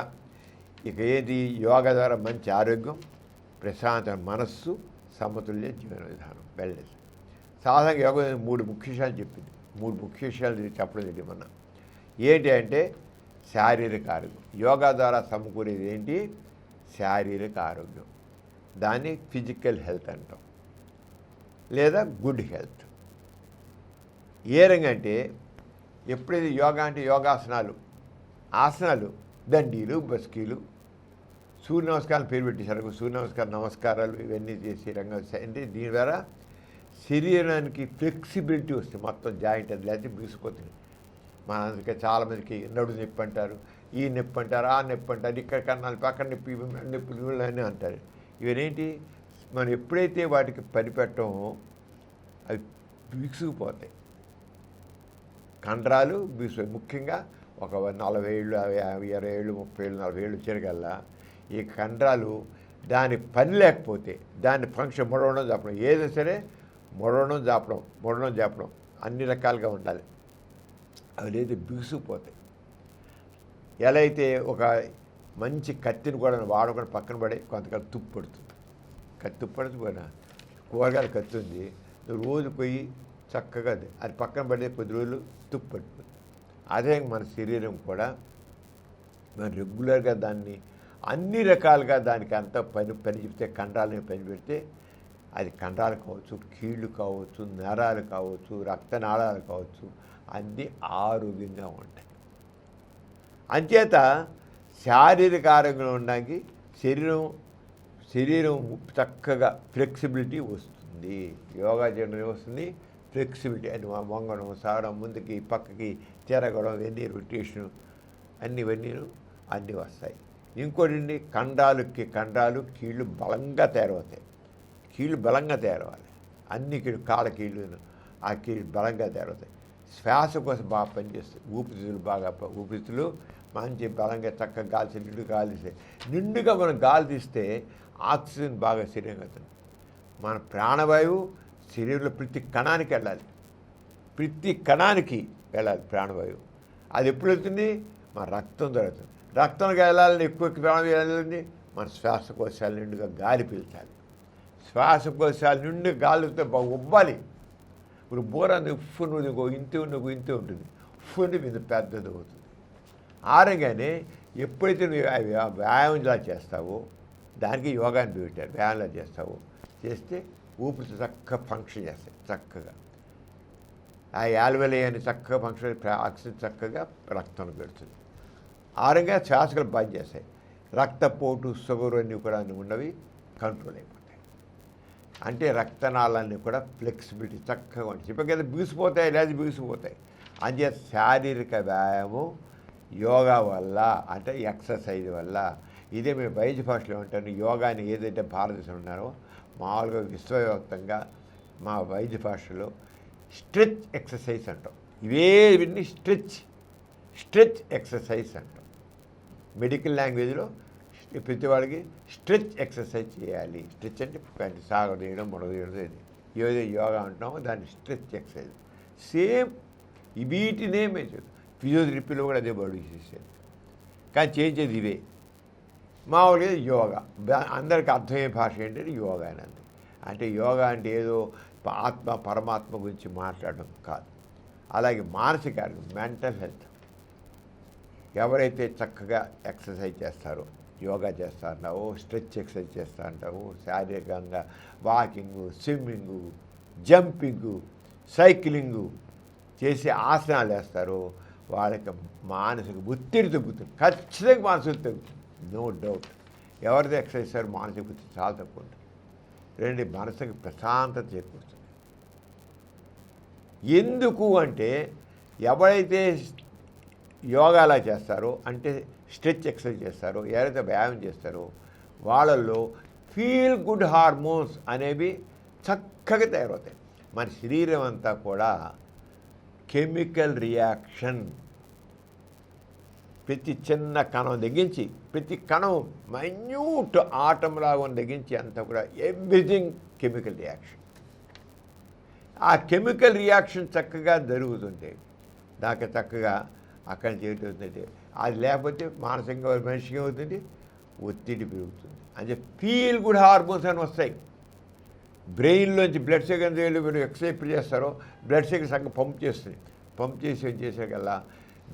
ఇక ఏది యోగా ద్వారా మంచి ఆరోగ్యం, ప్రశాంత మనస్సు, సమతుల్య జీవన విధానం, వెల్నెస్. సాధారణంగా యోగా 3 ముఖ్య విషయాలు చెప్పింది. 3 ముఖ్య విషయాలు చెప్పడం జరిగింది మొన్న. ఏంటి అంటే శారీరక ఆరోగ్యం. యోగా ద్వారా సమకూరేది ఏంటి? శారీరక ఆరోగ్యం. దాన్ని ఫిజికల్ హెల్త్ అంటాం, లేదా గుడ్ హెల్త్. ఏ రంగా అంటే ఎప్పుడైతే యోగా అంటే యోగాసనాలు, ఆసనాలు, దండీలు, బస్కీలు, సూర్య నమస్కారం పేరు పెట్టేశారు. సూర్య నమస్కారాలు ఇవన్నీ చేసే రంగం అంటే దీని ద్వారా శరీరానికి ఫ్లెక్సిబిలిటీ వస్తుంది. మొత్తం జాయింట్ అది లేకపోతే బిగిసిపోతుంది. మన అందుకే చాలామందికి నడు నొప్పి అంటారు, ఈ నొప్పి అంటారు, ఆ నొప్పి అంటారు, ఇక్కడ కన్నాలు పక్కన నొప్పి నొప్పులు అని అంటారు. ఇవనేంటి, మనం ఎప్పుడైతే వాటికి పనిపెట్టమో అవి బిగుసుకుపోతాయి. కండరాలు బిగుసు. ముఖ్యంగా ఒక 40 ఏళ్ళు, 20 ఏళ్ళు, 30 ఏళ్ళు, 40 ఏళ్ళు వచ్చేకల్లా ఈ కండరాలు దాని పని లేకపోతే దాన్ని ఫంక్షన్ మొడవడం జాపడం, ఏదైనా సరే మొడవడం జాపడం అన్ని రకాలుగా ఉండాలి. అవి లేదు బిగుసుకుపోతాయి. ఎలా అయితే ఒక మంచి కత్తిని కూడా వాడకుండా పక్కన పడి కొంతకాలం తుప్పు పడుతుంది. కత్తి పడుతుంది, కూరగాయల కత్తి ఉంది, నువ్వు రోజు పోయి చక్కగా అది పక్కన పడే కొద్ది రోజులు తుప్పు పడుతుంది. అదే మన శరీరం కూడా మనం రెగ్యులర్గా దాన్ని అన్ని రకాలుగా దానికి అంతా పని చెప్తే కండరాలని పని పెడితే అది కండరాలు కావచ్చు, కీళ్ళు కావచ్చు, నరాలు కావచ్చు, రక్తనాళాలు కావచ్చు, అన్నీ ఆరోగ్యంగా ఉంటాయి. అంచేత శారీరక ఆరోగ్యం ఉండడానికి శరీరం చక్కగా ఫ్లెక్సిబిలిటీ వస్తుంది. యోగా చేయడం వస్తుంది ఫ్లెక్సిబిలిటీ. అని వంగడం, సాగడం, ముందుకి పక్కకి తిరగడం, ఇవన్నీ రొటేషను అన్నీ వస్తాయి. ఇంకోటి కండరాలు కీళ్ళు బలంగా తయారవుతాయి. కీళ్ళు బలంగా తయారవ్వాలి. అన్ని కాళ్ళ కీళ్ళు ఆ కీళ్ళు బలంగా తయారవుతాయి. శ్వాస కోసం బాగా పనిచేస్తాయి. ఊపిరితిత్తులు మంచి బలంగా చక్కగా నిండుగా మనం గాలి తీస్తే ఆక్సిజన్ బాగా శరీరంగా అవుతుంది. మన ప్రాణవాయువు శరీరంలో ప్రతి కణానికి వెళ్ళాలి. ప్రాణవాయువు. అది ఎప్పుడు వెళ్తుంది? మన రక్తం జరుగుతుంది. రక్తంగా వెళ్ళాలని ఎక్కువ ప్రాణవాయువు వెళ్ళాలండి మన శ్వాసకోశాల నిండుగా గాలి పీల్చాలి. శ్వాసకోశాల నిండుగా గాలితో బాగా ఉబ్బాలి. ఇప్పుడు బోర ఉప్పు నువ్వు ఇంతే ఉంటుంది. ఉప్పు మీద పెద్దది అవుతుంది. ఆరంగానే ఎప్పుడైతే నువ్వు వ్యాయామంలా చేస్తావో దానికి యోగాన్ని పెట్టారు. వ్యాయామంలా చేస్తావో చేస్తే ఊపిరితో చక్కగా ఫంక్షన్ చేస్తాయి. చక్కగా ఆ యాల్వెలయాన్ని చక్కగా ఫంక్షన్ ఆక్సిజన్ చక్కగా రక్తంలో పెడుతుంది. ఆరంగా శ్వాసలు బంద్ చేస్తాయి. రక్తపోటు షుగర్ అన్నీ కూడా ఉన్నవి కంట్రోల్ అయిపోతాయి. అంటే రక్తనాళాన్ని కూడా ఫ్లెక్సిబిలిటీ చక్కగా ఉంటుంది. చెప్పే కదా బిగుసిపోతాయి, లేదా బిగుసిపోతాయి. అంతే శారీరక వ్యాయామం యోగా వల్ల, అంటే ఎక్సర్సైజ్ వల్ల. ఇదే మేము వైద్య భాషలో ఉంటాను. యోగాని ఏదైతే భారతదేశంలో ఉన్నారో మామూలుగా విశ్వవ్యాప్తంగా మా వైద్య భాషలో స్ట్రెచ్ ఎక్సర్సైజ్ అంటాం. ఇవన్నీ స్ట్రెచ్ ఎక్సర్సైజ్ అంటాం. మెడికల్ లాంగ్వేజ్లో ప్రతి వాడికి స్ట్రెచ్ ఎక్సర్సైజ్ చేయాలి. స్ట్రెచ్ అంటే సాగదీయడం, ముడదీయడం. ఏదైతే యోగా అంటున్నామో దాన్ని స్ట్రెచ్ ఎక్సర్సైజ్. సేమ్ వీటినే మేము ఫిజియోథెరపీలో కూడా అదే బాడీ చేసేది. కానీ చేయించేది ఇవే. మామూలుగా యోగా అందరికీ అర్థమయ్యే భాష ఏంటంటే యోగా అని. అంటే యోగా అంటే ఏదో ఆత్మ పరమాత్మ గురించి మాట్లాడడం కాదు. అలాగే మానసిక మెంటల్ హెల్త్ ఎవరైతే చక్కగా ఎక్సర్సైజ్ చేస్తారో, యోగా చేస్తా అంటావో, స్ట్రెచ్ ఎక్సర్సైజ్ చేస్తూ అంటావు, శారీరకంగా వాకింగు, స్విమ్మింగు, జంపింగు, సైక్లింగు చేసి ఆసనాలు వేస్తారో వాళ్ళకి మానసిక ఒత్తిడి తగ్గుతుంది. ఖచ్చితంగా మానసిక తగ్గుతుంది, నో డౌట్. ఎవరితో ఎక్సర్సైజ్ చేస్తారో మానసిక ఒత్తిడి చాలా తక్కువ ఉంటుంది. రెండు మనసుకి ప్రశాంతత చేకూరుతుంది. ఎందుకు అంటే ఎవరైతే యోగాలా చేస్తారో, అంటే స్ట్రెచ్ ఎక్సర్సైజ్ చేస్తారో, ఎవరైతే వ్యాయామం చేస్తారో వాళ్ళల్లో ఫీల్ గుడ్ హార్మోన్స్ అనేవి చక్కగా తయారవుతాయి. మన శరీరం అంతా కూడా కెమికల్ రియాక్షన్, ప్రతి చిన్న కణం తెగించి, ప్రతి కణం మైన్యూట్ ఆటంలాగా తెగించి అంతా కూడా ఎవ్రీథింగ్ కెమికల్ రియాక్షన్. ఆ కెమికల్ రియాక్షన్ చక్కగా జరుగుతుంది. దాకా చక్కగా అక్కడి నుంచి ఏమవుతుంది, అది లేకపోతే మానసికంగా మనిషికి ఏమవుతుంది, ఒత్తిడి పెరుగుతుంది. అంటే ఫీల్ గుడ్ హార్మోన్స్ అని వస్తాయి. బ్రెయిన్లోంచి బ్లడ్ షుగర్ మీరు ఎక్సర్సైజ్ చేస్తారో బ్లడ్ షుగర్ సగం పంప్ చేస్తుంది. పంప్ చేసి ఏం చేసేకల్లా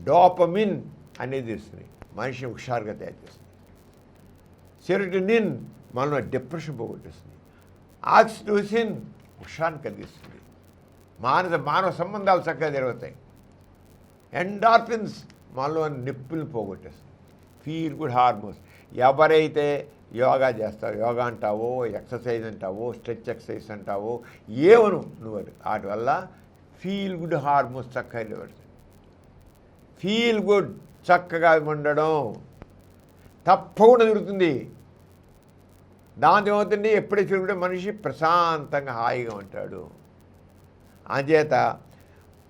డోపమిన్ అనేది ఇస్తుంది, మనిషిని హుషారుగా తయారు చేస్తుంది. సెరోటోనిన్ మనలో డిప్రెషన్ పోగొట్టేస్తుంది. ఆక్సిటోసిన్ హుషాన్ని కలిగిస్తుంది. మానవ సంబంధాలు చక్కగా జరుగుతాయి. ఎండార్ఫిన్స్ మనలో నిప్పులు పోగొట్టేస్తుంది. Feel good hormones. ఎవరైతే యోగా చేస్తావు, యోగా అంటావో, ఎక్సర్సైజ్ అంటావో, స్ట్రెచ్ ఎక్సర్సైజ్ అంటావో, ఏమను నువ్వు వాటి వల్ల ఫీల్ గుడ్ హార్మోన్స్ చక్కగా నిలబడతాయి. ఫీల్ గుడ్ చక్కగా ఉండడం తప్పకుండా జరుగుతుంది. దాంతో ఏమవుతుంది, ఎప్పుడైతే తిరుగుతుంటే మనిషి ప్రశాంతంగా హాయిగా ఉంటాడు. అంచేత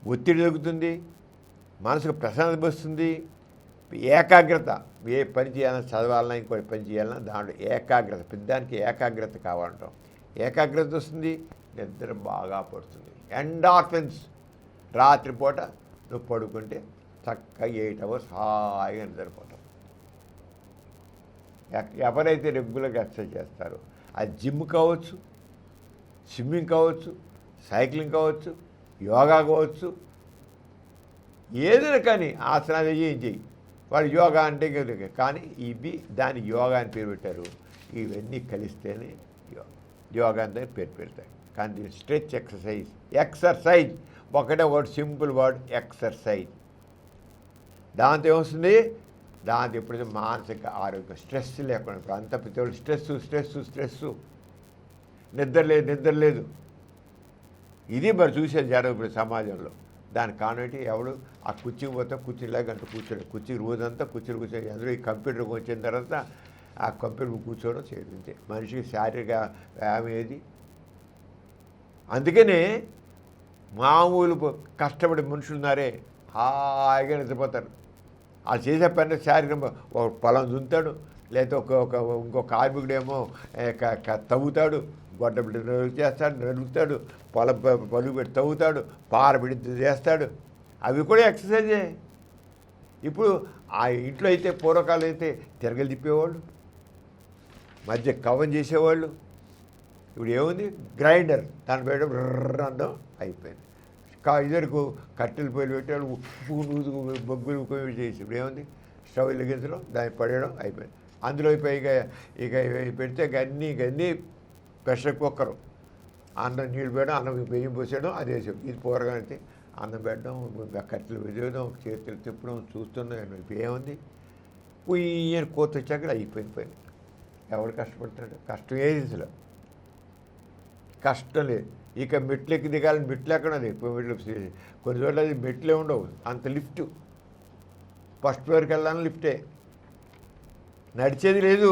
ఒత్తిడి తగ్గుతుంది, మనసుకు ప్రశాంతత వస్తుంది, ఏకాగ్రత. ఏ పని చేయాలన్నా, చదవాలన్నా, ఇంకోటి పని చేయాలన్నా దాంట్లో ఏకాగ్రత, పెద్దానికి ఏకాగ్రత కావాలంటాం. ఏకాగ్రత వస్తుంది, నిద్ర బాగా పడుతుంది. ఎండార్ఫిన్స్ రాత్రిపూట నువ్వు పడుకుంటే చక్కగా 8 hours హాయిగా నిద్రపోతావు. ఎవరైతే రెగ్యులర్గా ఎక్సర్సైజ్ చేస్తారో, అది జిమ్ కావచ్చు, స్విమ్మింగ్ కావచ్చు, సైక్లింగ్ కావచ్చు, యోగా కావచ్చు, ఏదైనా కానీ ఆసనాలు ఏం చెయ్యి, వాడు యోగా అంటే కానీ ఇవి దాని యోగా అని పేరు పెట్టారు. ఇవన్నీ కలిస్తేనే యోగా అని పేరు పెడతాయి. కానీ స్ట్రెచ్ ఎక్సర్సైజ్ ఒకటే వర్డ్, సింపుల్ వర్డ్ ఎక్సర్సైజ్. దాంతో ఏమొస్తుంది, దాంతో ఎప్పుడైతే మానసిక ఆరోగ్యం, స్ట్రెస్ లేకుండా. ఇప్పుడు అంతా ప్రతి వాళ్ళు స్ట్రెస్సు, నిద్ర లేదు. ఇది మరి చూసేది జరగదు ఇప్పుడు సమాజంలో. దానికి కారణం ఎవడు ఆ కుర్చీకి పోతే కుర్చీలాగా అంటూ కూర్చోడు. కుర్చీకి రోజంతా కూర్చొని అందరూ ఈ కంప్యూటర్కి వచ్చిన తర్వాత ఆ కంప్యూటర్ కూర్చోవడం చేయడం. మనిషికి శారీరక వ్యాయామం ఏది. అందుకనే మామూలు కష్టపడే మనుషులు ఉన్నారే హాయిగా నిద్రపోతారు. వాళ్ళు చేసే పని శారీరం ఒక పొలం దుంతాడు, లేకపోతే ఇంకో కార్మికుడేమో తవ్వుతాడు, గొడ్డ బిడ్డ చేస్తాడు, నడుగుతాడు, పలుగు పెట్టి తవ్వుతాడు, పార బిడ్డ చేస్తాడు. అవి కూడా ఎక్సర్సైజే. ఇప్పుడు ఆ ఇంట్లో అయితే పూర్వకాలం అయితే తిరగలు తిప్పేవాళ్ళు, మధ్య కవం చేసేవాళ్ళు. ఇప్పుడు ఏముంది, గ్రైండర్, దాన్ని పెట్టడం అందం అయిపోయింది. ఇద్దరికి కట్టెలు పొయ్యిలు పెట్టాడు, ఉప్పు నూతుకు బొగ్గులు చేసి ఇప్పుడు ఏముంది, స్టవ్ వెలిగించడం, దాన్ని పడేయడం అయిపోయింది. అందులో ఇక పెడితే అన్నీ ప్రెషర్ కుక్కరు, అన్నం నీళ్ళు పోయడం, అన్నం బియ్యం పోసేయడం, అది వేసాడు. ఇది పూరగానైతే అన్నం పెట్టడం, కట్టెలు విజయడం, చేతులు తిప్పడం చూస్తున్నాను. ఏముంది పొయ్యి కోత వచ్చాక అయిపోయింది పని. ఎవడు కష్టపడతాడు? కష్టం ఏది అసలు కష్టం లేదు. ఇక మెట్లు ఎక్కి దిగాలని మెట్లు ఎక్కడ ఉంది? మెట్లు కొన్ని చోట్ల అది మెట్లే ఉండవు, అంత లిఫ్ట్. ఫస్ట్ ఫ్లోర్కి వెళ్ళాలని లిఫ్టే, నడిచేది లేదు.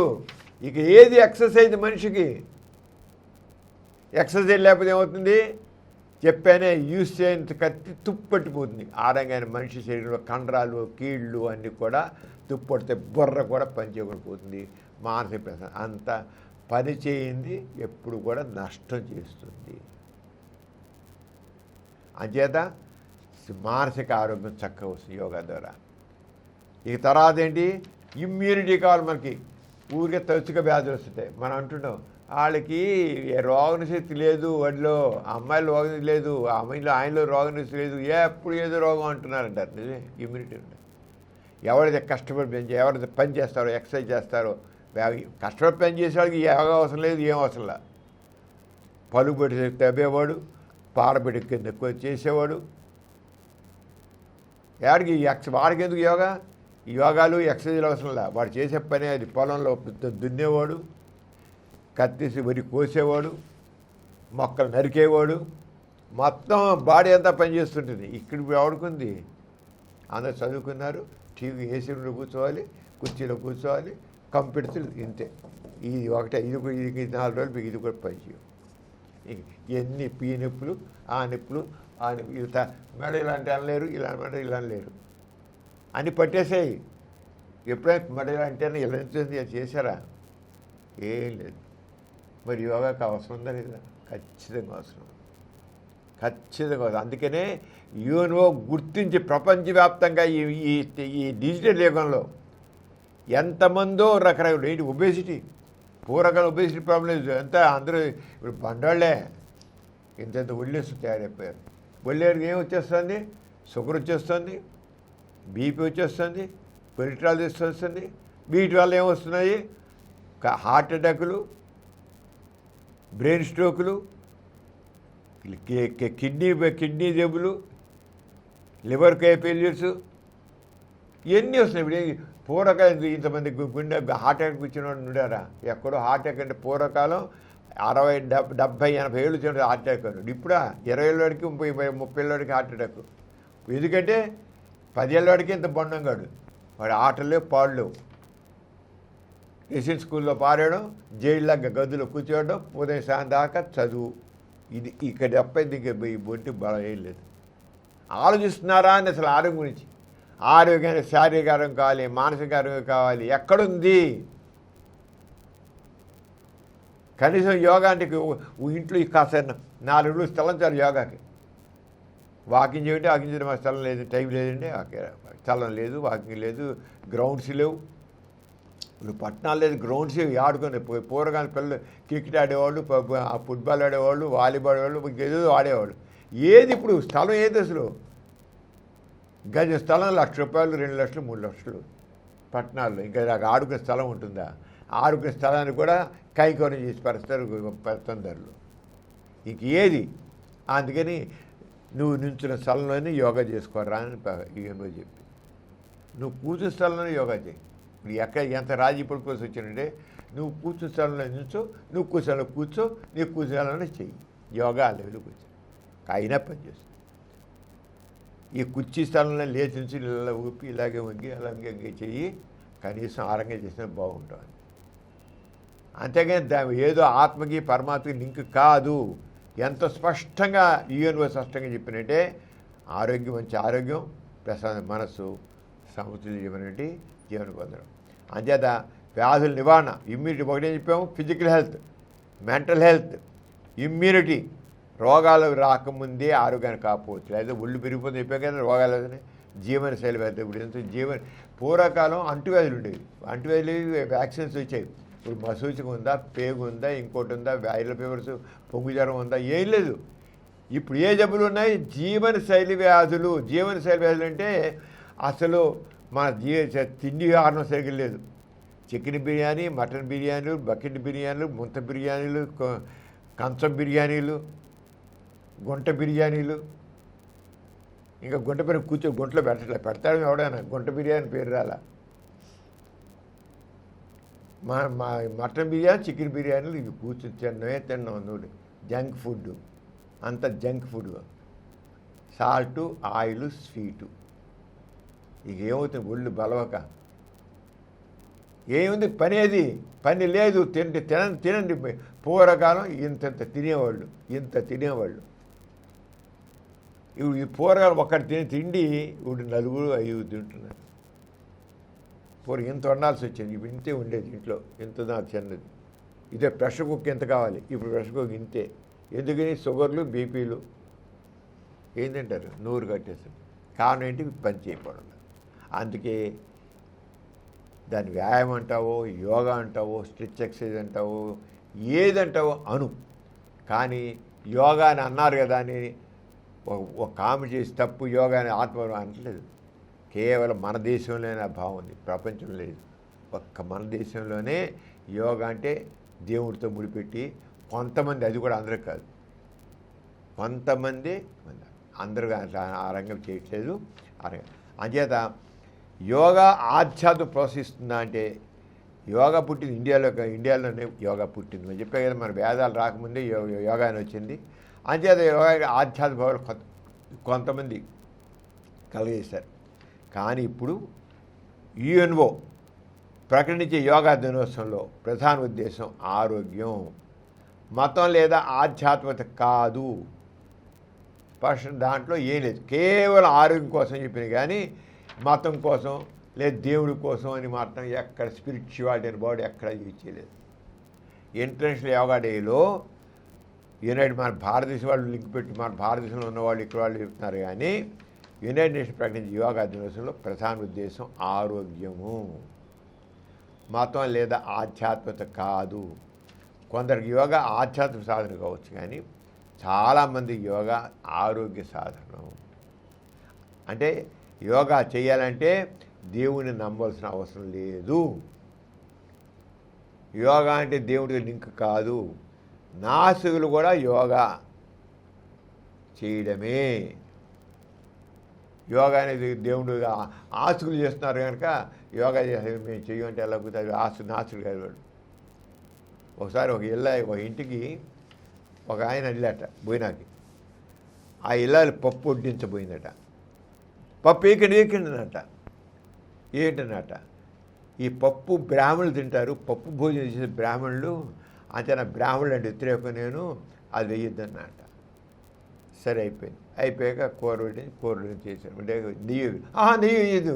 ఇక ఏది ఎక్సర్సైజ్ మనిషికి? ఎక్సర్సైజ్ లేకపోతే ఏమవుతుంది? చెప్పానే, యూజ్ చేయని కత్తి తుప్పట్టిపోతుంది. ఆ రంగానే మనిషి శరీరంలో కండరాలు, కీళ్ళు అన్నీ కూడా తుప్పడితే బుర్ర కూడా పనిచేయకుండా పోతుంది. మానసిక ప్రశాంతత అంత పని చేయింది ఎప్పుడు కూడా నష్టం చేస్తుంది. అంచేత మానసిక ఆరోగ్యం చక్కగా వస్తుంది యోగా ద్వారా. ఇక తర్వాత ఏంటి? ఇమ్యూనిటీ కావాలి మనకి. ఊరికే తరచుగా వ్యాధులు వస్తుంటాయి. మనం అంటున్నాం వాళ్ళకి రోగనిశక్తి లేదు, వాడిలో అమ్మాయిలో రోగనిశక్తి లేదు, అమ్మాయిలో ఆయనలో రోగనిశక్తి లేదు, ఎప్పుడు ఏదో రోగం అంటున్నారంటారు. నిజమే, ఇమ్యూనిటీ ఉంటుంది. ఎవరైతే కష్టపడి ఎవరైతే పని చేస్తారో, ఎక్సర్సైజ్ చేస్తారో, కష్టపడి పని చేసేవాడికి యోగా అవసరం లేదు, ఏం అవసరం లేదు. పలుబడి తవ్వేవాడు, పారబెట్టి కింద చేసేవాడు, వాడికి ఎందుకు యోగా? యోగాలు ఎక్సర్సైజ్లు అవసరం లేదు. వాడు చేసే పని అది పొలంలో దున్నేవాడు, కత్తిసి వరి కోసేవాడు, మొక్కలు నరికేవాడు, మొత్తం బాడీ అంతా పనిచేస్తుంటుంది. ఇక్కడ ఎవడుకుంది? అందరూ చదువుకున్నారు, టీవీ ఏసీలో కూర్చోవాలి, కుర్చీలో కూర్చోవాలి, కంప్యూటర్స్ ఇంతే. ఇది ఒకటే, ఇది 4 రోజులు మీకు ఇది కూడా పని చేయవు. ఎన్ని పీ నొప్పులు, ఆ నొప్పులు, ఆ నొప్పులు, మెడ ఇలాంటి అనలేరు, ఇలా మెడ ఇలా అనలేరు, అన్నీ పట్టేసాయి. ఎప్పుడైనా మెడ ఇలా అంటేనే ఇలా ఉంటుంది, అది చేశారా? ఏం లేదు. మరి యోగాకి అవసరం ఉందా లేదా? ఖచ్చితంగా అవసరం, ఖచ్చితంగా అవసరం. అందుకనే యూనో గుర్తించి ప్రపంచవ్యాప్తంగా ఈ డిజిటల్ యుగంలో ఎంతమందో రకరకాల ఏంటి ఒబేసిటీ, పూర్వకాల ఒబేసిటీ ప్రాబ్లం లేదు. అంతా అందరూ ఇప్పుడు బండాళ్లే ఇంత ఒళ్ళేస్తూ తయారైపోయారు. ఒళ్ళేరికి ఏం వచ్చేస్తుంది? షుగర్ వచ్చేస్తుంది, బీపీ వచ్చేస్తుంది, కొలెస్ట్రాల్ వస్తుంది. వీటి వల్ల ఏమొస్తున్నాయి? హార్ట్ అటాకులు, బ్రెయిన్ స్ట్రోకులు, కిడ్నీ జబ్బులు, లివర్ ఫెయిల్యూర్స్, ఇవన్నీ వస్తున్నాయి. ఇప్పుడు పూర్వకాలం ఇంతమంది గుండె హార్ట్ అటాక్ వచ్చిన వాడు ఉండారా? ఎక్కడో హార్ట్ అటాక్ అంటే పూర్వకాలం 60, 70, 80 ఏళ్ళు వచ్చిన హార్ట్ అటాక్ అన్నాడు. ఇప్పుడు 20 ఏళ్ళవాడికి 30 ఏళ్ళవాడికి హార్ట్ అటాక్. ఎందుకంటే 10 ఏళ్ళవాడికి ఇంత బొండంగాడు, వాడు ఆటలు పాడలేవు. రెసిడెన్స్ స్కూల్లో పారేయడం, జైల్లాగా గదులో కూర్చోవడం, ఉదయం సాయం దాకా చదువు. ఇది ఇక్కడ తప్పైంది, ఈ బొంటి బలం ఏం లేదు. ఆలోచిస్తున్నారా అని అసలు ఆరోగ్యం గురించి? ఆరోగ్యానికి శారీరక ఆరోగ్యం కావాలి, మానసిక ఆరోగ్యం కావాలి. ఎక్కడుంది? కనీసం యోగా అంటే ఇంట్లో కాస్త 4 రోజులు స్థలం చాలు యోగాకి. వాకింగ్ చేయండి, వాకింగ్ చేయడం మా స్థలం లేదు, టైం లేదండి, స్థలం లేదు, వాకింగ్ లేదు, గ్రౌండ్స్ లేవు. ఇప్పుడు పట్టణాలు లేదు, గ్రౌండ్స్ ఆడుకునే. పూర్వకాలం పిల్లలు క్రికెట్ ఆడేవాళ్ళు, ఫుట్బాల్ ఆడేవాళ్ళు, వాలీబాల్ ఆడేవాళ్ళు, ఏదో ఆడేవాళ్ళు. ఏది ఇప్పుడు స్థలం ఏది అసలు? గజ స్థలం ₹1,00,000, 2 లక్షలు, 3 లక్షలు పట్టణాల్లో. ఇంకా నాకు ఆడుకునే స్థలం ఉంటుందా? ఆడుకునే స్థలాన్ని కూడా కైకోరం చేసి పెడుతుందరు. ఇంక ఏది? అందుకని నువ్వు నించున్న స్థలంలోనే యోగా చేసుకోరా అని ఏమో చెప్పి, నువ్వు కూర్చున్న స్థలంలోనే యోగా చేయి. ఇప్పుడు ఎంత రాజీ పడుకోవాల్సి వచ్చిందంటే, నువ్వు కూర్చున్న స్థలంలో నించో, నువ్వు కూర్చోలో కూర్చో, నీకు కూర్చోాలని చెయ్యి. యోగా లెవెల్ కూర్చో, అయినా పనిచేస్తుంది. ఈ కుర్చీ స్థలంలో లేచి నుంచి ఇలా ఊపి ఇలాగే వంగి అలాగే చెయ్యి, కనీసం ఆరంగా చేసినా బాగుంటుంది. అంతేగాని ఏదో ఆత్మకి పరమాత్మకి లింక్ కాదు. ఎంత స్పష్టంగా యూనివర్స్ స్పష్టంగా చెప్పినట్టే ఆరోగ్యం, మంచి ఆరోగ్యం, ప్రశాంత మనస్సు, సమతుల్యమైనటువంటి జీవన పొందడం. అంచేత వ్యాధుల నివారణ, ఇమ్యూనిటీ ఒకటే చెప్పాము. Physical health, mental health, immunity. రోగాలు రాకముందే ఆరోగ్యాన్ని కాకపోవచ్చు. లేదా ఒళ్ళు పెరిగిపోతుంది చెప్పాం కదా, రోగాలు జీవనశైలి వ్యాధి. ఇప్పుడు పూర్వకాలం అంటువ్యాధులు ఉండేవి, అంటువ్యాధులు వ్యాక్సిన్స్ వచ్చాయి. ఇప్పుడు మసూచిక ఉందా, పేగు ఉందా, ఇంకోటి ఉందా, వైరల్ ఫీవర్స్, పొంగు జ్వరం ఉందా, ఏం లేదు. ఇప్పుడు ఏ జబ్బులు ఉన్నాయి? జీవనశైలి వ్యాధులు. జీవనశైలి వ్యాధులు అంటే అసలు మన తిండి ఆహారం సరిగ్గా లేదు. చికెన్ బిర్యానీ, మటన్ బిర్యానీలు, బకెట్ బిర్యానీలు, ముంత బిర్యానీలు, కంచం బిర్యానీలు, గుంట బిర్యానీలు, ఇంకా గుంట పైన కూర్చొని గుంటలో పెడతాడు ఎవడైనా గుంట బిర్యానీ పేరు రాలా. మా మటన్ బిర్యానీ, చికెన్ బిర్యానీలు ఇవి కూర్చొని తిన్నాం నూనె. జంక్ ఫుడ్ అంత junk food, salt, oil, sweet. ఇక ఏమవుతుంది ఒళ్ళు బలవక. ఏముంది పని లేదు. తినండి. పూర్వకాలం ఇంత తినేవాళ్ళు. ఇప్పుడు ఈ పూర్వకాలం ఒక్కటి తిండి ఇప్పుడు 4-5 తింటున్నారు. ఇంత వండాల్సి వచ్చింది. ఇప్పుడు ఇంతే ఉండేది ఇంట్లో, ఇంత చిన్నది. ఇదే ప్రెషర్ కుక్ ఎంత కావాలి, ఇప్పుడు ప్రెషర్ కుక్ ఇంతే. ఎందుకని షుగర్లు, బీపీలు ఏం తింటారు, నూరు కట్టేస్తారు. కారణం ఏంటి, పని చేయకపోవడం. అందుకే దాని వ్యాయామం అంటావో, యోగా అంటావో, స్ట్రెచ్ ఎక్సర్సైజ్ అంటావో, ఏదంటావో అను. కానీ యోగా అని అన్నారు కదా అని ఒక కామెంట్ చేసి తప్పు యోగా అని ఆత్మ అనట్లేదు. కేవలం మన దేశంలోనే ఆ భావం ఉంది, ప్రపంచంలో లేదు. మన దేశంలోనే యోగా అంటే దేవుడితో ముడిపెట్టి కొంతమంది, అది కూడా అందరూ కాదు, కొంతమంది, అందరూ ఆ రంగం చేయట్లేదు. అంచేత యోగా ఆధ్యాత్మిక ప్రోత్సహిస్తుందా అంటే యోగా పుట్టింది ఇండియాలోనే యోగా పుట్టింది. మనం చెప్పే కదా, మన వేదాలు రాకముందే యోగా అని వచ్చింది. అంచేత యోగా ఆధ్యాత్మిక భావాలు కొంతమంది కలిగేశారు. కానీ ఇప్పుడు యుఎన్ఓ ప్రకటించే యోగా దినోత్సవంలో ప్రధాన ఉద్దేశం ఆరోగ్యం, మతం లేదా ఆధ్యాత్మికత కాదు. స్పష్టం దాంట్లో ఏం లేదు, కేవలం ఆరోగ్యం కోసం చెప్పిన కానీ మతం కోసం లేదా దేవుడి కోసం అని మాత్రం ఎక్కడ స్పిరిచువాలిటీ అని బాడీ ఎక్కడ యూజ్ చేయలేదు. ఇంటర్నేషనల్ యోగా డేలో మన భారతదేశం వాళ్ళు లింక్ పెట్టి మన భారతదేశంలో ఉన్నవాళ్ళు ఇక్కడ వాళ్ళు చెప్తున్నారు. కానీ యునైటెడ్ నేషన్ ప్రకటించే యోగా దినోత్సవంలో ప్రధాన ఉద్దేశం ఆరోగ్యము, మతం లేదా ఆధ్యాత్మికత కాదు. కొందరికి యోగా ఆధ్యాత్మిక సాధన కావచ్చు, కానీ చాలామంది యోగా ఆరోగ్య సాధనం. అంటే యోగా చేయాలంటే దేవుని నమ్మాల్సిన అవసరం లేదు. యోగా అంటే దేవుడికి లింక్ కాదు. నాస్తికులు కూడా యోగా చేయడమే. యోగా అనేది దేవుడు ఆస్తులు చేస్తున్నారు కనుక యోగా చేసే మేము చెయ్యమంటే ఎలా కుదురుతుంది, నాస్తికుడు కాదు వాడు. ఒకసారి ఒక ఇంటికి ఒక ఆయన వెళ్ళాట బోయినాకి. ఆ ఇల్లాలి పప్పు వడ్డించబోయిందట. పప్పు ఏకండినట. ఏంటన్నట, ఈ పప్పు బ్రాహ్మణులు తింటారు, పప్పు భోజనం చేసే బ్రాహ్మణులు, అంతే బ్రాహ్మణులు అంటే వ్యతిరేకం, నేను అది వేయొద్దన్నట. సరే అయిపోయాక కూర చేశాను. అంటే నెయ్యి వేయదు,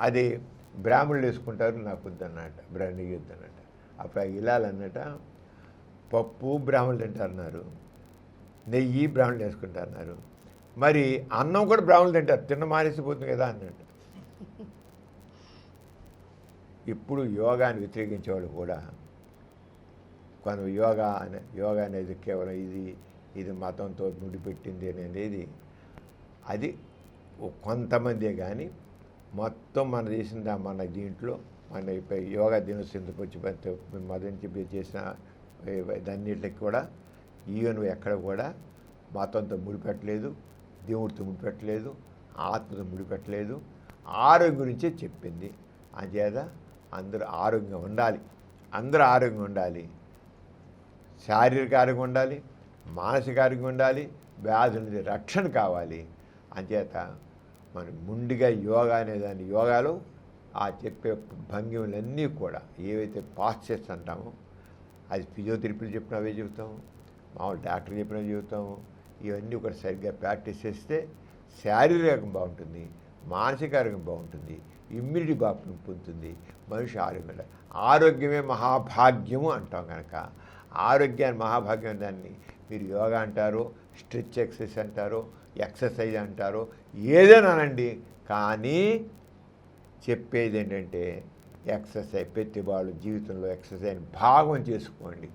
అది బ్రాహ్మణులు వేసుకుంటారు, నాకు వద్దన్నట, నెయ్యి వద్దన్నట. అప్పుడు ఇలాలన్నట, పప్పు బ్రాహ్మణులు తింటారన్నారు, నెయ్యి బ్రాహ్మణులు వేసుకుంటారన్నారు, మరి అన్నం కూడా బ్రాహ్మణులు తింటారు, తిన్న మానేసిపోతుంది కదా అన్నట్టు. ఇప్పుడు యోగాని వ్యతిరేకించేవాళ్ళు కూడా కొంత యోగా అనేది కేవలం ఇది మతంతో ముడిపెట్టింది అనేది అది కొంతమందే. కానీ మొత్తం మన దేశం మన దీంట్లో మన యోగా దినోత్సవం వచ్చి మొదటి చెప్పి చేసిన దాన్నిటికి కూడా ఈవెన్ ఎక్కడ కూడా మతంతో ముడిపెట్టలేదు, దేవుడితో ముడిపెట్టలేదు, ఆత్మతో ముడిపెట్టలేదు, ఆరోగ్యం గురించే చెప్పింది. అంచేత అందరూ ఆరోగ్యంగా ఉండాలి, శారీరక ఆరోగ్యం ఉండాలి, మానసిక ఆరోగ్యం ఉండాలి, వ్యాధుల నుంచి రక్షణ కావాలి. అంచేత మనం ముందుగా యోగా అనేదాన్ని, యోగాలో ఆ చెప్పే భంగిమలన్నీ కూడా ఏవైతే పాశ్చర్స్ అంటామో, అది ఫిజియోథెరపీలు చెప్పినవే చెబుతాము, మామూలు డాక్టర్ చెప్పినవి చెబుతాము. ఇవన్నీ కూడా సరిగ్గా ప్రాక్టీస్ చేస్తే శారీరకం బాగుంటుంది, మానసిక ఆరోగ్యం బాగుంటుంది, ఇమ్యూనిటీ బాగా పెంపుతుంది, మనిషి ఆరోగ్యం. ఆరోగ్యమే మహాభాగ్యము అంటాం కనుక ఆరోగ్యాన్ని మహాభాగ్యం దాన్ని మీరు యోగా అంటారు, స్ట్రెచ్ ఎక్సర్సైజ్ అంటారు, ఏదైనా అనండి. కానీ చెప్పేది ఏంటంటే ప్రతి వాళ్ళు జీవితంలో ఎక్సర్సైజ్ భాగం చేసుకోండి.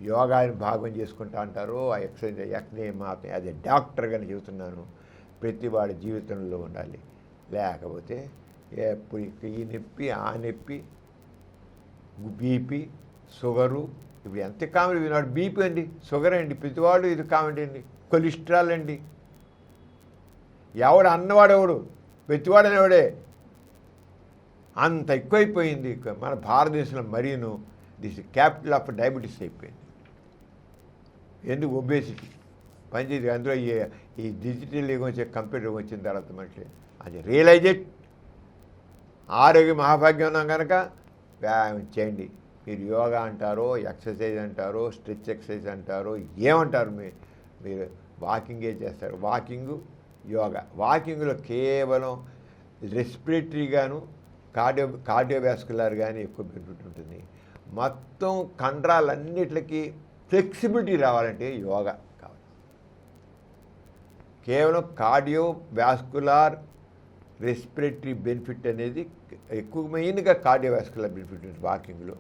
యోగాని భాగం చేసుకుంటా అంటారు, ఆ ఎక్సర్సైజ్ మాత్రం అది డాక్టర్గానే చెబుతున్నాను, ప్రతి వాళ్ళ జీవితంలో ఉండాలి. లేకపోతే ఎప్పుడు ఈ నొప్పి ఆ నొప్పి, బీపీ, షుగరు, ఇప్పుడు ఎంత కామెడీ విన్నాడు. బీపీ అండి, షుగర్ అండి, ప్రతివాడు ఇది కామెడీ అండి, కొలెస్ట్రాల్ అండి, ఎవడు అన్నవాడెవడు, ప్రతివాడనేవాడే. అంత ఎక్కువైపోయింది మన భారతదేశంలో. మరీను దిస్ క్యాపిటల్ ఆఫ్ డయాబెటీస్ అయిపోయింది. ఎందుకు? ఒబేసిటీ పనిచేది. అందులో ఈ డిజిటల్ యుగం వచ్చే కంప్యూటర్ వచ్చిన తర్వాత మనిషి అది రియలైజెడ్. ఆరోగ్యం మహాభాగ్యం ఉన్నాం కనుక వ్యాయామం చేయండి. మీరు యోగా అంటారో, ఎక్సర్సైజ్ అంటారో, స్ట్రెచ్ ఎక్సర్సైజ్ అంటారో, ఏమంటారు మీరు వాకింగే చేస్తారు. వాకింగు, యోగా. వాకింగ్లో కేవలం రెస్పిరేటరీగాను కార్డియోవాస్కులర్ కానీ ఎక్కువ బెనిఫిట్ ఉంటుంది. మొత్తం కండరాలన్నిటికీ ఫ్లెక్సిబిలిటీ రావాలంటే యోగా కావాలి. కేవలం కార్డియోవాస్కులర్ రెస్పిరేటరీ బెనిఫిట్ అనేది ఎక్కువ, మెయిన్గా కార్డియోవాస్కులర్ బెనిఫిట్ ఉంటుంది వాకింగ్లో.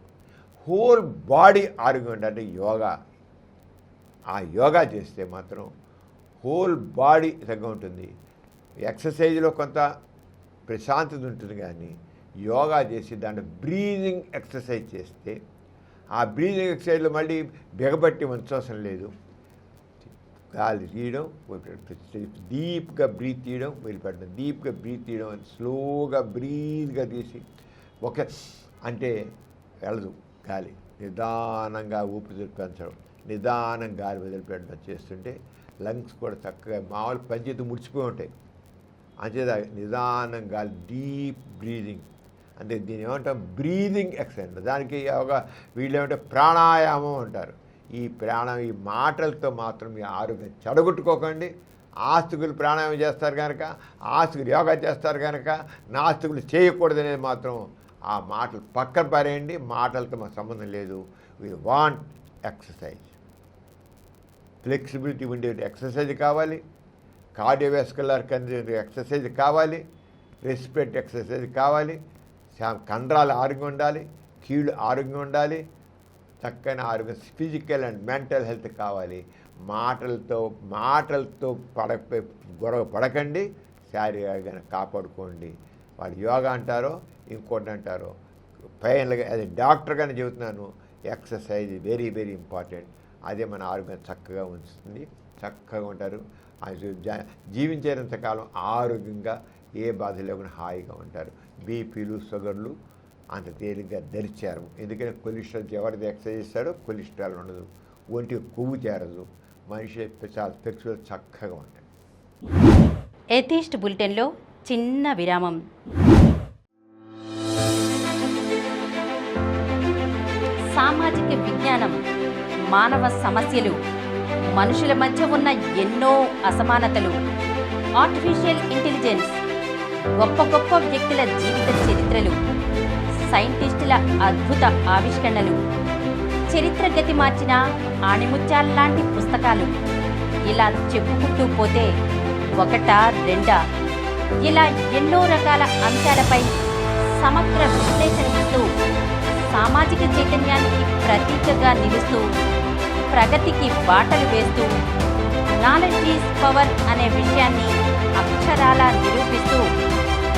హోల్ బాడీ ఆరోగ్యం అంటే యోగా. ఆ యోగా చేస్తే మాత్రం హోల్ బాడీ తగ్గ ఉంటుంది. ఎక్సర్సైజ్లో కొంత ప్రశాంతత ఉంటుంది, కానీ యోగా చేసి దాంట్లో బ్రీదింగ్ ఎక్సర్సైజ్ చేస్తే ఆ బ్రీదింగ్ ఎక్సర్సైజ్లో మళ్ళీ బిగబట్టి ఉంచవసరం లేదు. గాలి తీయడం, డీప్గా బ్రీత్ తీయడం, వదిలిపెట్టడం, డీప్గా బ్రీత్ తీయడం, స్లోగా బ్రీత్గా తీసి అంటే వెళ్ళదు గాలి. నిదానంగా ఊపిరి పెంచడం, నిదానం గాలి వదిలిపెట్టడం చేస్తుంటే లంగ్స్ కూడా చక్కగా మామూలు పంచేతి ముడిచిపోయి ఉంటాయి. అంచేత నిదానం గాలి, డీప్ బ్రీదింగ్. అంటే దీని ఏమంటాం? Breathing exercise. దానికి వీళ్ళు ఏమంటే ప్రాణాయామం అంటారు. ఈ మాటలతో మాత్రం మీ ఆరోగ్యం చెడగొట్టుకోకండి. ఆస్తికులు ప్రాణాయామం చేస్తారు కనుక, ఆస్తికులు యోగా చేస్తారు కనుక, నాస్తికులు చేయకూడదనేది మాత్రం ఆ మాటలు పక్కన పారేయండి. మాటలతో మాకు సంబంధం లేదు. We want exercise. ఫ్లెక్సిబిలిటీ ఉండే ఎక్సర్సైజ్ కావాలి, కార్డియోవాస్కులర్ ఎక్సర్సైజ్ కావాలి, రెస్పిరేటరీ ఎక్సర్సైజ్ కావాలి, కండరాలు ఆరోగ్యం ఉండాలి, కీళ్ళు ఆరోగ్యం ఉండాలి, చక్కని ఆరోగ్యం, ఫిజికల్ అండ్ మెంటల్ హెల్త్ కావాలి. మాటలతో గొడవ పడకండి, శారీరకంగా కాపాడుకోండి. వాళ్ళు యోగా అంటారో ఇంకోటి అంటారో, ఫైనల్గా అది డాక్టర్గానే చెబుతున్నాను, ఎక్సర్సైజ్ వెరీ వెరీ ఇంపార్టెంట్. అదే మన ఆరోగ్యం చక్కగా ఉంచుతుంది. చక్కగా ఉంటారు. జీవించేంతకాలం ఆరోగ్యంగా ఏ బాధ లేకుండా హాయిగా ఉంటారు. బీపీలు, షుగర్లు అంత తేలిగ్గా ధరిచారు. ఎందుకంటే కొలెస్ట్రాల్ ఎవరిది ఎక్సర్సైజ్ చేస్తాడో కొలెస్ట్రాల్ ఉండదు, ఒంటికి కొవ్వు చేరదు, మనిషి చాలా ఫ్లెక్సిబుల్ చక్కగా ఉంటాయి. ఎథీస్ట్ బులెటిన్లో చిన్న విరామం. సామాజిక విజ్ఞానం మానవ సమస్యలు, మనుషుల మధ్య ఉన్న ఎన్నో అసమానతలు, ఆర్టిఫిషియల్ ఇంటెలిజెన్స్, గొప్ప గొప్ప వ్యక్తుల జీవిత చరిత్రలు, సైంటిస్టుల అద్భుత ఆవిష్కరణలు, చరిత్ర గతి మార్చిన ఆణిముత్యాల్లాంటి పుస్తకాలు, ఇలా చెప్పుకుంటూ పోతే ఒకటా రెండా, ఇలా ఎన్నో రకాల అంశాలపై సమగ్ర విశ్లేషణ ఇస్తూ సామాజిక చైతన్యానికి ప్రతీకగా నిలుస్తూ ప్రగతికి బాటలు వేస్తూ నాలెడ్జ్ ఈజ్ పవర్ అనే విషయాన్ని అక్షరాల నిరూపిస్తూ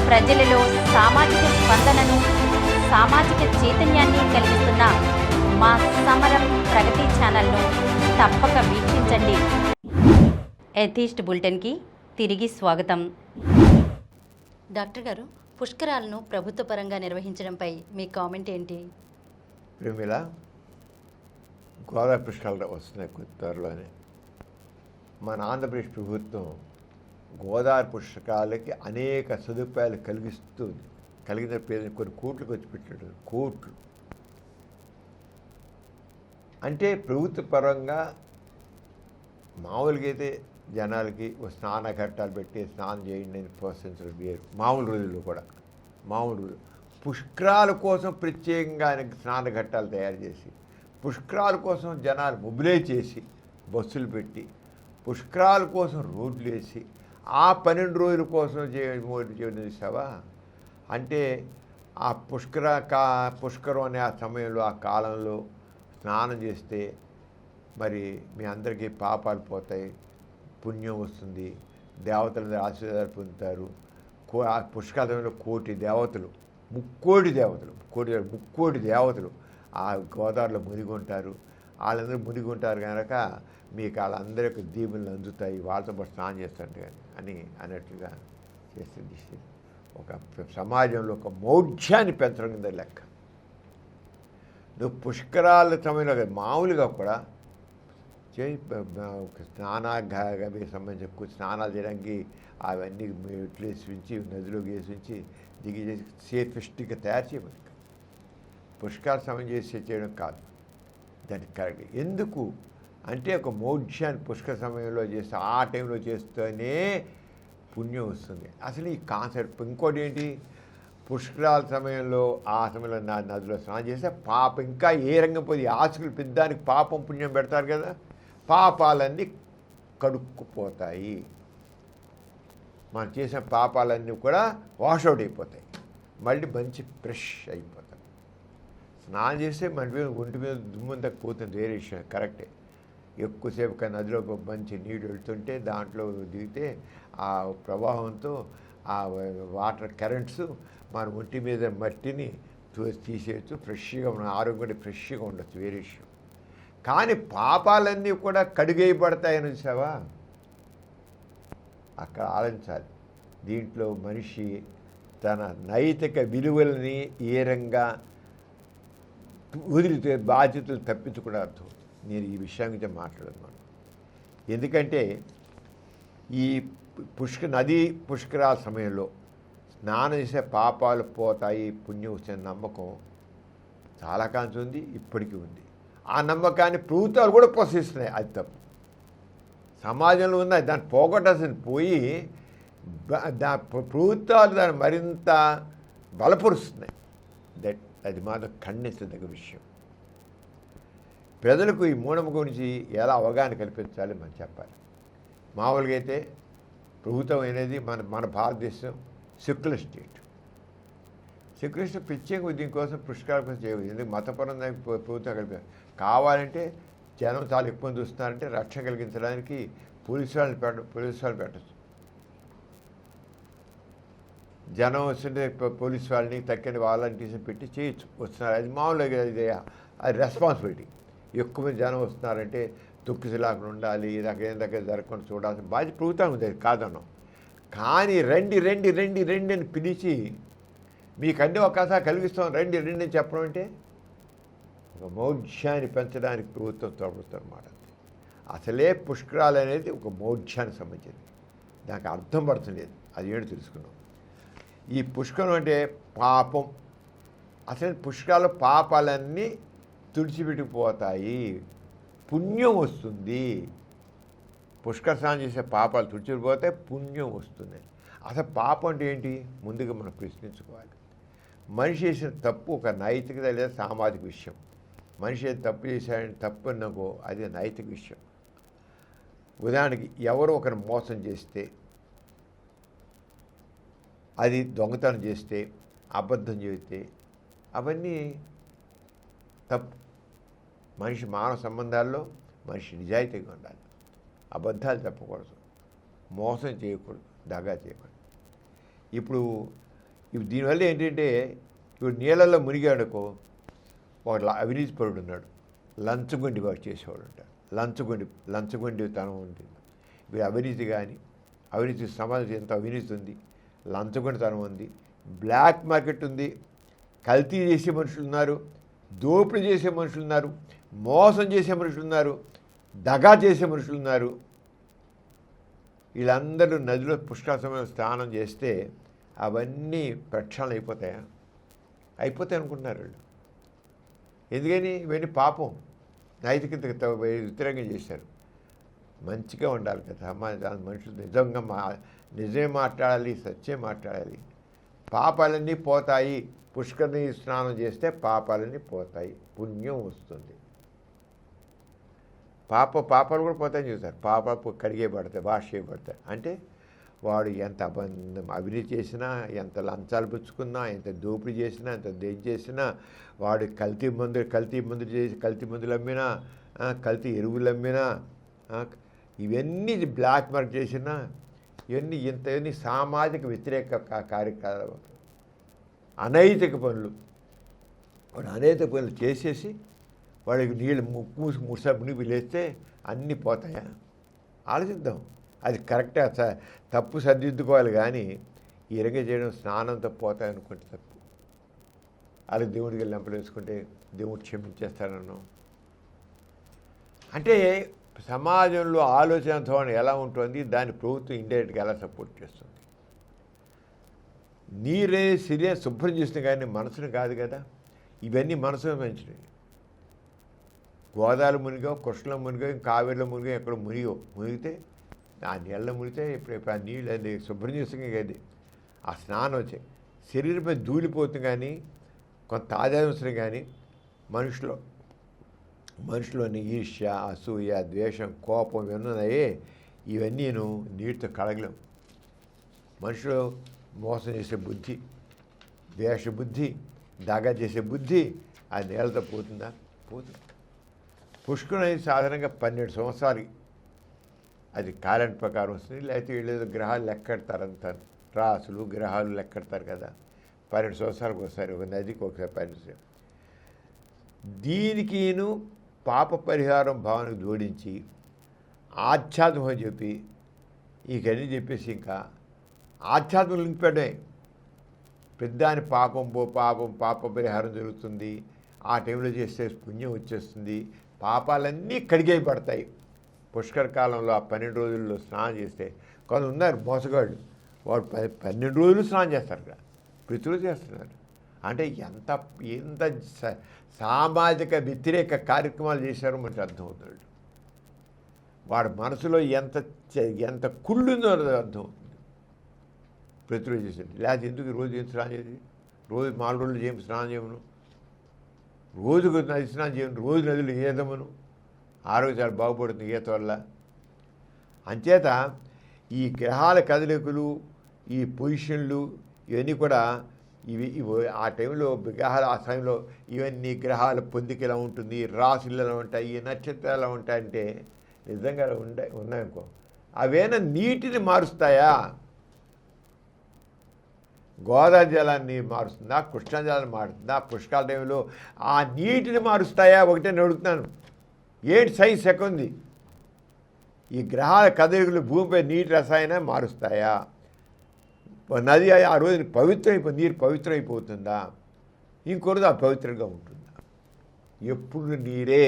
ప్రజలలో సామాజిక స్పందనను, సామాజిక చైతన్యాన్ని కలిగిస్తున్న మా సమరం ప్రగతి ఛానల్ను తప్పక వీక్షించండి. ఎథీస్ట్ బులెటిన్కి తిరిగి స్వాగతం. డాక్టర్ గారు, పుష్కరాలను ప్రభుత్వ పరంగా నిర్వహించడంపై మీ కామెంట్ ఏంటి? ప్రేమిల గోదావరి పుష్కరాలు వస్తున్నాయి కొద్ది త్వరలోనే. మన ఆంధ్రప్రదేశ్ ప్రభుత్వం గోదావరి పుష్కరాలకి అనేక సదుపాయాలు కలిగిన పేరు కొన్ని కోట్లు ఖర్చు పెట్టాడు. కోట్లు అంటే ప్రభుత్వ పరంగా మామూలుగా అయితే జనాలకి స్నాన ఘట్టాలు పెట్టి స్నానం చేయండి అని ప్రోత్సహించడం వేరు. మామూలు రోజుల్లో కూడా పుష్కరాల కోసం ప్రత్యేకంగా ఆయనకి స్నాన ఘట్టాలు తయారు చేసి, పుష్కరాల కోసం జనాలు మొబిలైజ్ చేసి బస్సులు పెట్టి, పుష్కరాల కోసం రోడ్లు వేసి, ఆ 12 రోజుల కోసం చేయడం చూసావా? అంటే ఆ పుష్కరం అనే ఆ సమయంలో, ఆ కాలంలో స్నానం చేస్తే మరి మీ అందరికీ పాపాలు పోతాయి, పుణ్యం వస్తుంది, దేవతల ఆశీర్వాదాలు పొందుతారు. ఆ పుష్కరాలలో ముక్కోటి దేవతలు ఆ గోదావరిలో మునిగి ఉంటారు. వాళ్ళందరూ మునిగి ఉంటారు కనుక మీకు వాళ్ళందరికీ దీవులు అందుతాయి, వాళ్ళతో పాటు స్నానం చేస్తుంటే అని అన్నట్లుగా చేస్తుంది. ఒక సమాజంలో ఒక మౌఢ్యాన్ని పెంచడం కింద లెక్క. నువ్వు పుష్కరాల సమయంలో మామూలుగా కూడా స్నానానికి సంబంధించి స్నానాలు చేయడానికి అవన్నీ మెట్లు వేసి నదిలోకి వేసి దిగి చేసి సేఫెస్ట్గా తయారు చేయమని. పుష్కరాల సమయం చేయడం కాదు దానికి కరెక్ట్. ఎందుకు అంటే ఒక మౌఢ్యాన్ని పుష్కర సమయంలో చేస్తే ఆ టైంలో చేస్తేనే పుణ్యం వస్తుంది. అసలు ఈ కాన్సెప్ట్. ఇంకోటి ఏంటి, పుష్కరాల సమయంలో ఆ సమయంలో నదిలో స్నానం చేస్తే పాపం ఇంకా ఏ రంగం పోయి ఆశకులు పెద్దానికి పాపం పుణ్యం పెడతారు కదా, పాపాలన్నీ కడుక్కుపోతాయి. మనం చేసిన పాపాలన్నీ కూడా వాషౌట్ అయిపోతాయి, మళ్ళీ మంచి ఫ్రెష్ అయిపోతాయి. స్నానం చేస్తే మన మీద ఒంటి మీద దుమ్మంతా పోతుంది, వేరే విషయం కరెక్టే. ఎక్కువసేపు నదిలో మంచి నీళ్ళు వెళ్తుంటే దాంట్లో దిగితే ఆ ప్రవాహంతో ఆ వాటర్ కరెంట్స్ మన ఒంటి మీద మట్టిని తీసేయచ్చు, ఫ్రెష్గా మన ఆరోగ్యం కూడా ఫ్రెష్గా ఉండొచ్చు, వేరే విషయం. కానీ పాపాలన్నీ కూడా కడిగేయబడతాయని చూసావా, అక్కడ ఆలోచించాలి. దీంట్లో మనిషి తన నైతిక విలువలని ఏ రంగా వదిలితే బాధ్యతలు తప్పించుకోవడం అర్థం. నేను ఈ విషయం గురించి మాట్లాడుతున్నాను. ఎందుకంటే ఈ నదీ పుష్కరాల సమయంలో స్నానం చేసే పాపాలు పోతాయి, పుణ్యం వచ్చే నమ్మకం చాలా కాంచి ఉంది, ఇప్పటికీ ఉంది. ఆ నమ్మకాన్ని ప్రభుత్వాలు కూడా పోషిస్తున్నాయి. అది తప్పు. సమాజంలో ఉన్నాయి, దాన్ని పోగొట్టాల్సింది పోయి ప్రభుత్వాలు దాన్ని మరింత బలపరుస్తున్నాయి. అది మాత్రం ఖండించదగ్గ విషయం. ప్రజలకు ఈ మూఢనమ్మకం గురించి ఎలా అవగాహన కల్పించాలి మనం చెప్పాలి. మామూలుగా అయితే ప్రభుత్వం అనేది మన భారతదేశం సెక్యులర్ స్టేట్. సెక్యులర్ స్టేట్ ప్రత్యేక దీనికోసం పుష్కరాల కోసం చేయదు. ఎందుకు మతపరంగా ప్రభుత్వం కలిపి కావాలంటే జనం చాలా ఎక్కువ మంది చూస్తున్నారంటే రక్షణ కలిగించడానికి పోలీసు వాళ్ళని పెట్టచ్చు. జనం వస్తుంటే పోలీసు వాళ్ళని తక్కిన వాలంటీర్స్ని పెట్టి చేయొచ్చు, వస్తున్నారు. అది మామూలుగా అది రెస్పాన్సిబిలిటీ. ఎక్కువ మంది జనం వస్తున్నారంటే తొక్కిసలాగా ఉండాలి, ఈ రకం దగ్గర జరగకుండా చూడాల్సిన బాధ్యత ప్రభుత్వం ఉంది, కాదన్నాం. కానీ రండి అని పిలిచి మీకు అన్ని అవకాశాలు కలిగిస్తాం, రండి అని చెప్పడం అంటే ఒక మౌఢ్యాన్ని పెంచడానికి ప్రభుత్వం తోడుతుంది అన్నమాట. అసలే పుష్కరాలు అనేది ఒక మౌఢ్యానికి సంబంధించింది, దానికి అర్థం పడుతుంది. అది ఏంటో తెలుసుకున్నాం. ఈ పుష్కరం అంటే పాపం. అసలు పుష్కరాలు పాపాలన్నీ తుడిచిపెట్టిపోతాయి, పుణ్యం వస్తుంది. పుష్కర స్నానం చేసే పాపాలు తుడిచిపోతే పుణ్యం వస్తుంది. అసలు పాపం అంటే ఏంటి ముందుగా మనం ప్రశ్నించుకోవాలి. మనిషి చేసిన తప్పు ఒక నైతికత లేదా సామాజిక విషయం. మనిషి తప్పు చేశాడని తప్పు అన్నకో అది నైతిక విషయం. ఉదాహరణకి ఎవరో ఒకరిని మోసం చేస్తే, అది దొంగతనం చేస్తే, అబద్ధం చేస్తే అవన్నీ తప్పు. మనిషి మానవ సంబంధాల్లో మనిషి నిజాయితీగా ఉండాలి, అబద్ధాలు చెప్పకూడదు, మోసం చేయకూడదు, దగా చేయకూడదు. ఇప్పుడు దీనివల్ల ఏంటంటే ఇప్పుడు నీళ్ళల్లో మునిగాడుకో ఒక అవినీతిపరుడు ఉన్నాడు, లంచగొండి వాడు చేసేవాడు ఉంటాడు. లంచగొండితనం ఉంటుంది. ఇప్పుడు అవినీతి కానీ అవినీతి సమాజం ఎంత అవినీతి ఉంది, లంచగొండితనం ఉంది, బ్లాక్ మార్కెట్ ఉంది, కల్తీ చేసే మనుషులు ఉన్నారు, దోపిడీ చేసే మనుషులు ఉన్నారు, మోసం చేసే మనుషులు ఉన్నారు, దగా చేసే మనుషులు ఉన్నారు. వీళ్ళందరూ నదిలో పుష్కర సమయంలో స్నానం చేస్తే అవన్నీ ప్రక్షాళన అయిపోతాయా? అయిపోతాయి అనుకుంటున్నారు వాళ్ళు. ఎందుకని ఇవన్నీ పాపం, నైతికత వ్యతిరేకంగా చేశారు. మంచిగా ఉండాలి కదా మనుషులు, నిజమే మాట్లాడాలి, సత్యం మాట్లాడాలి. పాపాలన్నీ పోతాయి, పుష్కరిణి స్నానం చేస్తే పాపాలన్నీ పోతాయి, పుణ్యం వస్తుంది. పాపాలు కూడా పోతాయని చూస్తారు. పాపాలు కడిగేయబడతాయి, వాష్ చేయబడతాయి. అంటే వాడు ఎంత అవినీతి చేసినా, ఎంత లంచాలు పుచ్చుకున్నా, ఎంత దోపిడీ చేసినా, ఎంత దేని చేసినా, వాడు కల్తీ మందులు అమ్మినా, కల్తీ ఎరువులు అమ్మినా, ఇవన్నీ బ్లాక్ మార్కెట్ చేసినా, ఇవన్నీ సామాజిక వ్యతిరేక కార్యకలాపాలు, అనైతిక పనులు. వాడు అనైతిక పనులు చేసేసి వాడికి నీళ్ళు ముసబుని పిలేస్తే అన్నీ పోతాయా? ఆలోచిద్దాం. అది కరెక్టే, తప్పు సరిదిద్దుకోవాలి. కానీ ఈ రకంగా చేయడం స్నానంతో పోతాయనుకుంటే తప్పు. అలా దేవుడికి వెళ్ళి లంపలేసుకుంటే దేవుడు క్షమించేస్తానన్నాం. అంటే సమాజంలో ఆలోచన ధోరణి ఎలా ఉంటుంది, దాన్ని ప్రభుత్వం ఇండైరెక్ట్గా ఎలా సపోర్ట్ చేస్తుంది. నీరే సిరే శుభ్రం చేస్తుంది కానీ మనసును కాదు కదా. ఇవన్నీ మనసును పెంచినవి. గోదావరి మునిగో, కృష్ణలో మునిగో, కావేరిలో మునిగో, ఎక్కడ మునిగితే ఆ నీళ్ళలో మునిగితే ఇప్పుడు ఆ నీళ్ళు అది శుభ్రం చేస్తుంది కదా. ఆ స్నానం వచ్చాయి శరీరంపై ధూళిపోతుంది. కానీ కొంత తాజాంశం కానీ మనుషులోని ఈర్ష్య, అసూయ, ద్వేషం, కోపం ఇవన్నీ ఇవన్నీను నీటితో కడగలేం. మనుషులు మోసం చేసే బుద్ధి, ద్వేష బుద్ధి, దాగా చేసే బుద్ధి ఆ నీళ్ళతో పోతుందా? పోతుంది. పుష్కరం అనేది సాధారణంగా 12 సంవత్సరాలు అది క్యాలెండర్ ప్రకారం వస్తుంది. లేకపోతే వీళ్ళు గ్రహాలు లెక్కెడతారంటారు. రాసులు గ్రహాలు లెక్కెడతారు కదా. 12 సంవత్సరాలకు ఒకసారి, ఒక నదికి ఒకసారి 12 సంవత్సరాలు. దీనికిను పాప పరిహారం భావనకు జోడించి ఆధ్యాత్మం చెప్పి ఇకన్నీ చెప్పేసి ఇంకా ఆధ్యాత్మిక లింక్ పెట్టే పెద్దాని పాప పరిహారం జరుగుతుంది. ఆ టైంలో చేస్తే పుణ్యం వచ్చేస్తుంది. పాపాలన్నీ కడిగేవి పడతాయి. పుష్కర కాలంలో ఆ 12 రోజుల్లో స్నానం చేస్తే కొంత ఉన్నారు మోసగాళ్ళు, వాడు 12 రోజులు స్నానం చేస్తారు కదా, ప్రతిరోజు చేస్తున్నారు. అంటే ఎంత సామాజిక వ్యతిరేక కార్యక్రమాలు చేశారో మనకు అర్థమవుతాడు. వాడి మనసులో ఎంత కుళ్ళుందో అర్థమవుతుంది. ప్రతిరోజు చేసేది. లేకపోతే ఎందుకు రోజు ఏం స్నానం చేసి రోజు 4 రోజులు ఏం స్నానం చేయమను, రోజుకు నది స్నానం చేయను, రోజు నదులు ఈదమను. ఆరోగ్యాలు బాగుపడుతుంది ఈత వల్ల. అంచేత ఈ గ్రహాల కదలికలు, ఈ పొజిషన్లు ఇవన్నీ కూడా ఇవి ఆ టైంలో గ్రహాల ఆ సమయంలో ఇవన్నీ గ్రహాల పొందిక ఎలా ఉంటుంది, రాశులు ఎలా ఉంటాయి, ఈ నక్షత్రాలు ఎలా ఉంటాయంటే నిజంగా ఉన్నాయనుకో, అవేనా నీటిని మారుస్తాయా? గోదావరి జలాన్ని మారుస్తుందా, కృష్ణా జలాన్ని మారుతుందా, పుష్కరాల టైంలో ఆ నీటిని మారుస్తాయా? ఒకటే నేను అడుగుతున్నాను. ఏంటి సైన్స్ ఎక్కంది? ఈ గ్రహాల కదలికలు భూమిపై నీటి రసాయనం మారుస్తాయా? నది ఆ రోజు నీరు పవిత్రమైపోతుందా? ఇంకొకరోజు అపవిత్రంగా ఉంటుందా? ఎప్పుడు నీరే.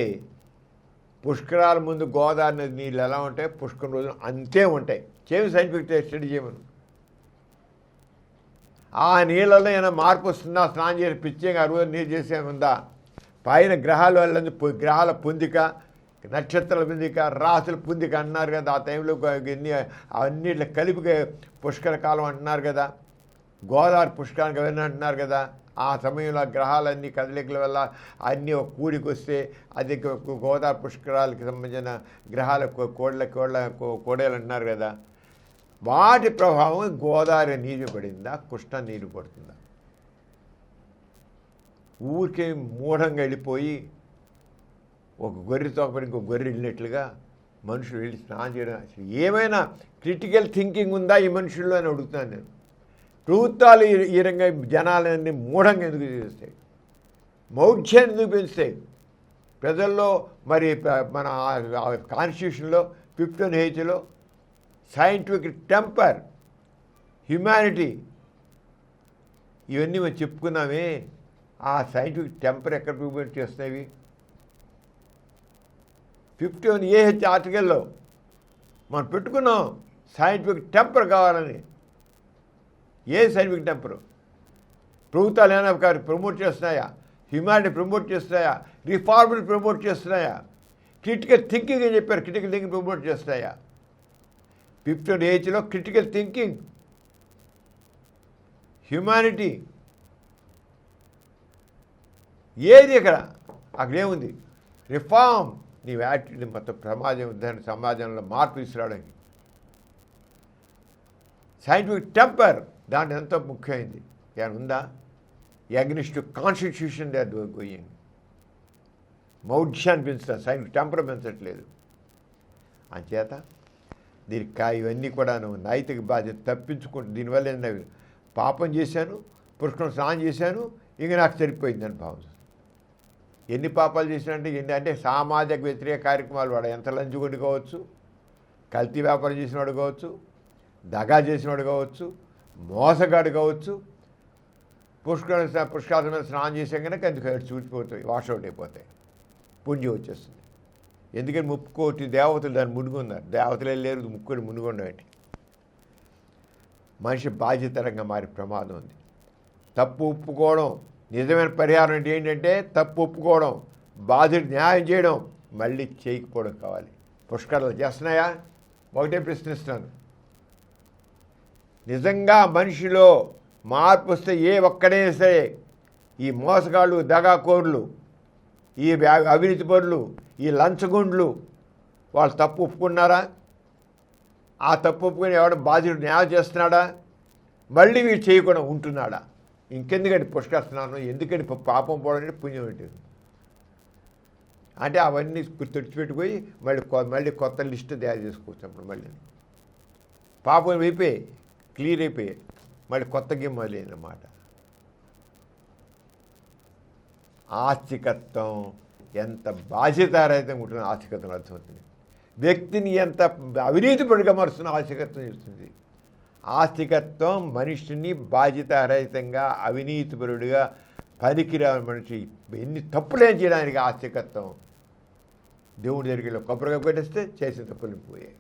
పుష్కరాల ముందు గోదావరి నది నీళ్ళు ఎలా ఉంటాయి, పుష్కరం రోజులు అంతే ఉంటాయి. సైంటిఫిక్ స్టడీ చేయమను. ఆ నీళ్ళలో ఏమైనా మార్పు వస్తుందా? స్నానం చేసి పిచ్చేగా ఆ రోజు నీరు చేసేముందా? పైన గ్రహాల వల్ల గ్రహాల పొందిక, నక్షత్రాల పొందిక, రాసుల పొందిక అన్నారు కదా. ఆ టైంలో అన్నిట్లో కలిపి పుష్కర కాలం అంటున్నారు కదా. గోదావరి పుష్కరానికి అవన్నీ అంటున్నారు కదా. ఆ సమయంలో గ్రహాలన్నీ కదలికల వల్ల అన్నీ ఒక కూడికి వస్తే అది గోదావరి పుష్కరాలకి సంబంధించిన గ్రహాల కోడేలు అంటున్నారు కదా. వాటి ప్రభావం గోదావరి నీరు పడిందా, కృష్ణ నీరు పడుతుందా? ఊరికే మూఢంగా వెళ్ళిపోయి ఒక గొర్రె తోకపడి ఇంకో గొర్రె వెళ్ళినట్లుగా మనుషులు వెళ్ళి స్నానం చేయడం. అసలు ఏమైనా క్రిటికల్ థింకింగ్ ఉందా ఈ మనుషుల్లో అని అడుగుతున్నాను నేను. ప్రభుత్వాలు ఈ రంగా జనాలన్నీ మూఢంగా ఎందుకు చేస్తాయి, మౌఢ్యాన్ని ఎందుకు పెంచుతాయి ప్రజల్లో? మరి మన కాన్స్టిట్యూషన్లో 15Hలో సైంటిఫిక్ టెంపర్, హ్యుమానిటీ ఇవన్నీ మనం చెప్పుకున్నామే. ఆ సైంటిఫిక్ టెంపర్ ఎక్కడ ప్రివెంట్ చేస్తున్నాయి? 51AH ఆర్టికల్లో మనం పెట్టుకున్నాం సైంటిఫిక్ టెంపర్ కావాలని. ఏ సైంటిఫిక్ టెంపరు? ప్రభుత్వాలు ఏమైనా ప్రమోట్ చేస్తున్నాయా? హ్యుమానిటీ ప్రమోట్ చేస్తున్నాయా? రిఫార్మ్ని ప్రమోట్ చేస్తున్నాయా? క్రిటికల్ థింకింగ్ అని చెప్పారు, క్రిటికల్ థింకింగ్ ప్రమోట్ చేస్తున్నాయా? 15Hలో క్రిటికల్ థింకింగ్, హ్యుమానిటీ ఏది అక్కడేముంది? రిఫార్మ్, నీ యాటిట్యూడ్ మొత్తం సమాజంలో మార్పు తీసుకురావడానికి. సైంటిఫిక్ టెంపర్ దాంట్లో ఎంతో ముఖ్యమైంది. ఏమైనా ఉందా? Against constitution they are going. మౌఢ్యాన్ని పెంచుతారు, సైంటిఫిక్ టెంపర్ పెంచట్లేదు. అంచేత దీనికి ఇవన్నీ కూడా నైతిక బాధ్యత తప్పించుకుంటూ దీనివల్ల ఏంటంటే పాపం చేశాను, పుష్కరం స్నానం చేశాను, ఇంక నాకు సరిపోయిందని భావం. ఎన్ని పాపాలు చేసినంటే అంటే సామాజిక వ్యతిరేక కార్యక్రమాలు వాడు ఎంత లంచుగొండి కావచ్చు, కల్తీ వ్యాపారం చేసినవాడు కావచ్చు, దగా చేసినవాడు కావచ్చు, మోసగాడు కావచ్చు, పుష్కరాల మీద స్నానం చేసాం కనుక అందుకు చూసిపోతాయి, వాషౌట్ అయిపోతాయి, పుణ్యం వచ్చేస్తుంది. ఎందుకని 30 కోటి దేవతలు దాన్ని మునుగున్నారు, దేవతలే లేరు, 30 కోటి మునుగుండేటి. మనిషి బాధ్యతరంగా మారే ప్రమాదం ఉంది. తప్పు ఒప్పుకోవడం, నిజమైన పరిహారం అంటే ఏంటంటే తప్పు ఒప్పుకోవడం, బాధ్యత న్యాయం చేయడం, మళ్ళీ చేయకపోవడం కావాలి. పుష్కరాలు చేస్తున్నాయా? ఒకటే ప్రశ్నిస్తున్నాను. నిజంగా మనిషిలో మార్పు వస్తే ఏ ఒక్కడే సరే, ఈ మోసగాళ్ళు, దగాకోర్లు, ఈ అవినీతి పరులు, ఈ లంచగొండ్లు వాళ్ళు తప్పు ఒప్పుకున్నారా? ఆ తప్పు ఒప్పుకొని ఎవడ బాధ్యుడు న్యాయం చేస్తున్నాడా? మళ్ళీ వీడు చేయకుండా ఉంటున్నాడా? ఇంకెందుకంటే పుష్కర స్నానం, ఎందుకంటే పాపం పోవడానికి పుణ్యం పెట్టేది. అంటే అవన్నీ తుడిచిపెట్టిపోయి మళ్ళీ కొత్త లిస్టు తయారు చేసుకోవచ్చు. అప్పుడు మళ్ళీ పాపం అయిపోయి క్లియర్ అయిపోయాయి, మళ్ళీ కొత్త గేమ్ మొదలైందన్నమాట. ఆస్తికత్వం ఎంత బాధ్యతారహితంగా ఉంటుందో ఆస్తికత్వం అర్థమవుతుంది. వ్యక్తిని ఎంత అవినీతిపరుడిగా మారుస్తున్న ఆస్తికత్వం చేస్తుంది. ఆస్తికత్వం మనిషిని బాధ్యతారహితంగా అవినీతిపరుడిగా పనికిరాని మనిషి ఎన్ని తప్పులేం చేయడానికి ఆస్తికత్వం. దేవుడి దగ్గరికి కొబ్బరిగా పెట్టేస్తే చేసిన తప్పులు పోయాయి,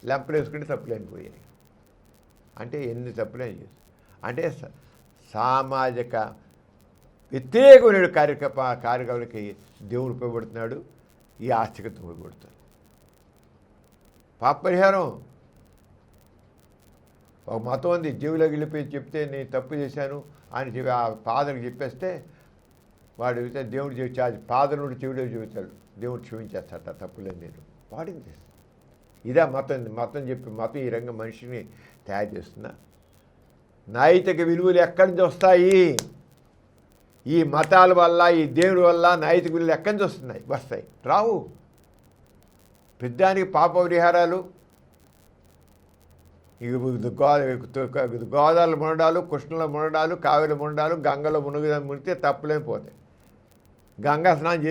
లెంపలు వేసుకుంటే తప్పులేని పోయాయి. అంటే ఎన్ని తప్పులేం చేస్తాయి. అంటే సామాజిక వ్యతిరేకమైన కార్యక్రమాలకి దేవుడు ఉపయోగపడుతున్నాడు, ఈ ఆస్తికత్వం ఉపయోగపడుతుంది. పాప పరిహారం ఒక మతం ఉంది, జీవులోకి వెళ్ళిపోయి చెప్తే నేను తప్పు చేశాను అని చెప్పి ఆ ఫాదర్కి చెప్పేస్తే వాడు దేవుడు ఫాదర్ నుండి చెవిలో చెబుతాడు, దేవుడు క్షమించేస్తాడు, తప్పులేదు నేను వాడికి చేస్తాను. ఇదే మతం చెప్పి మతం ఈ రంగం మనిషిని తయారు చేస్తున్నా. నైతిక విలువలు ఎక్కడి నుంచి వస్తాయి? ఈ మతాల వల్ల, ఈ దేవుడి వల్ల నైతిక విలువలు ఎక్కడి నుంచి వస్తాయి? రావు. పెద్దానికి పాప పరిహారాలు, గోదావరిలో మునడాలు, కృష్ణలో మునడాలు, కావేరిలో మునడాలు, గంగలో మునిగితే తప్పులేం పోతాయి. గంగా స్నానం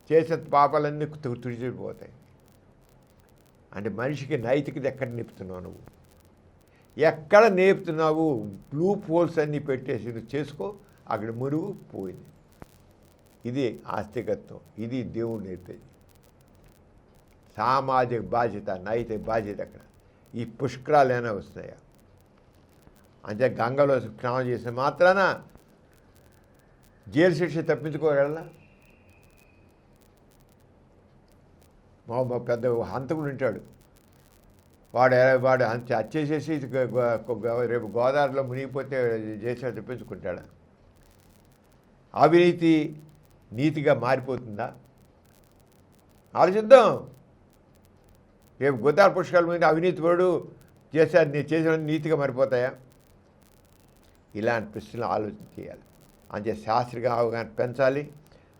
చేసే పాపాలన్నీ తుడిచిపోతాయి. అంటే మనిషికి నైతికత ఎక్కడ నేర్పుతున్నావు నువ్వు? ఎక్కడ నేర్పుతున్నావు? బ్లూ పోల్స్ అన్నీ పెట్టేసి నువ్వు చేసుకో, అక్కడ మురుగు పోయింది. ఇది ఆస్తికత్వం, ఇది దేవుడు నేర్పేది. సామాజిక బాధ్యత, నైతిక బాధ్యత అక్కడ. ఈ పుష్కరాలు ఏమైనా వస్తున్నాయా? అంటే గంగలో స్నానం చేసిన మాత్రాన జైలు శిక్ష తప్పించుకోగలనా? మా పెద్ద హంతకుడు ఉంటాడు, వాడు హత్యేసేసి రేపు గోదావరిలో మునిగిపోతే చేసాడు తప్పించుకుంటాడా? అవినీతి నీతిగా మారిపోతుందా? ఆలోచిద్దాం. రేపు గోదావరి పుష్కరాల మీద అవినీతి పరుడు చేసిన నీతిగా మారిపోతాయా? ఇలాంటి ప్రశ్నలు ఆలోచన చేయాలి. అంతే శాస్త్రీయ అవగాహన పెంచాలి.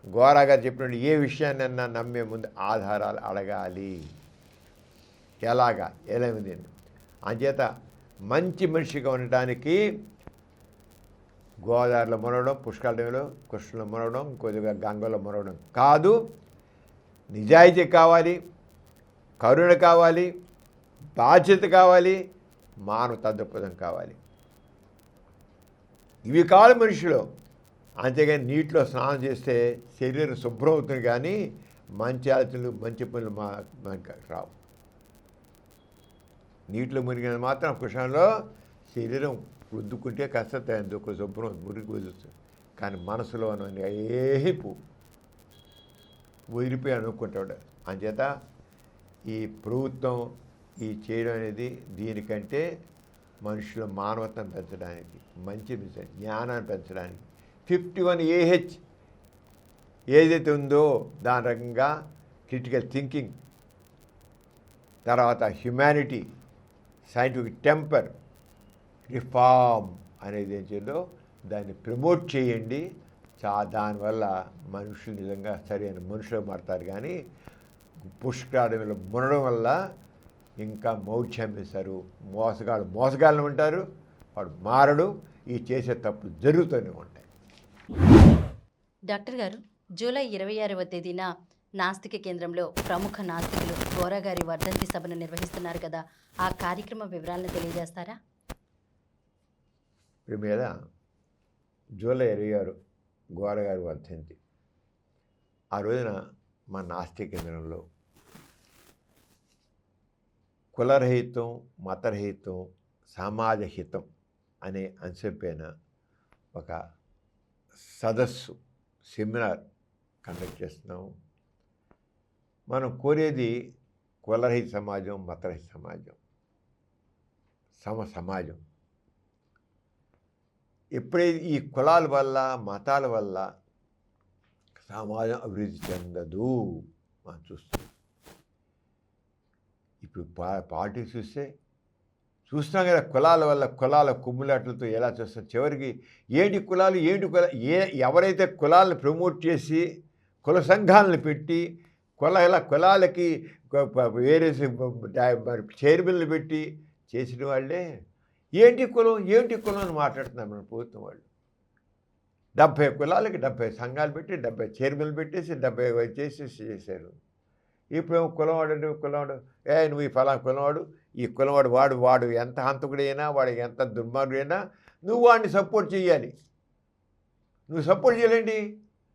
గోరా గారు చెప్పినట్టు ఏ విషయాన్నైనా నమ్మే ముందు ఆధారాలు అడగాలి. ఎలాగేమిది అంచేత మంచి మనిషిగా ఉండటానికి గోదావరిలో మునగడం, పుష్కరాల టైంలో కృష్ణలో మునగడం, కొద్దిగా గంగలో మునగడం కాదు. నిజాయితీ కావాలి, కరుణ కావాలి, బాధ్యత కావాలి, మానవతా దృక్పథం కావాలి. ఇవి కావాలి మనిషిలో. అంతేగాని నీటిలో స్నానం చేస్తే శరీరం శుభ్రం అవుతుంది, కానీ మంచి ఆలోచనలు, మంచి పనులు మనకు రావు. నీటిలో మునిగిన మాత్రం కృష్ణలో శరీరం రుద్దుకుంటే కాస్త శుభ్రం మురికి వదులుతుంది, కానీ మనసులో ఏపు వదిలిపోయి అనుకుంటాడు. అంచేత ఈ ప్రభుత్వం ఈ చేయడం అనేది దీనికంటే మనుషుల మానవతను పెంచడానికి, మంచి జ్ఞానాన్ని పెంచడానికి 51 AH ఏదైతే ఉందో దాని రకంగా క్రిటికల్ థింకింగ్, తర్వాత హ్యుమానిటీ, సైంటిఫిక్ టెంపర్, రిఫార్మ్ అనేది ఏం చేయాలో దాన్ని ప్రమోట్ చేయండి. దానివల్ల మనుషులు నిజంగా సరైన మనుషులు మారుతారు. కానీ పుష్కరాలు మునడం వల్ల ఇంకా మౌఢ్యం వేశారు. మోసగాళ్ళు ఉంటారు, వాడు మారడు, ఈ చేసే తప్పులు జరుగుతూనే ఉంటాయి. డాక్టర్ గారు, జూలై 26వ తేదీన నాస్తిక కేంద్రంలో ప్రముఖ నాస్తికులు గోరాగారి వర్ధంతి సభను నిర్వహిస్తున్నారు కదా, ఆ కార్యక్రమ వివరాలను తెలియజేస్తారా? ఇప్పుడు మీద జూలై 26 గోరగారి వర్ధంతి. ఆ రోజున మా నాస్తిక కేంద్రంలో కులరహితం, మతరహితం, సమాజ హితం అనే అంశంపైన ఒక సదస్సు, సెమినార్ కండక్ట్ చేస్తున్నాము. మనం కోరేది కులరహిత సమాజం, మతరహిత సమాజం, సమాజం. ఎప్పుడైతే ఈ కులాల వల్ల, మతాల వల్ల సమాజం అభివృద్ధి చెందదు మనం చూస్తున్నాం. ఇప్పుడు పాలిటిక్స్ చూస్తున్నాం కదా, కులాల వల్ల, కులాల కుమ్ములాటలతో ఎలా చూస్తాం. చివరికి ఏంటి కులాలు, ఎవరైతే కులాలను ప్రమోట్ చేసి కుల సంఘాలను పెట్టి కులాలకి వేరే చైర్మన్లు పెట్టి చేసిన వాళ్ళే ఏంటి కులం అని మాట్లాడుతున్నారు మన ప్రభుత్వం వాళ్ళు. 70 కులాలకి 70 సంఘాలు పెట్టి 70 చైర్మన్లు పెట్టేసి 70 చేశారు. ఇప్పుడు కులంవాడు నువ్వు ఈ ఫలానా కులంవాడు, ఈ కులంవాడు వాడు ఎంత హంతకుడైనా, వాడికి ఎంత దుర్మార్గుడైనా నువ్వు వాడిని సపోర్ట్ చేయాలి. నువ్వు సపోర్ట్ చేయాలండి.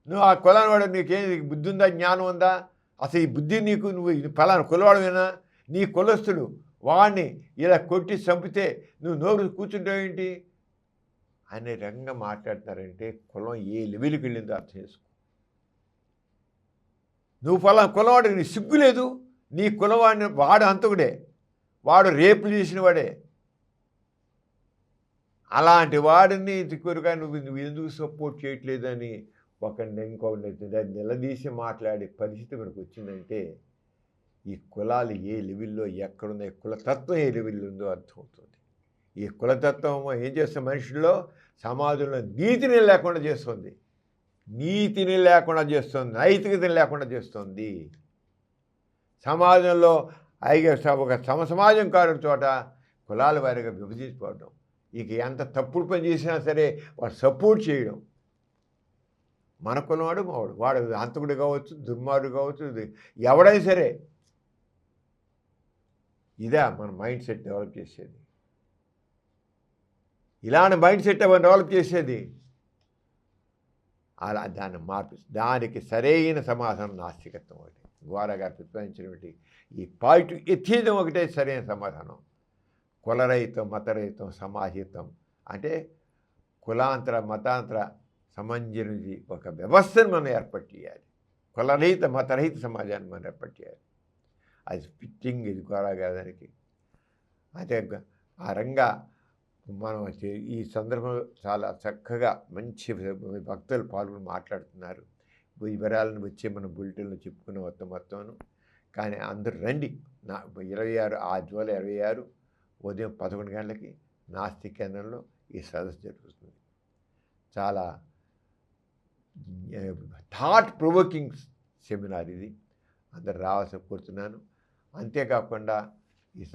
నువ్వు ఆ కులాన్ని వాడు నీకేం బుద్ధి ఉందా, జ్ఞానం ఉందా? అసలు ఈ బుద్ధి నువ్వు ఫలానా కులవాడమైనా నీ కులస్తుడు వాడిని ఇలా కొట్టి చంపితే నువ్వు నోరు కూర్చుంటావేంటి అనే రకంగా మాట్లాడతారంటే కులం ఏ లెవెల్కి వెళ్ళిందో అర్థం చేసుకో. నువ్వు ఫలానా కులవాడు, నీ సిగ్గు లేదు. నీ కులవాడిని వాడు హంతకుడే, వాడు రేపులు చేసిన వాడే. అలాంటి వాడిని కొరగా నువ్వు ఎందుకు సపోర్ట్ చేయట్లేదని ఒకరిని ఇంకొకరిని నిలదీసి మాట్లాడే పరిస్థితి మనకు వచ్చిందంటే ఈ కులాలు ఏ లెవెల్లో ఎక్కడున్నాయి, కులతత్వం ఏ లెవెల్లో ఉందో అర్థమవుతుంది. ఈ కులతత్వం ఏం చేస్తుంది, మనుషుల్లో సమాజంలో నీతిని లేకుండా చేస్తుంది, నైతికతని లేకుండా చేస్తుంది. సమాజంలో ఒక సమాజం కాని చోట కులాల వారిగా విభజించుకోవడం, ఇక ఎంత తప్పుడు పని చేసినా సరే వాడు సపోర్ట్ చేయడం. మన కులవాడు వాడు హంతకుడు కావచ్చు, దుర్మార్గుడు కావచ్చు, ఎవడైనా సరే. ఇదే మన మైండ్ సెట్ డెవలప్ చేసేది. ఇలాంటి మైండ్ సెట్ డెవలప్ చేసేది. అలా దాన్ని దానికి సరైన సమాధానం నాస్తికత్వం ఒకటి. గోరగారు ప్రతిపాదించినటువంటి ఈ పాజిటివ్ ఎథిజం ఒకటే సరైన సమాధానం. కులరహితం, మతరహితం, సమాజహితం అంటే కులాంతర, మతాంతర సమంజనుది ఒక వ్యవస్థను మనం ఏర్పాటు చేయాలి. కులరహిత, మతరహిత సమాజాన్ని మనం ఏర్పాటు చేయాలి. అది ఫిట్టింగ్ ఇది గోరగారికి. అదే ఆ రంగా మనం ఈ సందర్భంలో చాలా చక్కగా మంచి భక్తులు పాల్గొని మాట్లాడుతున్నారు. వివరాలను వచ్చే మన బులెటిన్లో చెప్పుకున్న మొత్తం. కానీ అందరూ రండి. 26 జూలై 26 ఉదయం 11 గంటలకి నాస్తిక కేంద్రంలో ఈ సదస్సు జరుగుతుంది. చాలా థాట్ ప్రొవోకింగ్ సెమినార్ ఇది. అందరు రావాల్సి కోరుతున్నాను. అంతేకాకుండా ఈ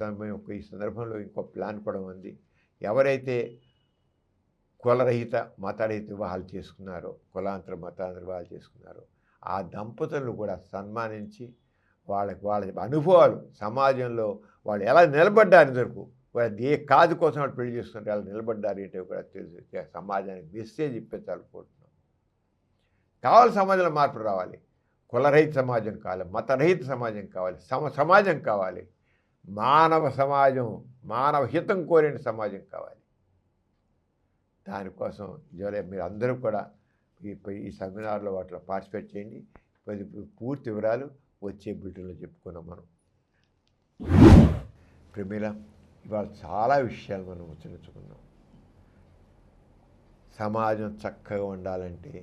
సందర్భంలో ఇంకో ప్లాన్ కూడా ఉంది. ఎవరైతే కులరహిత, మతరహిత వివాహాలు చేసుకున్నారో, కులాంతర, మతాంతర వివాహాలు చేసుకున్నారో ఆ దంపతులను కూడా సన్మానించి వాళ్ళ అనుభవాలు, సమాజంలో వాళ్ళు ఎలా నిలబడ్డారు, ఇంతవరకు వాళ్ళు ఏ కాదు కోసం వాళ్ళు పెళ్లి చేసుకుంటారు, ఎలా నిలబడ్డారు ఏంటో కూడా తెలిసి సమాజానికి మెసేజ్ ఇప్పించాలనుకుంటున్నాం. కావాలి, సమాజంలో మార్పు రావాలి. కులరహిత సమాజం కావాలి, మతరహిత సమాజం కావాలి, సమాజం కావాలి, మానవ సమాజం, మానవ హితం కోరిన సమాజం కావాలి. దానికోసం జూలై మీరు అందరూ కూడా ఈ సెమినార్లో వాటిలో పార్టిసిపేట్ చేయండి. పూర్తి వివరాలు వచ్చే బులెటిన్లో చెప్పుకున్నాం. మనం ప్రేమిల ఇవాళ చాలా విషయాలు మనం ముచ్చరించుకున్నాం. సమాజం చక్కగా ఉండాలంటే,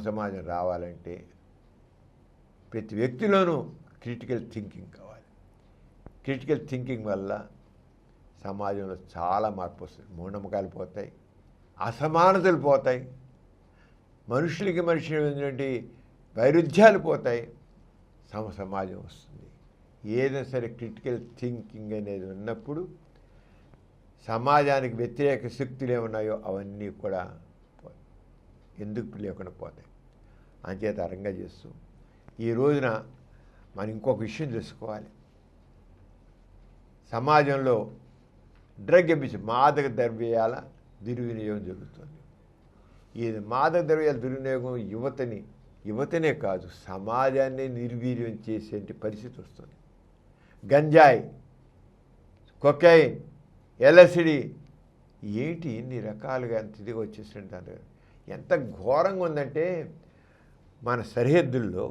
సమాజం రావాలంటే ప్రతి వ్యక్తిలోనూ క్రిటికల్ థింకింగ్ కావాలి. క్రిటికల్ థింకింగ్ వల్ల సమాజంలో చాలా మార్పు వస్తుంది. మూఢనమ్మకాలు పోతాయి, అసమానతలు పోతాయి, మనుషులకి మనిషి ఏంటంటే వైరుధ్యాలు పోతాయి, సమాజం వస్తుంది. ఏదైనా సరే క్రిటికల్ థింకింగ్ అనేది ఉన్నప్పుడు సమాజానికి వ్యతిరేక శక్తులు ఏమున్నాయో అవన్నీ కూడా ఎందుకు లేకుండా పోతాయి. అంచేత రంగా చేస్తూ ఈ రోజున మనం ఇంకొక విషయం తెలుసుకోవాలి. సమాజంలో డ్రగ్ అబ్యూస్, మాదక ద్రవ్యాల దుర్వినియోగం జరుగుతుంది. ఈ మాదక ద్రవ్యాల దుర్వినియోగం యువతనే కాదు, సమాజాన్ని నిర్వీర్యం చేసే పరిస్థితి వస్తుంది. గంజాయి, కొకైన్, ఎల్ఎస్డి, ఏంటి ఇన్ని రకాలుగా ఎంత ఇదిగా వచ్చేసింటారు. ఎంత ఘోరంగా ఉందంటే మన సరిహద్దుల్లో,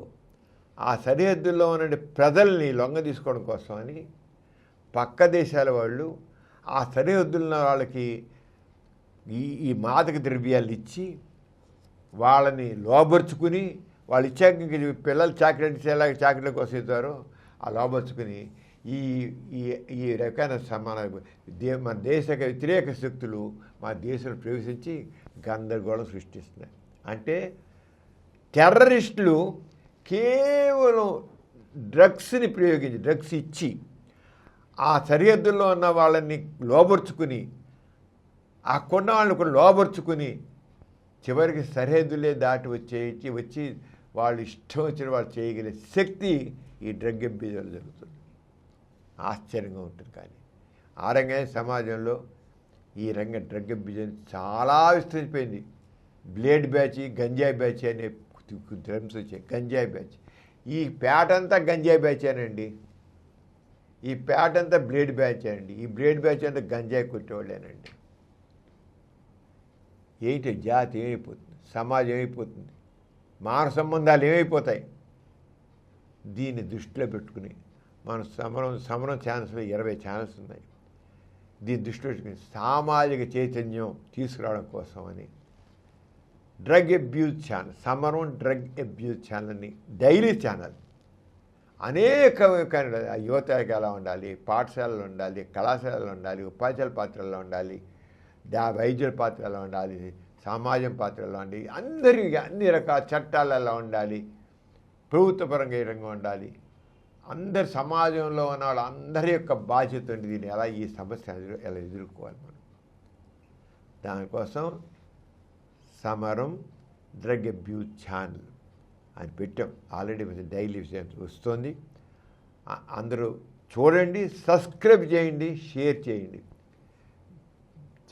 ఆ సరిహద్దుల్లో ఉన్న ప్రజల్ని లొంగ తీసుకోవడం కోసమని పక్క దేశాల వాళ్ళు ఆ సరిహద్దుల్లో వాళ్ళకి ఈ మాదక ద్రవ్యాలు ఇచ్చి వాళ్ళని లోబర్చుకుని, వాళ్ళు ఇచ్చాక పిల్లలు చాక్లెట్స్ ఎలాగ చాక్లెట్ కోసం ఇస్తారో ఆ లోబర్చుకుని ఈ రకమైన మన దేశ వ్యతిరేక శక్తులు మా దేశంలో ప్రవేశించి గందరగోళం సృష్టిస్తున్నాయి. అంటే టెర్రరిస్టులు కేవలం డ్రగ్స్ ఇచ్చి ఆ సరిహద్దుల్లో ఉన్న వాళ్ళని లోబర్చుకుని, ఆ కొన్న వాళ్ళని కూడా లోబర్చుకుని చివరికి సరిహద్దులే దాటి వచ్చి వాళ్ళు ఇష్టం వచ్చిన వాళ్ళు చేయగలిగే శక్తి ఈ డ్రగ్ అబ్యూజర్లు జరుగుతుంది. ఆశ్చర్యంగా ఉంటుంది. కానీ ఆ రంగం సమాజంలో ఈ రంగం డ్రగ్ అబ్యూజర్ చాలా విస్తరించిపోయింది. బ్లేడ్ బ్యాచ్, గంజాయి బ్యాచ్ అనే డ్రమ్స్ వచ్చాయి. గంజాయి బ్యాచ్, ఈ పేట అంతా గంజాయి బ్యాచ్ అనండి, ఈ పేట అంతా బ్లేడ్ బ్యాచ్ అండి, ఈ బ్లేడ్ బ్యాచ్ అంతా గంజాయి కొట్టేవాళ్ళేనండి. ఏంటి జాతి ఏమైపోతుంది, సమాజం ఏమైపోతుంది, మానవ సంబంధాలు ఏమైపోతాయి? దీన్ని దృష్టిలో పెట్టుకుని మన సమరం ఛానల్స్లో 20 ఛానల్స్ ఉన్నాయి. దీన్ని దృష్టిలో పెట్టుకుని సామాజిక చైతన్యం తీసుకురావడం కోసం అని డ్రగ్ అబ్యూజ్ ఛానల్, సమరం డ్రగ్ అబ్యూజ్ ఛానల్ని డైలీ ఛానల్ అనేక యువతకి ఎలా ఉండాలి, పాఠశాలలో ఉండాలి, కళాశాలలో ఉండాలి, ఉపాధ్యాయుల పాత్రల్లో ఉండాలి, వైద్యుల పాత్ర ఎలా ఉండాలి, సమాజం పాత్ర ఎలా ఉండాలి, అందరికీ అన్ని రకాల చట్టాలు ఎలా ఉండాలి, ప్రభుత్వపరంగా ఏ రంగం ఉండాలి, అందరి సమాజంలో ఉన్న వాళ్ళందరి యొక్క బాధ్యత ఉంది. దీన్ని ఎలా ఈ సమస్య ఎలా ఎదుర్కోవాలి మనం. దానికోసం సమరం డ్రగ్ అబ్యూజ్ ఛానల్ అని పెట్టాం. ఆల్రెడీ డైలీ వస్తుంది. అందరూ చూడండి, సబ్స్క్రైబ్ చేయండి, షేర్ చేయండి.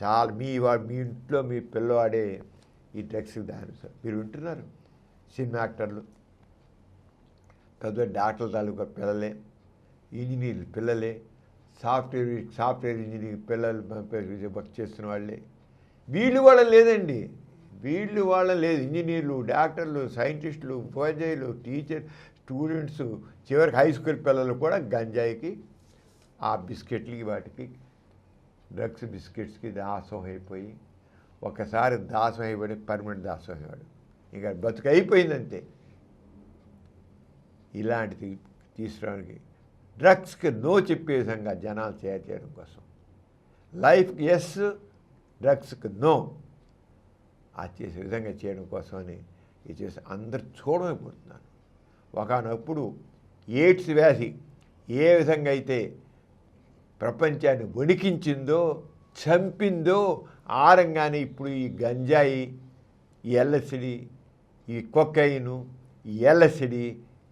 చాలా మీ ఇంట్లో మీ పిల్లవాడే ఈ డ్రగ్స్ దాని మీరు వింటున్నారు. సినిమా యాక్టర్లు, పెద్ద డాక్టర్ల తాలూకా పిల్లలే, ఇంజనీర్లు పిల్లలే, సాఫ్ట్వేర్ ఇంజనీరింగ్ పిల్లలు వర్క్ చేస్తున్న వాళ్ళే. వీళ్ళు వాళ్ళ లేదండి, వీళ్ళు వాళ్ళ లేదు. ఇంజనీర్లు, డాక్టర్లు, సైంటిస్టులు, ఉపాధ్యాయులు, టీచర్, స్టూడెంట్స్, చివరికి హై స్కూల్ పిల్లలు కూడా గంజాయికి, ఆ బిస్కెట్లకి, వాటికి డ్రగ్స్ బిస్కెట్స్కి దాసం అయిపోయి, ఒకసారి దాసం అయిపోయి పర్మనెంట్ దాసం అయ్యాడు. ఇంకా బతుకు అయిపోయిందంతే. ఇలాంటిది తీసుకురావడానికి డ్రగ్స్కి నో చెప్పే విధంగా జనాలు తయారు చేయడం కోసం, లైఫ్కి ఎస్, డ్రగ్స్కి నో అది చేసే విధంగా చేయడం కోసమని ఇది చేసి అందరు చూడమైపోతున్నారు. ఒకనప్పుడు ఎయిడ్స్ వ్యాధి ఏ విధంగా అయితే ప్రపంచాన్ని వణికించిందో, చంపిందో, ఆ రంగానే ఇప్పుడు ఈ గంజాయి, ఈ ఎల్ఎస్డి, ఈ కొకైను, ఈ ఎల్ఎస్డి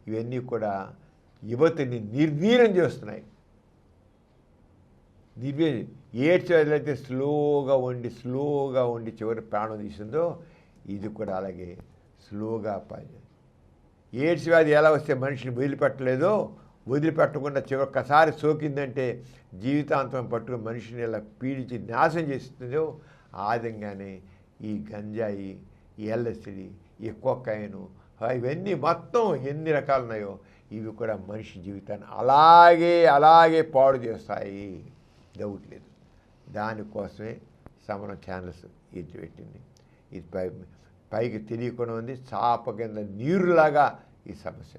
ఇవన్నీ కూడా యువతిని నిర్వీర్యం చేస్తున్నాయి. ఎయిడ్స్ వ్యాధి అయితే స్లోగా వండి చివరి ప్రాణం తీసిందో, ఇది కూడా అలాగే స్లోగా ఎయిడ్స్ వ్యాధి ఎలా వస్తే మనిషిని వదిలిపెట్టకుండా చివరికసారి సోకిందంటే జీవితాంతం పట్టుకుని మనిషిని ఇలా పీడించి నాశనం చేస్తుందో, ఆ విధంగానే ఈ గంజాయి, ఈ ఎల్ఎస్డి, ఈ కొకైను, ఇవన్నీ మొత్తం ఎన్ని రకాలు ఉన్నాయో ఇవి కూడా మనిషి జీవితాన్ని అలాగే పాడు చేస్తాయి, డౌట్ లేదు. దానికోసమే సమరం ఛానల్స్ ఇది పెట్టింది. ఇది పైకి తెలియకుండా ఉంది. చాప కింద నీరులాగా ఈ సమస్య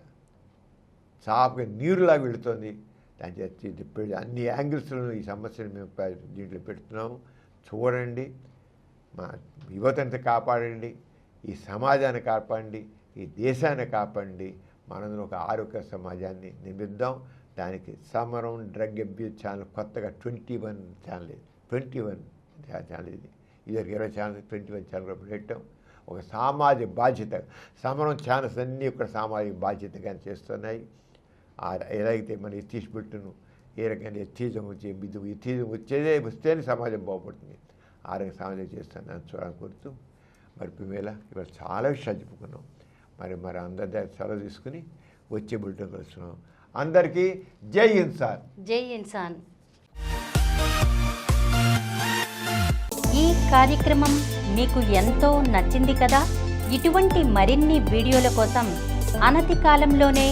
చాప నీరులాగా వెళుతుంది. దాని చేతి అన్ని యాంగిల్స్లోనూ ఈ సమస్యను మేము దీంట్లో పెడుతున్నాము. చూడండి, మా యువతంతా కాపాడండి, ఈ సమాజాన్ని కాపాడండి, ఈ దేశాన్ని కాపాడండి. మనందరం ఒక ఆరోగ్య సమాజాన్ని నిర్మిద్దాం. దానికి సమరం డ్రగ్ అబ్యూజ్ ఛానల్ కొత్తగా 21 ఛానల్ ఇది. 21 ఛానల్ ఇది. ఇదివరకు 20 ఛానల్, 21 ఛానల్ పెట్టాం. ఒక సామాజిక బాధ్యత. సమరం ఛానల్స్ అన్నీ ఇక్కడ సామాజిక బాధ్యతగా చేస్తున్నాయి. ఎలాగైతే మన ఎత్తీసి పెట్టును ఏ రకంగా ఎత్తీజం వచ్చే బిద్దు ఎత్తీజం వస్తేనే సమాజం బాగుపడుతుంది. ఆ రకంగా సమాజం చేస్తున్నాను చూడాలని కోరుతూ మరి పిమేళ ఇవాళ చాలా విషయాలు చెప్పుకున్నాం. మరి అందరి దగ్గర సెలవు తీసుకుని వచ్చే బులెటిన్ కలుస్తున్నాం. అందరికీ జై ఇన్సాన్. జై ఇన్సాన్. ఈ కార్యక్రమం మీకు ఎంతో నచ్చింది కదా. ఇటువంటి మరిన్ని వీడియోల కోసం అనతి కాలంలోనే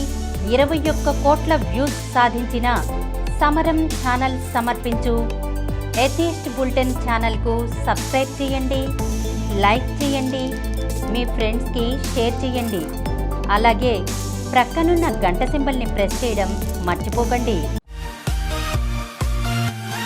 21 కోట్ల వ్యూస్ సాధించిన సమరం ఛానల్ సమర్పించు ఎథిస్ట్ బులెటిన్ ఛానల్కు సబ్స్క్రైబ్ చేయండి, లైక్ చేయండి, మీ ఫ్రెండ్స్కి షేర్ చేయండి. అలాగే ప్రక్కనున్న గంట సింబల్ని ప్రెస్ చేయడం మర్చిపోకండి.